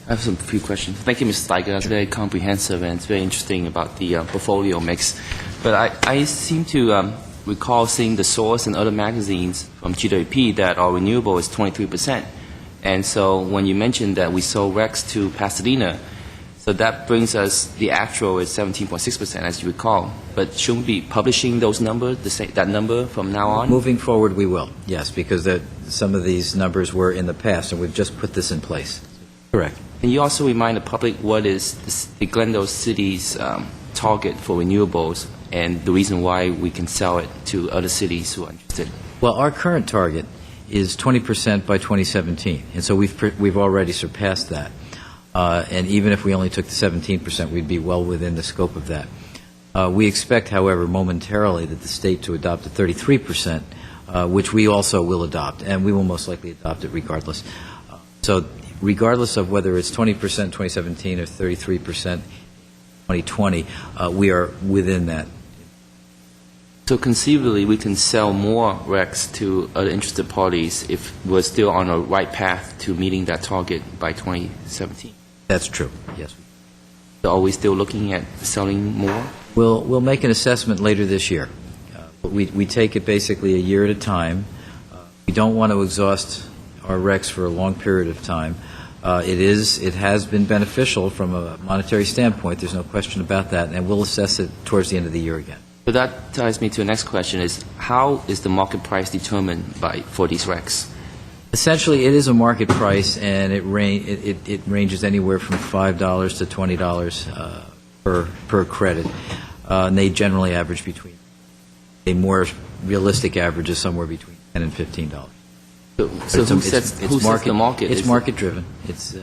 Speaker 7: I have some few questions. Thank you, Mr. Steiger. That's very comprehensive, and it's very interesting about the portfolio mix. But I seem to recall seeing the Source and other magazines from GWP that our renewable is 23%. And so when you mentioned that we sold RECs to Pasadena, so that brings us, the actual is 17.6%, as you recall. But shouldn't we be publishing those numbers, that number from now on?
Speaker 5: Moving forward, we will, yes, because some of these numbers were in the past, and we've just put this in place. Correct.
Speaker 7: Can you also remind the public what is the Glendale City's target for renewables and the reason why we can sell it to other cities who are interested?
Speaker 5: Well, our current target is 20% by 2017, and so we've already surpassed that. And even if we only took the 17%, we'd be well within the scope of that. We expect, however, momentarily that the state to adopt the 33%, which we also will adopt, and we will most likely adopt it regardless. So regardless of whether it's 20% 2017 or 33% 2020, we are within that.
Speaker 7: So conceivably, we can sell more RECs to other interested parties if we're still on a right path to meeting that target by 2017.
Speaker 5: That's true, yes.
Speaker 7: So are we still looking at selling more?
Speaker 5: We'll make an assessment later this year. We take it basically a year at a time. We don't want to exhaust our RECs for a long period of time. It has been beneficial from a monetary standpoint. There's no question about that, and we'll assess it towards the end of the year again.
Speaker 7: So that ties me to the next question: is how is the market price determined for these RECs?
Speaker 5: Essentially, it is a market price, and it ranges anywhere from $5 to $20 per credit. And they generally average between, a more realistic average is somewhere between $10 and $15.
Speaker 7: So who sets the market?
Speaker 5: It's market-driven. It's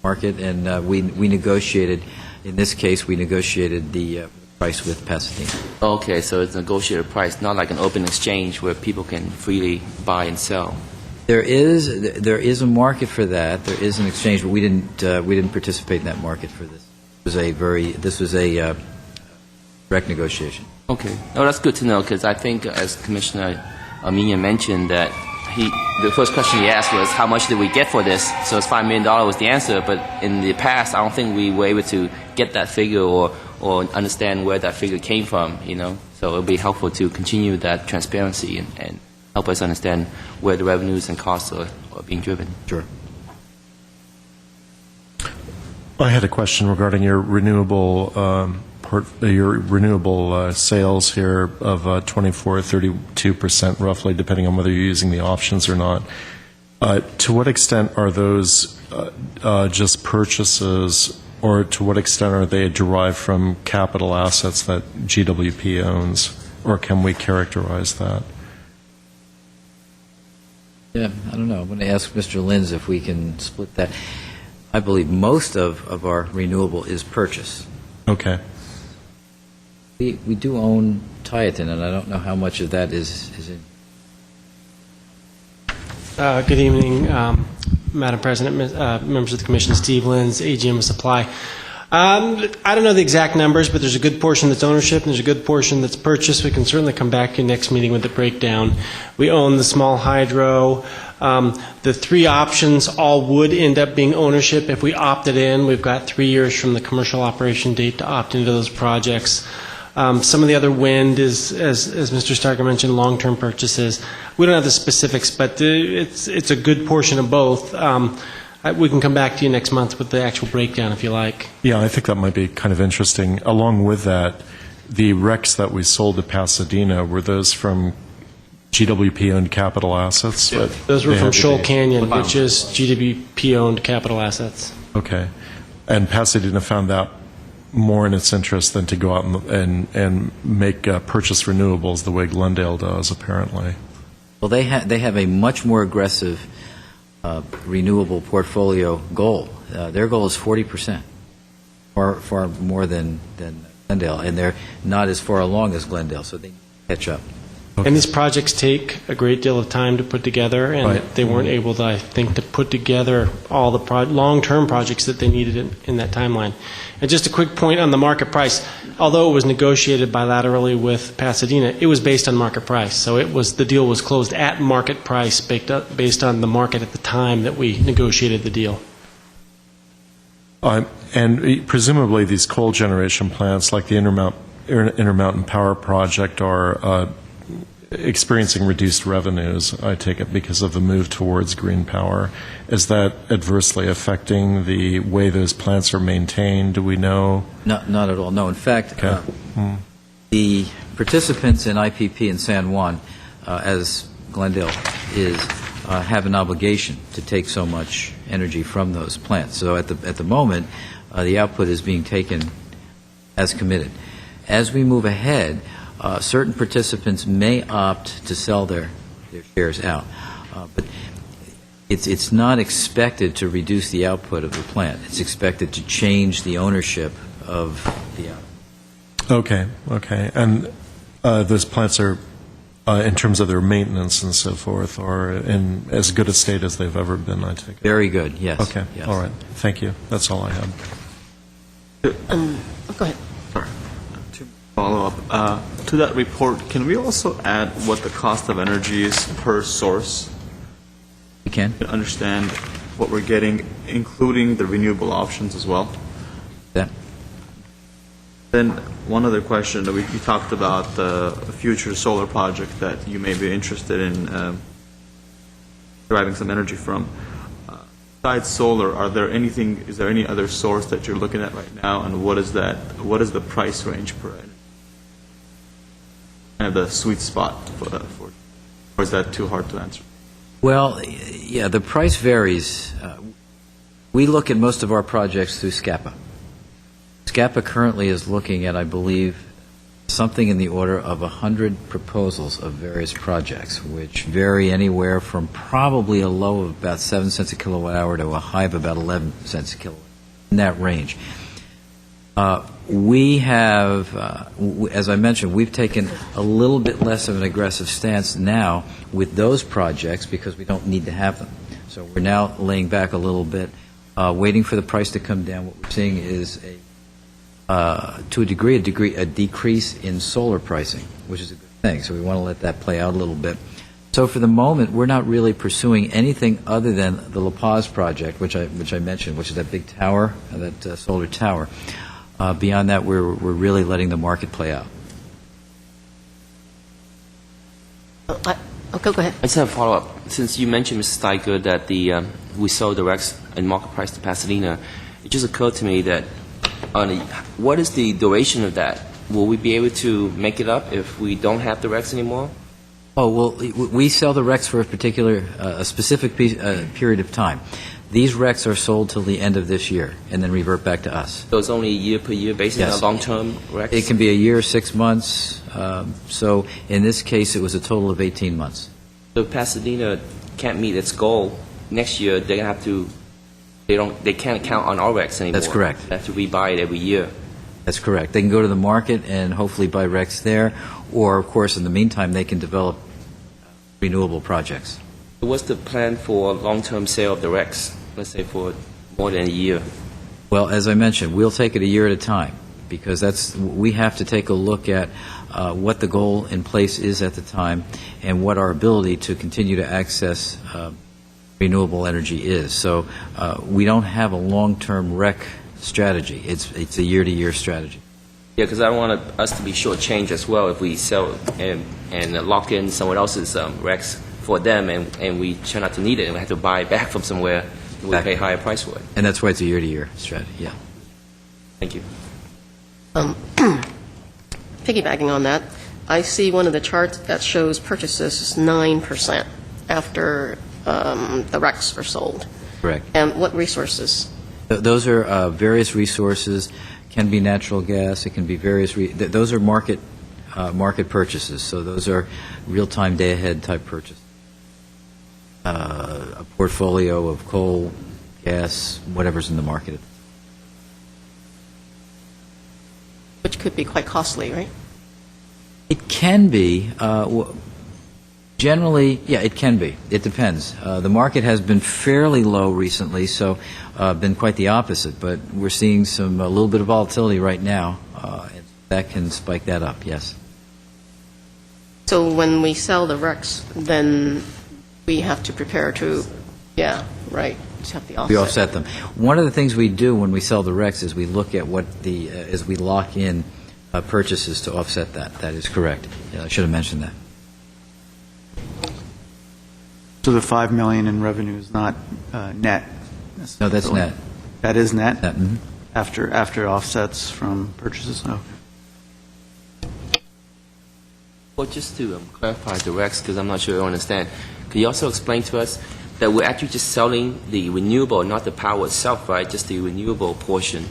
Speaker 5: market, and we negotiated, in this case, we negotiated the price with Pasadena.
Speaker 7: Okay, so it's a negotiated price, not like an open exchange where people can freely buy and sell.
Speaker 5: There is a market for that. There is an exchange, but we didn't participate in that market for this. This was a direct negotiation.
Speaker 7: Okay, oh, that's good to know, because I think, as Commissioner Armenia mentioned, that the first question he asked was, how much did we get for this? So it's $5 million was the answer, but in the past, I don't think we were able to get that figure or understand where that figure came from, So it would be helpful to continue that transparency and help us understand where the revenues and costs are being driven.
Speaker 5: Sure.
Speaker 4: I had a question regarding your renewable sales here of 24-32% roughly, depending on whether you're using the options or not. To what extent are those just purchases, or to what extent are they derived from capital assets that GWP owns, or can we characterize that?
Speaker 5: Yeah, I don't know. I'm going to ask Mr. Linz if we can split that. I believe most of our renewable is purchase.
Speaker 4: Okay.
Speaker 5: We do own Tieton, and I don't know how much of that is in.
Speaker 15: Good evening, Madam President, members of the Commission, Steve Lenz, AGM Supply. I don't know the exact numbers, but there's a good portion that's ownership and there's a good portion that's purchase. We can certainly come back in next meeting with the breakdown. We own the small hydro. The three options all would end up being ownership if we opted in. We've got 3 years from the commercial operation date to opt into those projects. Some of the other wind is, as Mr. Starker mentioned, long-term purchases. We don't have the specifics, but it's a good portion of both. We can come back to you next month with the actual breakdown if you like.
Speaker 4: Yeah, I think that might be kind of interesting. Along with that, the RECs that we sold to Pasadena, were those from GWP-owned capital assets?
Speaker 15: Yeah. Those were from Shoal Canyon, which is GWP-owned capital assets.
Speaker 4: Okay. And Pasadena found that more in its interest than to go out and make purchase renewables the way Glendale does, apparently.
Speaker 5: Well, they have a much more aggressive renewable portfolio goal. Their goal is 40%, far more than Glendale, and they're not as far along as Glendale, so they catch up.
Speaker 4: Okay.
Speaker 15: And these projects take a great deal of time to put together, and
Speaker 4: right.
Speaker 15: they weren't able to, I think, to put together all the long-term projects that they needed in that timeline. And just a quick point on the market price. Although it was negotiated bilaterally with Pasadena, it was based on market price. So the deal was closed at market price based on the market at the time that we negotiated the deal.
Speaker 4: And presumably these coal generation plants like the Intermountain Power Project are experiencing reduced revenues, I take it, because of the move towards green power. Is that adversely affecting the way those plants are maintained? Do we know?
Speaker 5: Not at all. No, in fact, the participants in IPP in San Juan, as Glendale is, have an obligation to take so much energy from those plants. So at the moment, the output is being taken as committed. As we move ahead, certain participants may opt to sell their shares out, but it's not expected to reduce the output of the plant. It's expected to change the ownership of the output.
Speaker 4: Okay. And those plants are, in terms of their maintenance and so forth, are in as good a state as they've ever been, I take it?
Speaker 5: Very good, yes.
Speaker 4: Okay,
Speaker 5: yes.
Speaker 4: All right. Thank you. That's all I had.
Speaker 1: Go ahead.
Speaker 8: Follow-up. To that report, can we also add what the cost of energy is per source?
Speaker 5: We can.
Speaker 8: To understand what we're getting, including the renewable options as well?
Speaker 5: Yeah.
Speaker 8: Then one other question, that we talked about the future solar project that you may be interested in deriving some energy from. Besides solar, is there any other source that you're looking at right now, and what is the price range per energy? Kind of the sweet spot for that, or is that too hard to answer?
Speaker 5: Well, yeah, the price varies. We look at most of our projects through SCAPA. SCAPA currently is looking at, I believe, something in the order of 100 proposals of various projects, which vary anywhere from probably a low of about 7 cents a kilowatt hour to a high of about 11 cents a kilowatt, in that range. We have, as I mentioned, we've taken a little bit less of an aggressive stance now with those projects because we don't need to have them. So we're now laying back a little bit, waiting for the price to come down. What we're seeing is to a degree, a decrease in solar pricing, which is a good thing. So we want to let that play out a little bit. So for the moment, we're not really pursuing anything other than the La Paz project, which I mentioned, which is that big tower, that solar tower. Beyond that, we're really letting the market play out.
Speaker 1: Okay, go ahead.
Speaker 7: I just have a follow-up. Since you mentioned, Mr. Steiger, that we sold the RECs in market price to Pasadena, it just occurred to me that what is the duration of that? Will we be able to make it up if we don't have the RECs anymore?
Speaker 5: Oh, well, we sell the RECs for a specific period of time. These RECs are sold till the end of this year and then revert back to us.
Speaker 7: So it's only a year-per-year basis,
Speaker 5: yes.
Speaker 7: A long-term RECs?
Speaker 5: It can be a year, 6 months. So in this case, it was a total of 18 months.
Speaker 7: So if Pasadena can't meet its goal next year, they're going to have to They can't count on our RECs anymore.
Speaker 5: That's correct.
Speaker 7: They have to rebuy it every year.
Speaker 5: That's correct. They can go to the market and hopefully buy RECs there, or, of course, in the meantime, they can develop renewable projects.
Speaker 7: So what's the plan for long-term sale of the RECs, let's say for more than a year?
Speaker 5: Well, as I mentioned, we'll take it a year at a time, because we have to take a look at what the goal in place is at the time and what our ability to continue to access renewable energy is. So we don't have a long-term REC strategy. It's a year-to-year strategy.
Speaker 7: Yeah, because I don't want us to be shortchanged as well if we sell and lock in someone else's RECs for them, and we turn out to need it, and we have to buy it back from somewhere, and we pay a higher price for it.
Speaker 5: And that's why it's a year-to-year strategy, yeah.
Speaker 7: Thank you.
Speaker 1: Piggybacking on that, I see one of the charts that shows purchases is 9% after the RECs are sold.
Speaker 5: Correct.
Speaker 1: And what resources?
Speaker 5: Those are various resources. Can be natural gas. It can be various. Those are market purchases. So those are real-time, day-ahead type purchases. A portfolio of coal, gas, whatever's in the market.
Speaker 1: Which could be quite costly, right?
Speaker 5: It can be. Generally, yeah, it can be. It depends. The market has been fairly low recently, so been quite the opposite. But we're seeing a little bit of volatility right now. And that can spike that up, yes.
Speaker 1: So when we sell the RECs, then we have to prepare to, to have the offset.
Speaker 5: We offset them. One of the things we do when we sell the RECs is we look at as we lock in purchases to offset that. That is correct. Yeah, I should have mentioned that.
Speaker 3: So the $5 million in revenue is not net?
Speaker 5: No, that's net.
Speaker 3: That is net?
Speaker 5: Net, mm-hmm.
Speaker 3: After offsets from purchases? Okay.
Speaker 7: Well, just to clarify the RECs, because I'm not sure I understand, could you also explain to us that we're actually just selling the renewable, not the power itself, right? Just the renewable portion.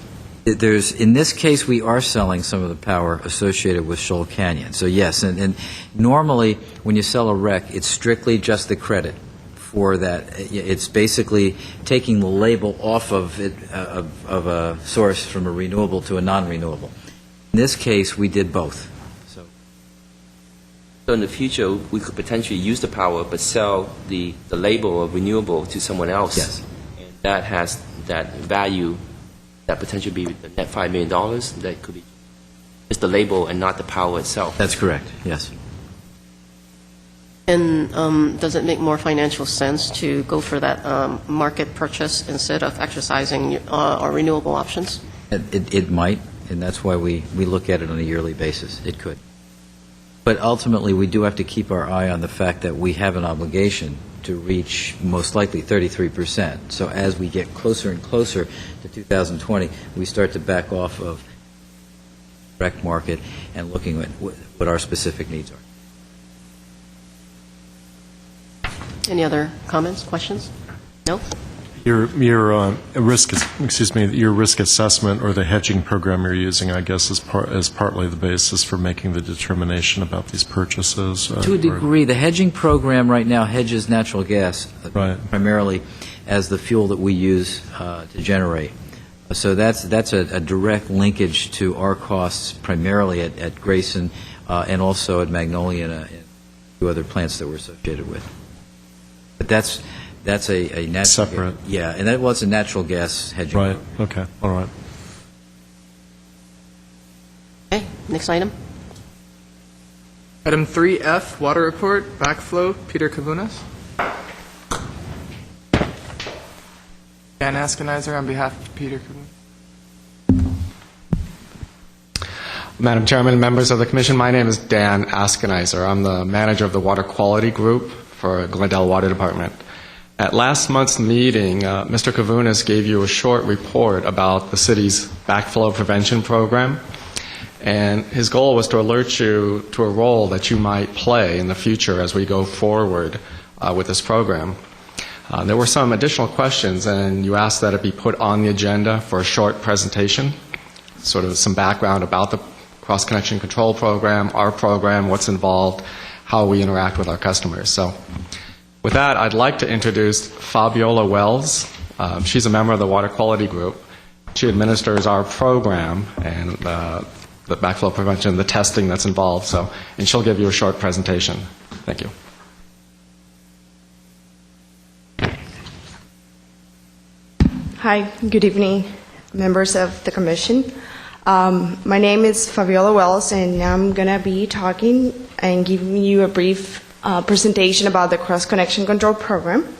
Speaker 5: In this case, we are selling some of the power associated with Shoal Canyon. So yes, and normally when you sell a REC, it's strictly just the credit for that. It's basically taking the label off of it of a source from a renewable to a non-renewable. In this case, we did both.
Speaker 7: So in the future, we could potentially use the power but sell the label of renewable to someone else.
Speaker 5: Yes.
Speaker 7: And that has that value. That potentially be the net $5 million. That could be just the label and not the power itself.
Speaker 5: That's correct, yes.
Speaker 1: And does it make more financial sense to go for that market purchase instead of exercising our renewable options?
Speaker 5: It might, and that's why we look at it on a yearly basis. It could. But ultimately, we do have to keep our eye on the fact that we have an obligation to reach most likely 33%. So as we get closer and closer to 2020, we start to back off of the REC market and looking at what our specific needs are.
Speaker 1: Any other comments, questions? No?
Speaker 4: Your risk assessment or the hedging program you're using, I guess, is partly the basis for making the determination about these purchases.
Speaker 5: To a degree, the hedging program right now hedges natural gas primarily as the fuel that we use to generate. So that's a direct linkage to our costs primarily at Grayson and also at Magnolia and two other plants that we're associated with. But that's a natural
Speaker 4: separate.
Speaker 5: Yeah, and that was a natural gas hedging.
Speaker 4: Right. Okay. All right.
Speaker 1: Okay. Next item.
Speaker 2: Item 3F, water report, backflow, Peter Kavunas. Dan Askenizer on behalf of Peter Kavunas.
Speaker 16: Madam Chairman, members of the Commission, my name is Dan Askenizer. I'm the manager of the Water Quality Group for Glendale Water Department. At last month's meeting, Mr. Kavunas gave you a short report about the city's backflow prevention program, and his goal was to alert you to a role that you might play in the future as we go forward with this program. There were some additional questions, and you asked that it be put on the agenda for a short presentation, sort of some background about the cross-connection control program, our program, what's involved, how we interact with our customers. So with that, I'd like to introduce Fabiola Wells, She's a member of the Water Quality Group. She administers our program and the backflow prevention, the testing that's involved. And she'll give you a short presentation. Thank you.
Speaker 17: Hi, good evening, members of the Commission. My name is Fabiola Wells, and I'm going to be talking and giving you a brief presentation about the Cross-Connection Control Program.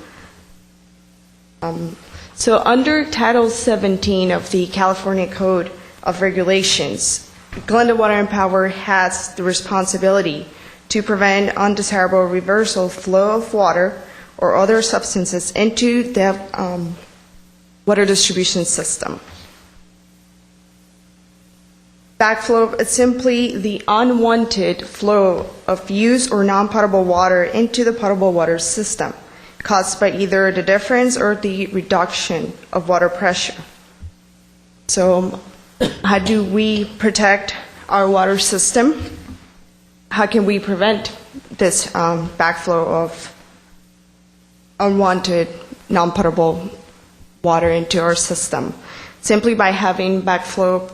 Speaker 17: So under Title 17 of the California Code of Regulations, Glendale Water and Power has the responsibility to prevent undesirable reversal flow of water or other substances into the water distribution system. Backflow is simply the unwanted flow of used or non-potable water into the potable water system, caused by either the difference or the reduction of water pressure. So, how do we protect our water system? How can we prevent this backflow of unwanted, non-potable water into our system? Simply by having backflow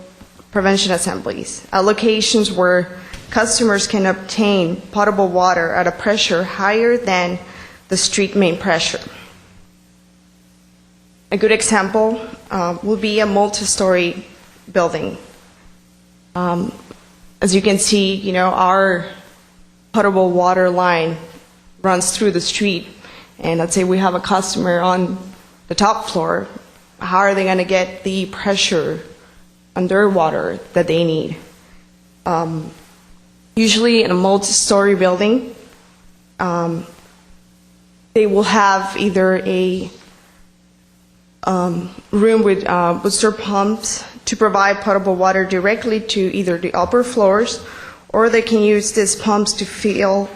Speaker 17: prevention assemblies at locations where customers can obtain potable water at a pressure higher than the street main pressure. A good example will be a multi-story building. As you can see, our potable water line runs through the street, and let's say we have a customer on the top floor. How are they going to get the pressure underwater that they need? Usually in a multi-story building, they will have either a room with booster pumps to provide potable water directly to either the upper floors, or they can use these pumps to fill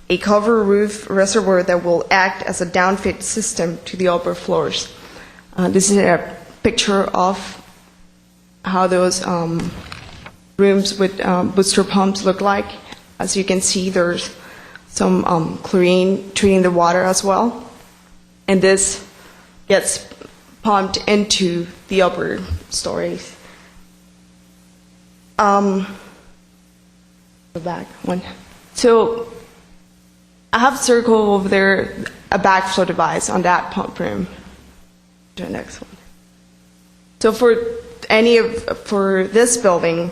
Speaker 17: a cover roof reservoir that will act as a downfit system to the upper floors. This is a picture of how those rooms with booster pumps look like. As you can see, there's some chlorine treating the water as well. And this gets pumped into the upper stories. The back one. So I have circled over there a backflow device on that pump room. To the next one. So for this building,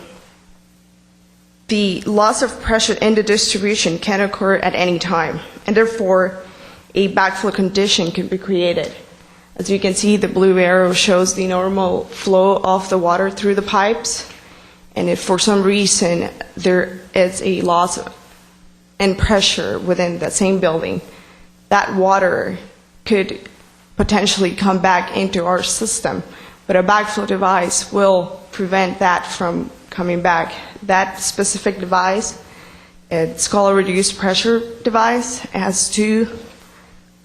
Speaker 17: the loss of pressure in the distribution can occur at any time, and therefore a backflow condition can be created. As you can see, the blue arrow shows the normal flow of the water through the pipes, and if for some reason there is a loss in pressure within the same building, that water could potentially come back into our system, but a backflow device will prevent that from coming back. That specific device, it's called a reduced pressure device. It has two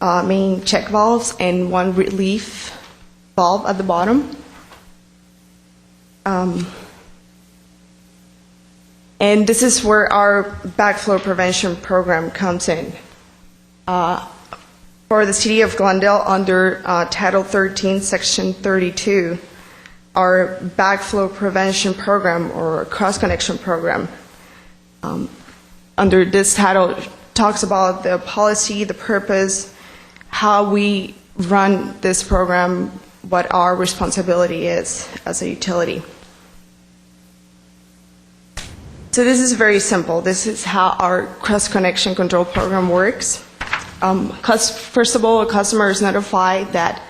Speaker 17: main check valves and one relief valve at the bottom. And this is where our backflow prevention program comes in. For the City of Glendale, under Title 13, Section 32, our backflow prevention program or cross-connection program, under this title, talks about the policy, the purpose, how we run this program, what our responsibility is as a utility. So this is very simple. This is how our cross-connection control program works. First of all, a customer is notified that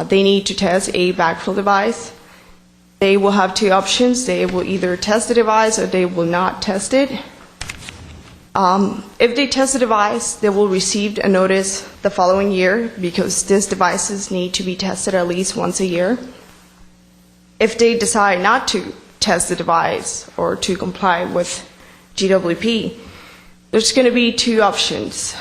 Speaker 17: they need to test a backflow device. They will have two options. They will either test the device or they will not test it. If they test the device, they will receive a notice the following year because these devices need to be tested at least once a year. If they decide not to test the device or to comply with GWP, there's going to be two options.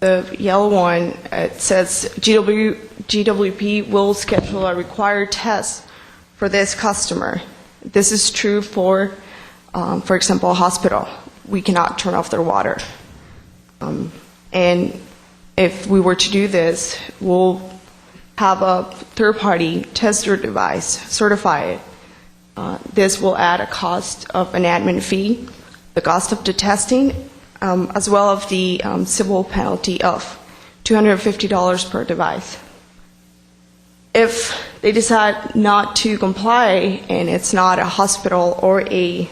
Speaker 17: The yellow one, it says GWP will schedule a required test for this customer. This is true for example, a hospital. We cannot turn off their water. And if we were to do this, we'll have a third-party tester device certified. This will add a cost of an admin fee, the cost of the testing, as well as the civil penalty of $250 per device. If they decide not to comply and it's not a hospital or a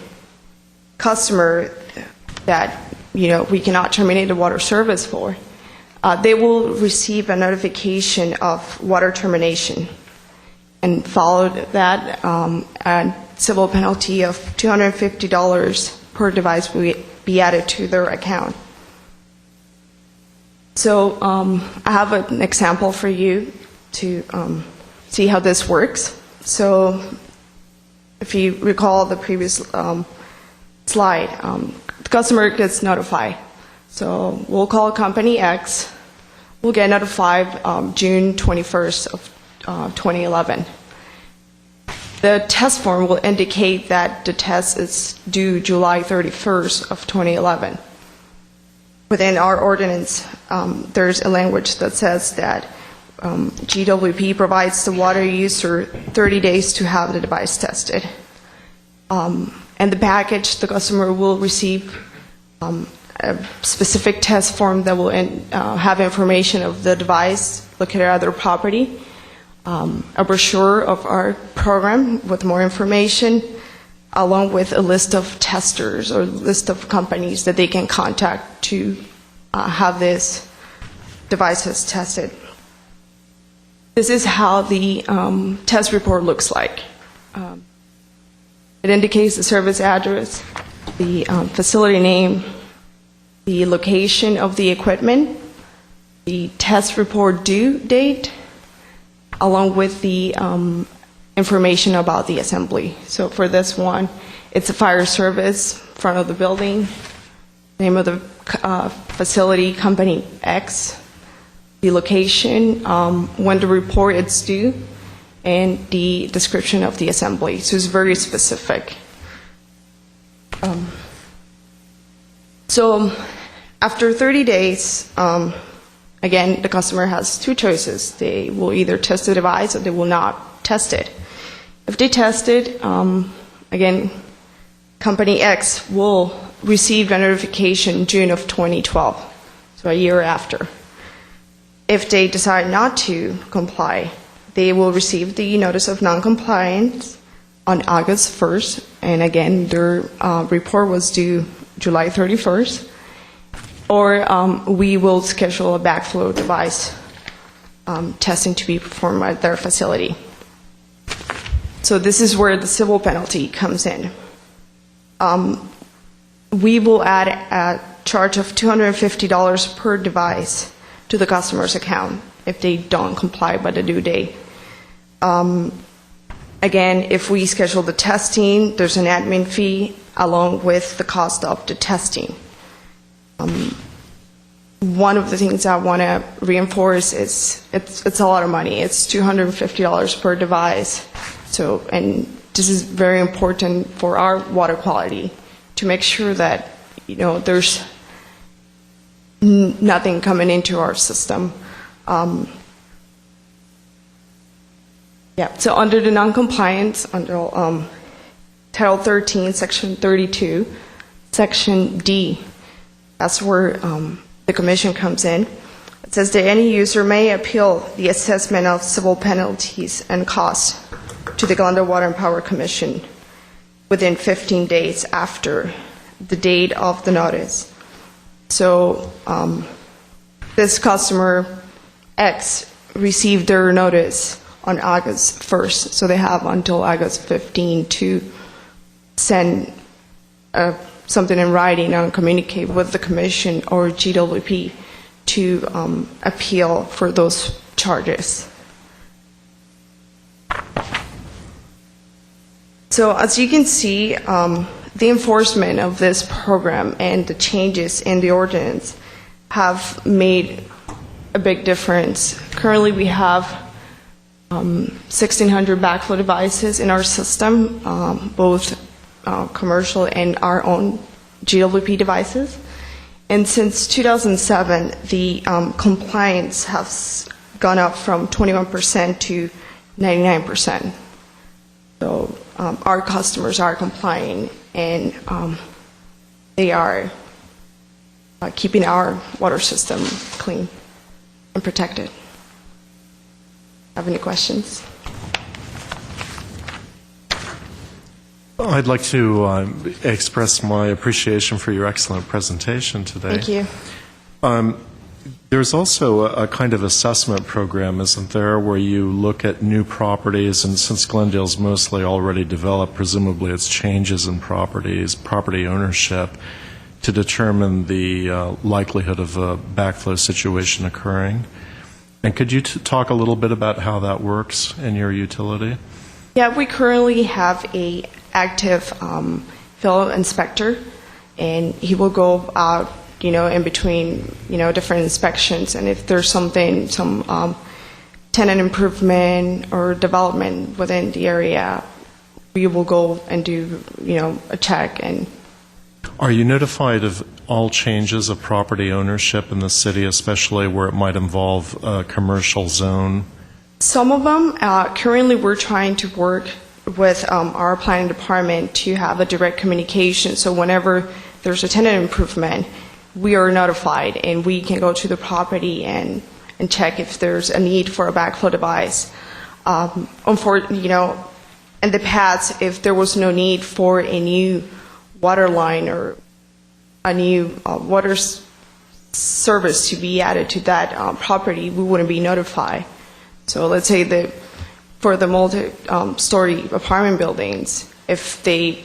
Speaker 17: customer that we cannot terminate the water service for, they will receive a notification of water termination, and follow that, a civil penalty of $250 per device will be added to their account. So I have an example for you to see how this works. So if you recall the previous slide, the customer gets notified. So we'll call company X. We'll get notified June 21st of 2011. The test form will indicate that the test is due July 31st of 2011. Within our ordinance, there's a language that says that GWP provides the water user 30 days to have the device tested. And the package, the customer will receive a specific test form that will have information of the device located at their property, a brochure of our program with more information, along with a list of testers or list of companies that they can contact to have this devices tested. This is how the test report looks like. It indicates the service address, the facility name, the location of the equipment, the test report due date, along with the information about the assembly. So for this one, it's a fire service, front of the building, name of the facility, company X, the location, when the report is due, and the description of the assembly. So it's very specific. So after 30 days, again, the customer has two choices. They will either test the device or they will not test it. If they test it, again, company X will receive a notification June of 2012, so a year after. If they decide not to comply, they will receive the notice of noncompliance on August 1st, and again, their report was due July 31st, or we will schedule a backflow device testing to be performed at their facility. So this is where the civil penalty comes in. We will add a charge of $250 per device to the customer's account if they don't comply by the due date. Again, if we schedule the testing, there's an admin fee along with the cost of the testing. One of the things I want to reinforce is it's a lot of money. It's $250 per device. So, and this is very important for our water quality to make sure that there's nothing coming into our system. So under the noncompliance, under Title 13, Section 32, Section D, that's where the Commission comes in. It says that any user may appeal the assessment of civil penalties and costs to the Glendale Water and Power Commission within 15 days after the date of the notice. So this customer X received their notice on August 1st, so they have until August 15 to send something in writing and communicate with the Commission or GWP to appeal for those charges. So as you can see, the enforcement of this program and the changes in the ordinance have made a big difference. Currently we have 1,600 backflow devices in our system, both commercial and our own GWP devices. And since 2007, the compliance has gone up from 21% to 99%. So our customers are complying, and they are keeping our water system clean and protected. Have any questions?
Speaker 4: I'd like to express my appreciation for your excellent presentation today.
Speaker 17: Thank you.
Speaker 4: There's also a kind of assessment program, isn't there, where you look at new properties, and since Glendale's mostly already developed, presumably it's changes in properties, property ownership, to determine the likelihood of a backflow situation occurring. And could you talk a little bit about how that works in your utility?
Speaker 17: Yeah, we currently have a active field inspector, and he will go out, in between, different inspections, and if there's some tenant improvement or development within the area, we will go and do, a check. And
Speaker 4: are you notified of all changes of property ownership in the city, especially where it might involve a commercial zone?
Speaker 17: Some of them, currently we're trying to work with our planning department to have a direct communication, so whenever there's a tenant improvement, we are notified, and we can go to the property and check if there's a need for a backflow device. Unfortunately, in the past, if there was no need for a new water line or a new water service to be added to that property, we wouldn't be notified. So let's say that for the multi-story apartment buildings, if they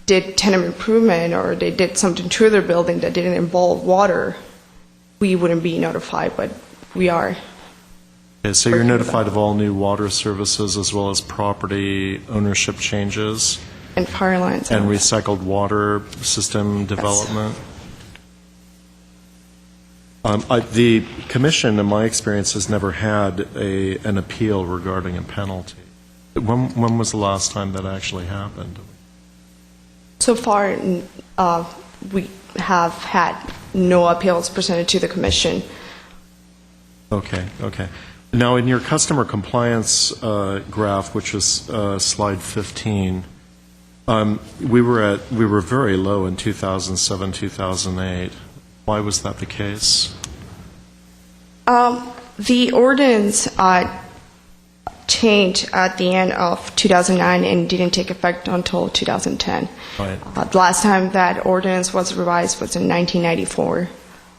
Speaker 17: did tenant improvement or they did something to their building that didn't involve water, we wouldn't be notified, but we are.
Speaker 4: Okay, so you're notified of all new water services as well as property ownership changes?
Speaker 17: And fire lines.
Speaker 4: And recycled water system development? Yes. The commission, in my experience, has never had an appeal regarding a penalty. When was the last time that actually happened?
Speaker 17: So far, we have had no appeals presented to the commission.
Speaker 4: Okay. Now, in your customer compliance graph, which is slide 15, we were very low in 2007, 2008. Why was that the case?
Speaker 17: The ordinance changed at the end of 2009 and didn't take effect until 2010.
Speaker 4: Right.
Speaker 17: The last time that ordinance was revised was in 1994.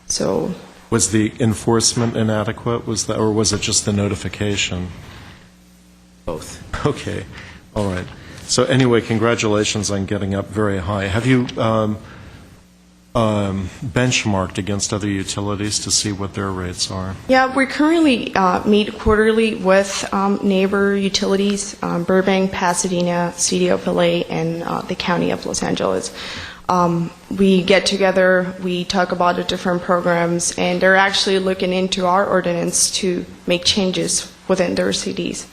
Speaker 17: So.
Speaker 4: Was the enforcement inadequate? Or was it just the notification?
Speaker 7: Both.
Speaker 4: Okay. All right. So anyway, congratulations on getting up very high. Have you benchmarked against other utilities to see what their rates are?
Speaker 17: Yeah, we currently meet quarterly with neighbor utilities, Burbank, Pasadena, City of LA, and the County of Los Angeles. We get together, we talk about the different programs, and they're actually looking into our ordinance to make changes within their cities.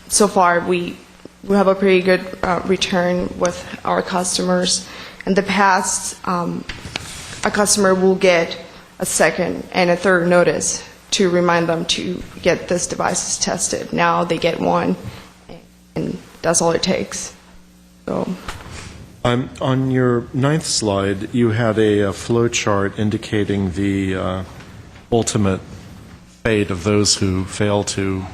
Speaker 17: So far, we have a pretty good return with our customers. In the past, a customer will get a second and a third notice to remind them to get this devices tested. Now they get one, and that's all it takes. So.
Speaker 4: On your 9th slide, you had a flow chart indicating the ultimate fate of those who fail to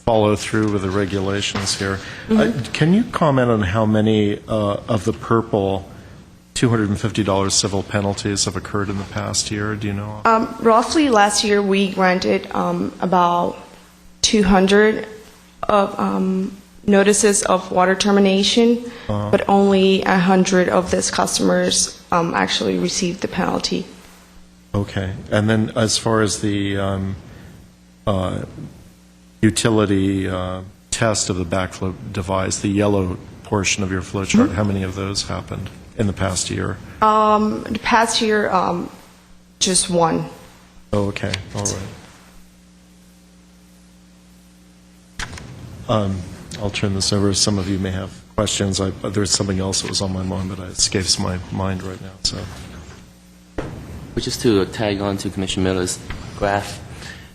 Speaker 4: follow through with the regulations here. Mm-hmm. Can you comment on how many of the purple $250 civil penalties have occurred in the past year? Do you know?
Speaker 17: Roughly last year we granted about 200 of notices of water termination, but only 100 of these customers actually received the penalty.
Speaker 4: Okay. And then as far as the utility test of the backflow device, the yellow portion of your flow chart, how many of those happened in the past year?
Speaker 17: The past year, just one.
Speaker 4: Oh, okay. All right. I'll turn this over. Some of you may have questions. There's something else that was on my mind, but it escapes my mind right now. So,
Speaker 7: Just to tag on to Commissioner Miller's graph,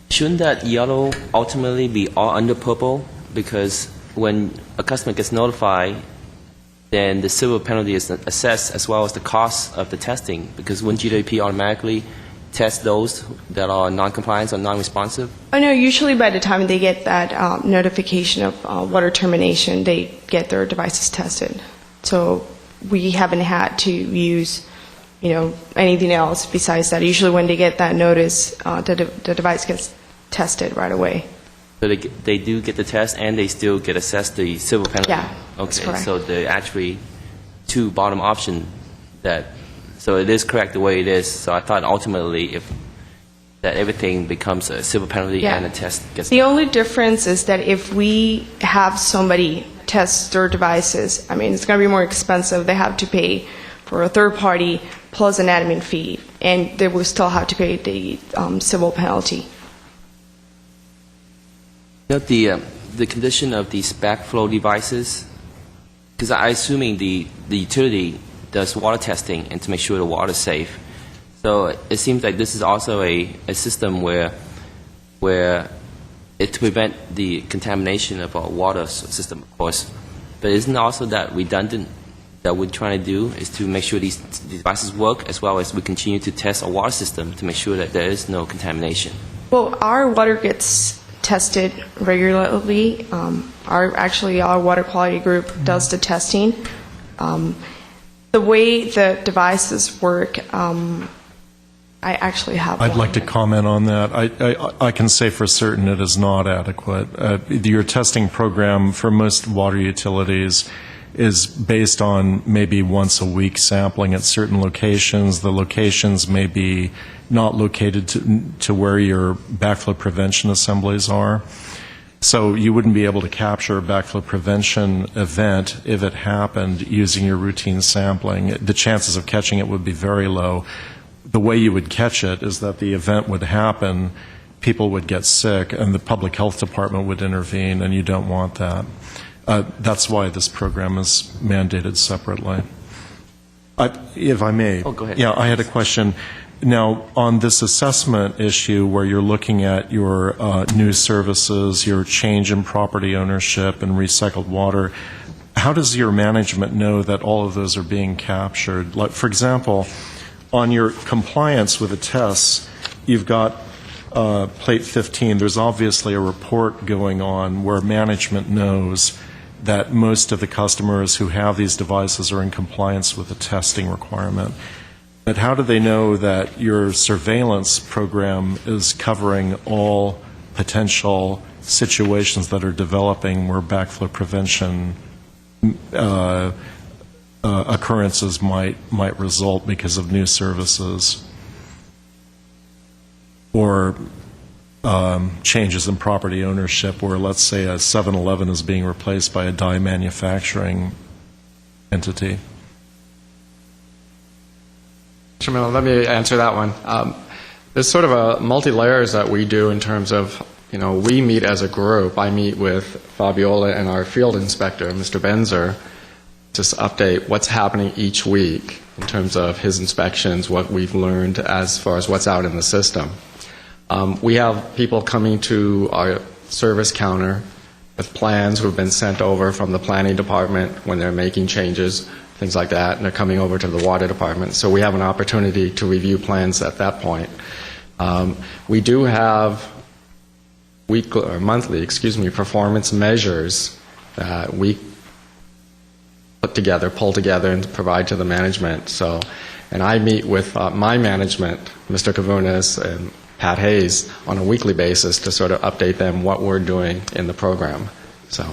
Speaker 7: Shouldn't that yellow ultimately be all under purple? Because when a customer gets notified, then the civil penalty is assessed as well as the cost of the testing, because wouldn't GWP automatically test those that are non-compliant or non-responsive?
Speaker 17: Oh, no, usually by the time they get that notification of water termination, they get their devices tested. So we haven't had to use, anything else besides that. Usually when they get that notice, the device gets tested right away.
Speaker 7: So they do get the test and they still get assessed the civil penalty?
Speaker 17: Yeah, that's correct.
Speaker 7: So there are actually two bottom options so it is correct the way it is. So I thought ultimately that everything becomes a civil penalty and a test gets...
Speaker 17: The only difference is that if we have somebody test their devices, it's going to be more expensive. They have to pay for a third party plus an admin fee, and they will still have to pay the civil penalty.
Speaker 7: The condition of these backflow devices, because I'm assuming the utility does water testing and to make sure the water is safe. So it seems like this is also a system where to prevent the contamination of our water system, of course. But isn't also that redundant that we're trying to do is to make sure these devices work, as well as we continue to test our water system to make sure that there is no contamination?
Speaker 17: Well, our water gets tested regularly. Our water quality group does the testing. The way the devices work, I actually have
Speaker 4: I'd
Speaker 17: one.
Speaker 4: like to comment on that. I can say for certain it is not adequate. Your testing program for most water utilities is based on maybe once a week sampling at certain locations. The locations may be not located to where your backflow prevention assemblies are. So you wouldn't be able to capture a backflow prevention event if it happened using your routine sampling. The chances of catching it would be very low. The way you would catch it is that the event would happen, people would get sick, and the public health department would intervene, and you don't want that. That's why this program is mandated separately. If I may.
Speaker 7: Oh, go ahead.
Speaker 4: Yeah, I had a question. Now, on this assessment issue where you're looking at your new services, your change in property ownership and recycled water, how does your management know that all of those are being captured? Like, for example, on your compliance with the tests, you've got plate 15. There's obviously a report going on where management knows that most of the customers who have these devices are in compliance with the testing requirement. But how do they know that your surveillance program is covering all potential situations that are developing where backflow prevention occurrences might result because of new services or changes in property ownership, where, let's say, a 7-Eleven is being replaced by a dye manufacturing entity?
Speaker 16: Mr. Miller, let me answer that one. There's sort of a multi-layers that we do in terms of, we meet as a group. I meet with Fabiola and our field inspector, Mr. Benzer, to update what's happening each week in terms of his inspections, what we've learned as far as what's out in the system. We have people coming to our service counter with plans who have been sent over from the planning department when they're making changes, things like that, and they're coming over to the water department. So we have an opportunity to review plans at that point. We do have monthly performance measures that we pull together, and provide to the management. So, and I meet with my management, Mr. Kavunas and Pat Hayes, on a weekly basis to sort of update them what we're doing in the program. So.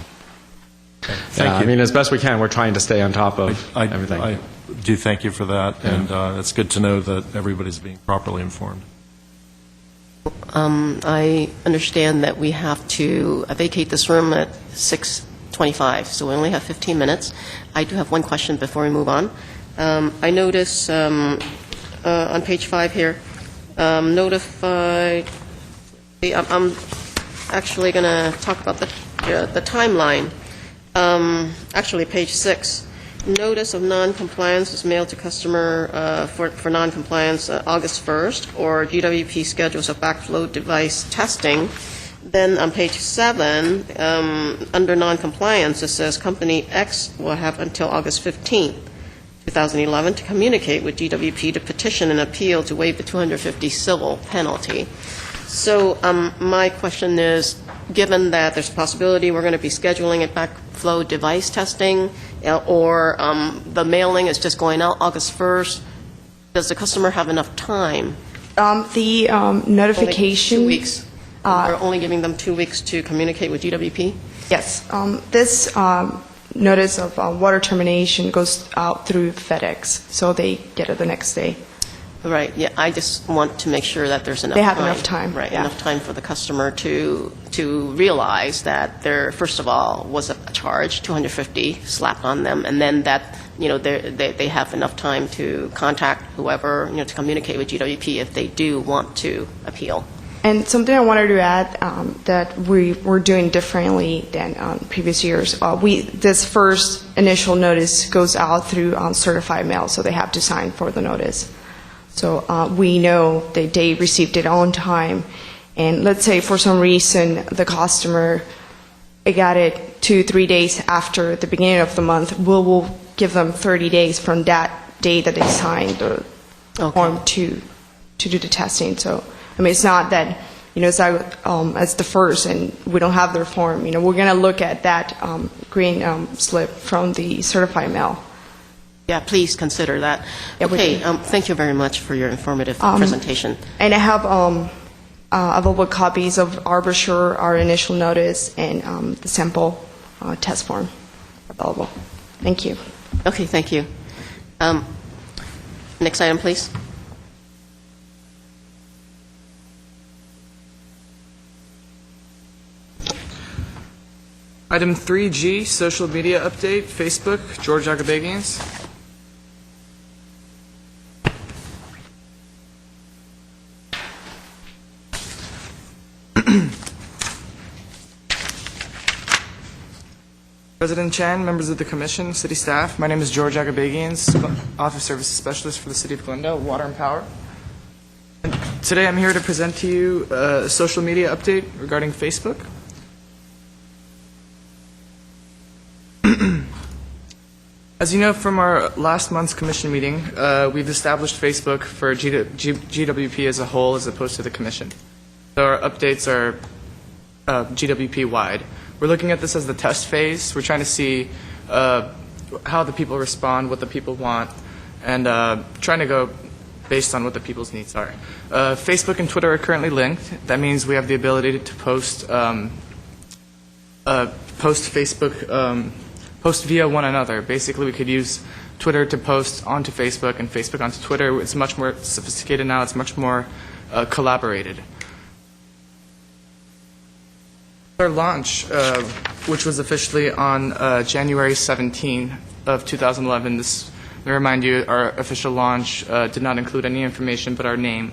Speaker 4: Thank you.
Speaker 16: As best we can, we're trying to stay on top of everything.
Speaker 4: I do thank you for that, and it's good to know that everybody's being properly informed.
Speaker 1: I understand that we have to vacate this room at 6:25, so we only have 15 minutes. I do have one question before we move on. I notice on page 5 here, notify. I'm actually going to talk about the timeline. Actually, page 6. notice of non-compliance is mailed to customer for non-compliance August 1st, or GWP schedules a backflow device testing. Then on page 7, under non-compliance, it says Company X will have until August 15th, 2011, to communicate with GWP to petition an appeal to waive the $250 civil penalty. So my question is, given that there's a possibility we're going to be scheduling a backflow device testing, or the mailing is just going out August 1st, does the customer have enough time?
Speaker 17: The notification...
Speaker 1: Only 2 weeks. We're only giving them 2 weeks to communicate with GWP?
Speaker 17: Yes. This notice of water termination goes out through FedEx, so they get it the next day.
Speaker 1: Right, yeah, I just want to make sure that there's enough
Speaker 17: They
Speaker 1: time.
Speaker 17: have enough time,
Speaker 1: Right,
Speaker 17: yeah.
Speaker 1: enough time for the customer to realize that there, first of all, was a charge, $250 slapped on them, and then that, they have enough time to contact whoever, to communicate with GWP if they do want to appeal.
Speaker 17: And something I wanted to add that we're doing differently than previous years. This first initial notice goes out through certified mail, so they have to sign for the notice. So we know that they received it on time. And let's say for some reason the customer got it 2-3 days after the beginning of the month, we'll give them 30 days from that day that they signed the form to do the testing. So, I mean, it's not that, it's like, as the first and we don't have their form. We're going to look at that green slip from the certified mail.
Speaker 1: Yeah, please consider that.
Speaker 17: Yeah,
Speaker 1: okay, thank you very much for your informative presentation.
Speaker 17: And I have available copies of our brochure, our initial notice, and the sample test form available. Thank you.
Speaker 1: Okay, thank you. Next item, please.
Speaker 2: Item 3G, social media update, Facebook, George Agabagians. President Chan, members of the Commission, City staff, my name is George Agabagians, Office Services Specialist for the City of Glendale, Water and Power. And today I'm here to present to you a social media update regarding Facebook. As you know from our last month's Commission meeting, we've established Facebook for GWP as a whole as opposed to the Commission. So our updates are GWP-wide. We're looking at this as the test phase. We're trying to see how the people respond, what the people want, and trying to go based on what the people's needs are. Facebook and Twitter are currently linked. That means we have the ability to post post via one another. Basically, we could use Twitter to post onto Facebook and Facebook onto Twitter. It's much more sophisticated now. It's much more collaborated. Our launch, which was officially on January 17 of 2011, let me remind you, our official launch did not include any information but our name.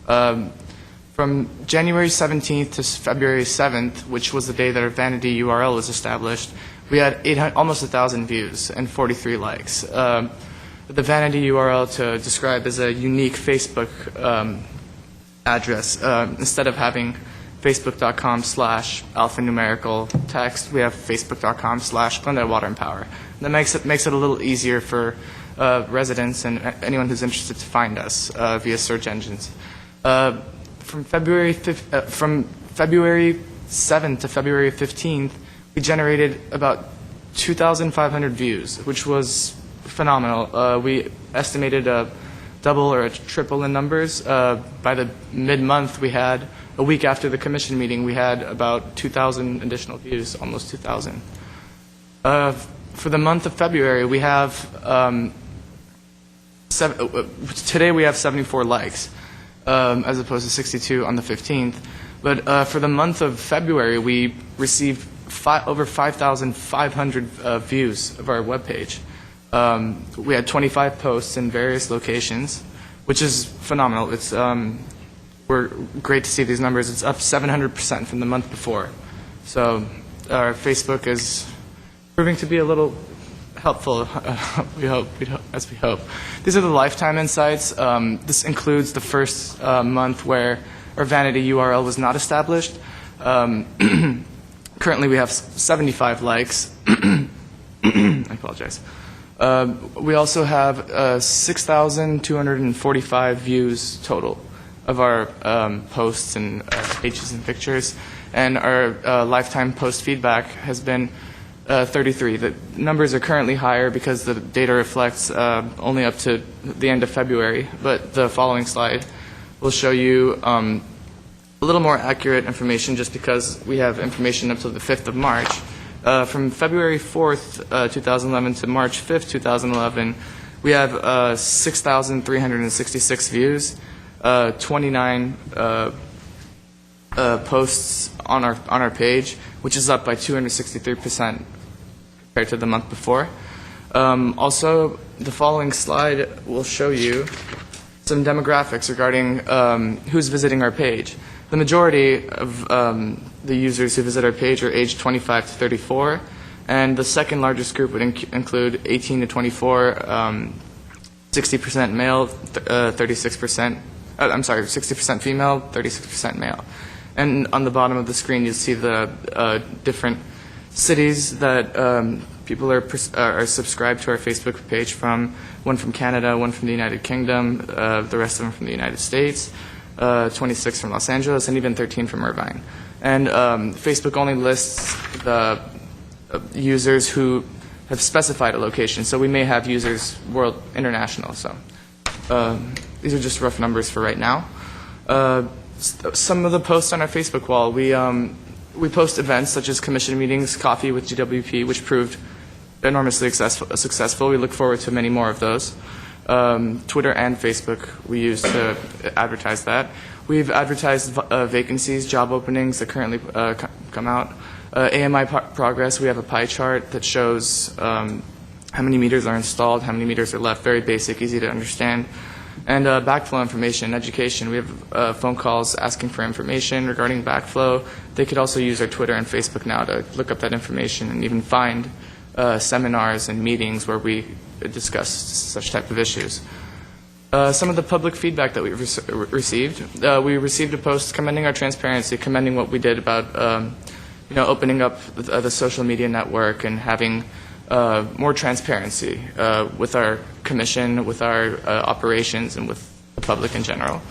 Speaker 2: From January 17th to February 7th, which was the day that our vanity URL was established, we had almost 1,000 views and 43 likes. The vanity URL to describe is a unique Facebook address. Instead of having facebook.com/alphanumerical text, we have facebook.com/Glendale Water and Power. That makes it a little easier for residents and anyone who's interested to find us via search engines. From February 7th to February 15th, we generated about 2,500 views, which was phenomenal. We estimated a double or a triple in numbers. By the mid-month, we had, a week after the Commission meeting, we had about 2,000 additional views, almost 2,000. For the month of February, we have, today we have 74 likes, as opposed to 62 on the 15th. But for the month of February, we received over 5,500 views of our webpage. We had 25 posts in various locations, which is phenomenal. It's we're great to see these numbers. It's up 700% from the month before. So our Facebook is proving to be a little helpful. We hope, as we hope. These are the lifetime insights. This includes the first month where our vanity URL was not established. Currently, we have 75 likes. I apologize. We also have 6,245 views total of our posts and pages and pictures, and our lifetime post feedback has been 33. The numbers are currently higher because the data reflects only up to the end of February, but the following slide will show you a little more accurate information just because we have information up to the 5th of March. From February 4th, 2011 to March 5th, 2011, we have 6,366 views, 29 posts on our page, which is up by 263% compared to the month before. Also, the following slide will show you some demographics regarding who's visiting our page. The majority of the users who visit our page are aged 25 to 34, and the second largest group would include 18 to 24, 60% male, 36%, 60% female, 36% male. And on the bottom of the screen, you'll see the different cities that people are subscribed to our Facebook page from. One from Canada, one from the United Kingdom, the rest of them from the United States. 26 from Los Angeles, and even 13 from Irvine. And Facebook only lists the users who have specified a location. So we may have users international. So these are just rough numbers for right now. Some of the posts on our Facebook wall, we post events such as commission meetings, coffee with GWP, which proved enormously successful. We look forward to many more of those. Twitter and Facebook we use to advertise that. We've advertised vacancies, job openings that currently come out. AMI progress, we have a pie chart that shows how many meters are installed, how many meters are left, very basic, easy to understand. And backflow information, education, we have phone calls asking for information regarding backflow. They could also use our Twitter and Facebook now to look up that information and even find seminars and meetings where we discuss such type of issues. Some of the public feedback that we've received. We received a post commending our transparency, commending what we did about opening up the social media network and having more transparency with our commission, with our operations, and with the public in general.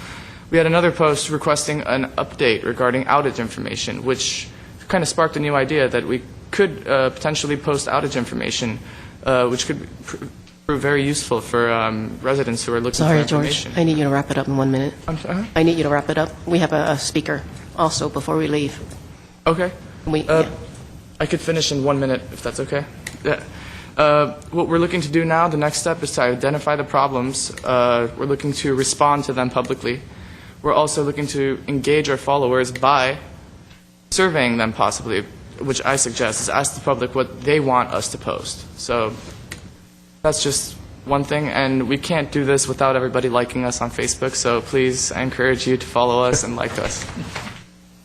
Speaker 2: We had another post requesting an update regarding outage information, which kind of sparked a new idea that we could potentially post outage information, which could prove very useful for residents who are looking for information.
Speaker 1: George, I need you to wrap it up in 1 minute.
Speaker 2: I'm sorry?
Speaker 1: I need you to wrap it up. We have a speaker also before we leave.
Speaker 2: Okay.
Speaker 1: Yeah.
Speaker 2: I could finish in 1 minute, if that's okay. Yeah. What we're looking to do now, the next step is to identify the problems. We're looking to respond to them publicly. We're also looking to engage our followers by surveying them possibly, which I suggest is ask the public what they want us to post. So that's just one thing, and we can't do this without everybody liking us on Facebook, so please, I encourage you to follow us and like us.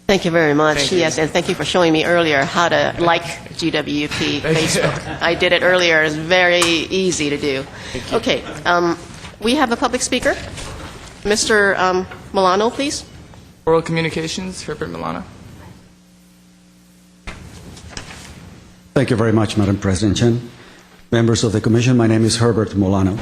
Speaker 1: Thank you very much.
Speaker 2: Thank you.
Speaker 1: Yes, and thank you for showing me earlier how to like GWP Facebook. I did it earlier. It's very easy to do. Okay, we have a public speaker. Mr. Milano, please.
Speaker 2: Oral Communications, Herbert Milano.
Speaker 18: Thank you very much, Madam President Chen. Members of the Commission, my name is Herbert Milano.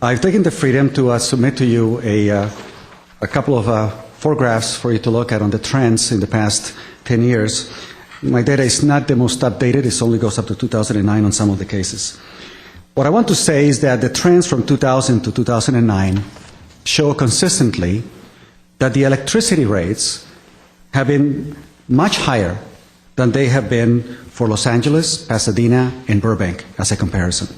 Speaker 18: I've taken the freedom to submit to you a couple of photographs for you to look at on the trends in the past 10 years. My data is not the most updated. It only goes up to 2009 on some of the cases. What I want to say is that the trends from 2000 to 2009 show consistently that the electricity rates have been much higher than they have been for Los Angeles, Pasadena, and Burbank as a comparison.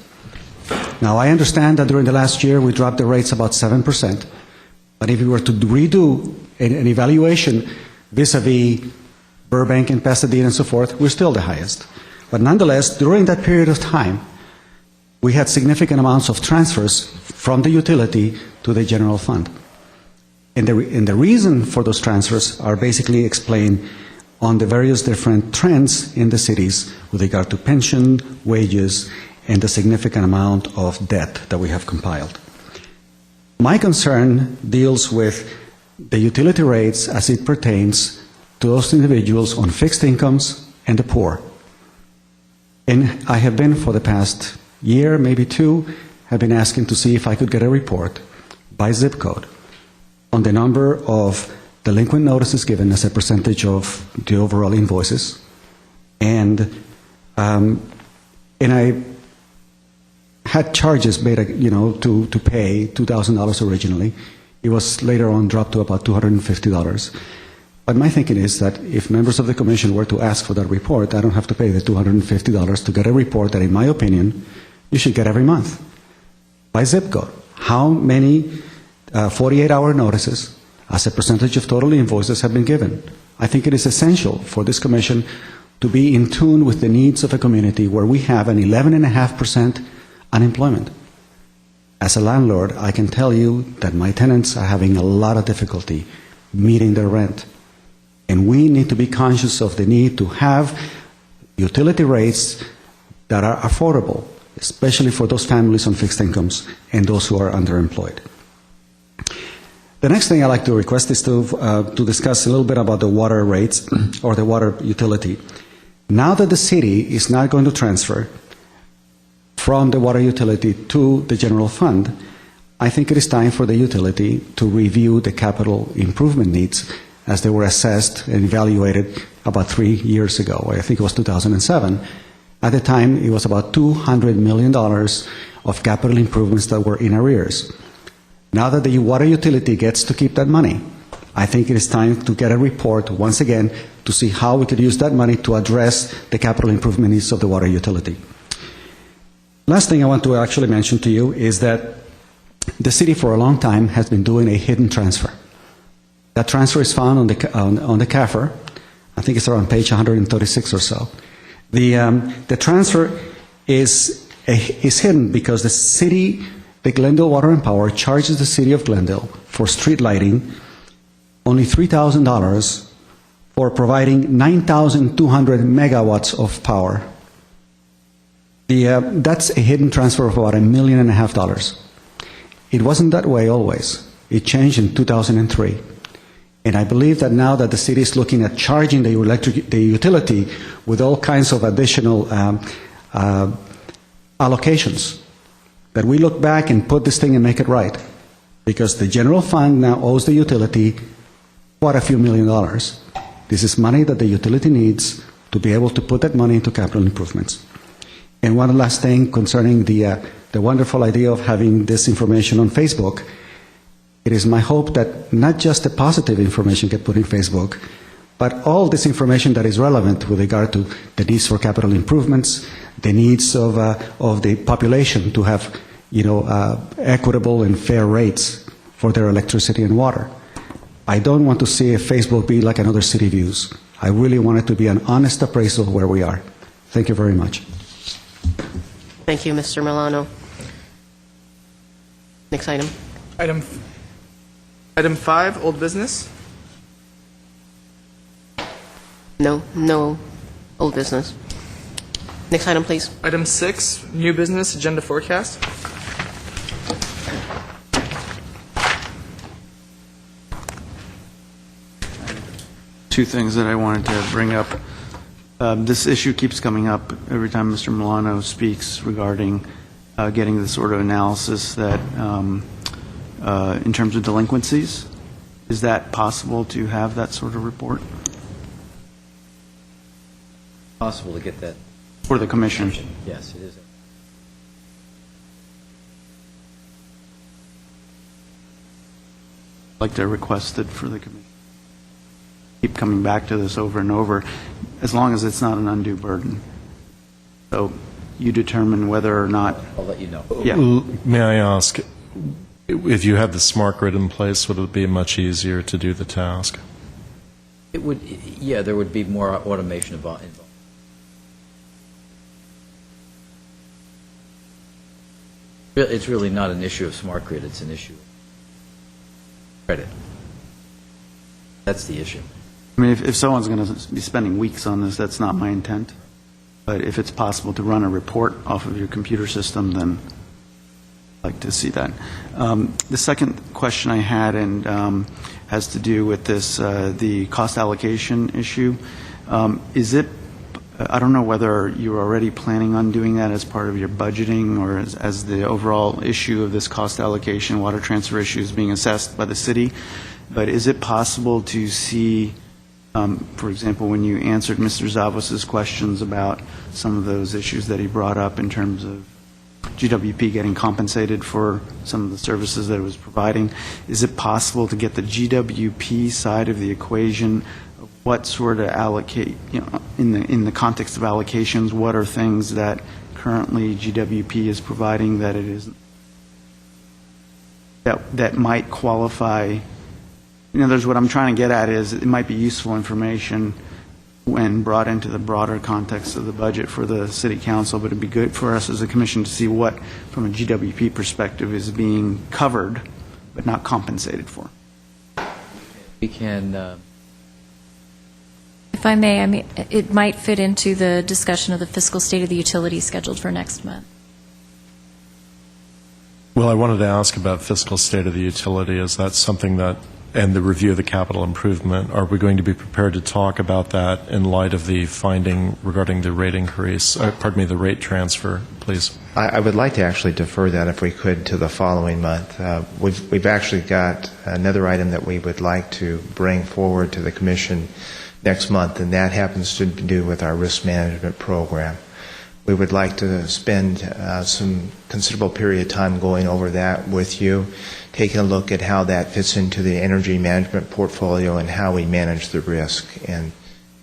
Speaker 18: Now, I understand that during the last year we dropped the rates about 7%, but if we were to redo an evaluation vis-a-vis Burbank and Pasadena and so forth, we're still the highest. But nonetheless, during that period of time, we had significant amounts of transfers from the utility to the general fund. And the reason for those transfers are basically explained on the various different trends in the cities with regard to pension, wages, and the significant amount of debt that we have compiled. My concern deals with the utility rates as it pertains to those individuals on fixed incomes and the poor. And I have been, for the past year, maybe two, have been asking to see if I could get a report by zip code on the number of delinquent notices given as a percentage of the overall invoices. And I had charges made, to pay $2,000 originally. It was later on dropped to about $250. But my thinking is that if members of the commission were to ask for that report, I don't have to pay the $250 to get a report that, in my opinion, you should get every month by zip code. How many 48-hour notices as a percentage of total invoices have been given? I think it is essential for this commission to be in tune with the needs of a community where we have an 11.5% unemployment. As a landlord, I can tell you that my tenants are having a lot of difficulty meeting their rent. And we need to be conscious of the need to have utility rates that are affordable, especially for those families on fixed incomes and those who are underemployed. The next thing I'd like to request is to discuss a little bit about the water rates or the water utility. Now that the city is not going to transfer from the water utility to the general fund, I think it is time for the utility to review the capital improvement needs as they were assessed and evaluated about 3 years ago. I think it was 2007. At the time, it was about $200 million of capital improvements that were in arrears. Now that the water utility gets to keep that money, I think it is time to get a report once again to see how we could use that money to address the capital improvement needs of the water utility. Last thing I want to actually mention to you is that the city for a long time has been doing a hidden transfer. That transfer is found on the CAFR. I think it's around page 136 or so. The transfer is hidden because the city, the Glendale Water and Power, charges the city of Glendale for street lighting only $3,000 for providing 9,200 megawatts of power. That's a hidden transfer of about $1.5 million. It wasn't that way always. It changed in 2003. And I believe that now that the city is looking at charging the utility with all kinds of additional allocations, that we look back and put this thing and make it right. Because the general fund now owes the utility quite a few $1 million. This is money that the utility needs to be able to put that money into capital improvements. And one last thing concerning the wonderful idea of having this information on Facebook. It is my hope that not just the positive information get put in Facebook, but all this information that is relevant with regard to the needs for capital improvements, the needs of the population to have, equitable and fair rates for their electricity and water. I don't want to see a Facebook be like another City Views. I really want it to be an honest appraisal of where we are. Thank you very much.
Speaker 1: Thank you, Mr. Milano. Next item.
Speaker 2: Item 5, old business.
Speaker 1: No old business. Next item, please.
Speaker 2: Item 6, new business, agenda forecast.
Speaker 3: Two things that I wanted to bring up. This issue keeps coming up every time Mr. Milano speaks regarding getting the sort of analysis that in terms of delinquencies. Is that possible to have that sort of report?
Speaker 5: Possible to get that.
Speaker 3: For the commission?
Speaker 5: Yes, it is.
Speaker 3: I'd like to request it for the commission. Keep coming back to this over and over, as long as it's not an undue burden. So you determine whether or not.
Speaker 5: I'll let you know.
Speaker 3: Yeah.
Speaker 4: May I ask, if you had the smart grid in place, would it be much easier to do the task?
Speaker 5: It would, yeah, there would be more automation involved. It's really not an issue of smart grid, it's an issue of credit. That's the issue.
Speaker 3: I mean, if someone's going to be spending weeks on this, that's not my intent. but if it's possible to run a report off of your computer system, then I'd like to see that. The second question I had has to do with this, the cost allocation issue. Is it, I don't know whether you're already planning on doing that as part of your budgeting or as the overall issue of this cost allocation, water transfer issue is being assessed by the city, but is it possible to see, for example, when you answered Mr. Zavos's questions about some of those issues that he brought up in terms of GWP getting compensated for some of the services that it was providing, is it possible to get the GWP side of the equation of what sort of allocate, in the context of allocations, what are things that currently GWP is providing that it is that might qualify? In other words, what I'm trying to get at is it might be useful information when brought into the broader context of the budget for the City Council, but it'd be good for us as a commission to see what, from a GWP perspective, is being covered but not compensated for.
Speaker 5: We can...
Speaker 11: If I may, it might fit into the discussion of the fiscal state of the utility scheduled for next month.
Speaker 4: Well, I wanted to ask about fiscal state of the utility. Is that something that, and the review of the capital improvement, are we going to be prepared to talk about that in light of the finding regarding the rate increase, the rate transfer, please?
Speaker 9: I would like to actually defer that, if we could, to the following month. We've actually got another item that we would like to bring forward to the Commission next month, and that happens to do with our risk management program. We would like to spend some considerable period of time going over that with you, taking a look at how that fits into the energy management portfolio and how we manage the risk. And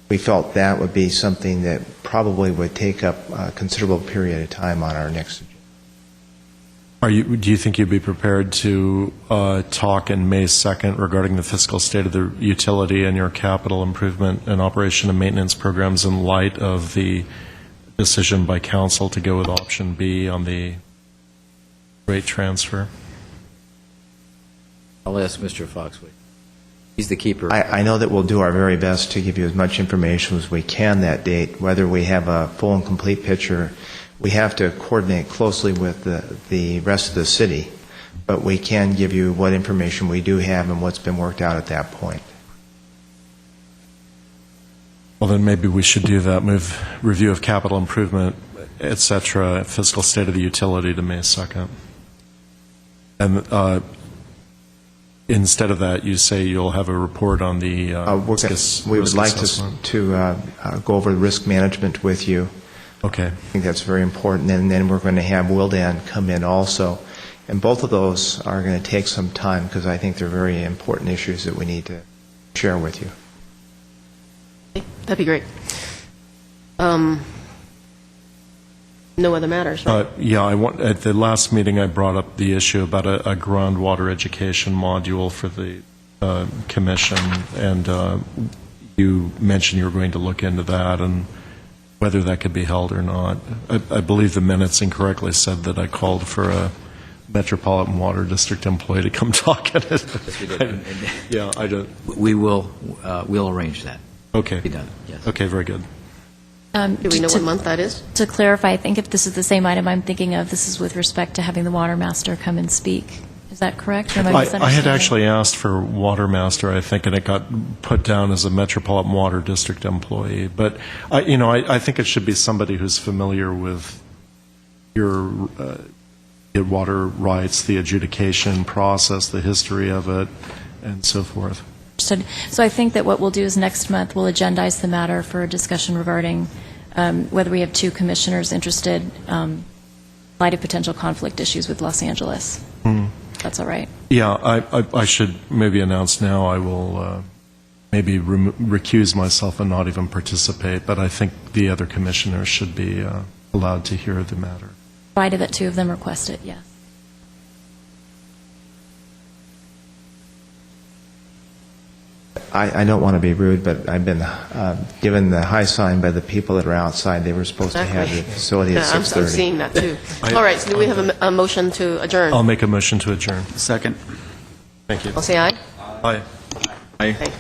Speaker 9: we felt that would be something that probably would take up a considerable period of time on our next agenda.
Speaker 4: Do you think you'd be prepared to talk in May 2nd regarding the fiscal state of the utility and your capital improvement and operation and maintenance programs in light of the decision by council to go with option B on the rate transfer?
Speaker 5: I'll ask Mr. Foxway. He's the keeper.
Speaker 9: I know that we'll do our very best to give you as much information as we can that date. Whether we have a full and complete picture, we have to coordinate closely with the rest of the city, but we can give you what information we do have and what's been worked out at that point.
Speaker 4: Well, then maybe we should do that, move review of capital improvement, et cetera, fiscal state of the utility to May 2nd. And instead of that, you say you'll have a report on the
Speaker 9: we would like to go over the risk management with you.
Speaker 4: Okay.
Speaker 9: I think that's very important. And then we're going to have Wildan come in also. And both of those are going to take some time because I think they're very important issues that we need to share with you.
Speaker 1: That'd be great. No other matters, right?
Speaker 4: At the last meeting, I brought up the issue about a groundwater education module for the commission, and you mentioned you were going to look into that and whether that could be held or not. I believe the minutes incorrectly said that I called for a Metropolitan Water District employee to come talk at it.
Speaker 5: Yes, we did.
Speaker 4: Yeah, I don't.
Speaker 5: We'll arrange that.
Speaker 4: Okay.
Speaker 5: Be done. Yes.
Speaker 4: Okay, very good.
Speaker 1: Do we know what month that is?
Speaker 11: To clarify, I think if this is the same item I'm thinking of, this is with respect to having the water master come and speak. Is that correct? Or am I
Speaker 4: I
Speaker 11: misunderstanding?
Speaker 4: had actually asked for water master, I think, and it got put down as a Metropolitan Water District employee. But I think it should be somebody who's familiar with your water rights, the adjudication process, the history of it, and so forth.
Speaker 11: Understood. So I think that what we'll do is next month we'll agendize the matter for a discussion regarding whether we have two commissioners interested in light of potential conflict issues with Los Angeles. That's all right.
Speaker 4: Yeah, I should maybe announce now I will maybe recuse myself and not even participate, but I think the other commissioners should be allowed to hear the matter.
Speaker 11: Provided that two of them request it, yes.
Speaker 9: I don't want to be rude, but I've been given the high sign by the people that are outside. They were supposed to have the facility at 6:30.
Speaker 1: I'm seeing that, too. All right, so do we have a motion to adjourn?
Speaker 4: I'll make a motion to adjourn.
Speaker 3: Second.
Speaker 4: Thank you.
Speaker 1: I'll say aye.
Speaker 4: Aye.
Speaker 8: Aye.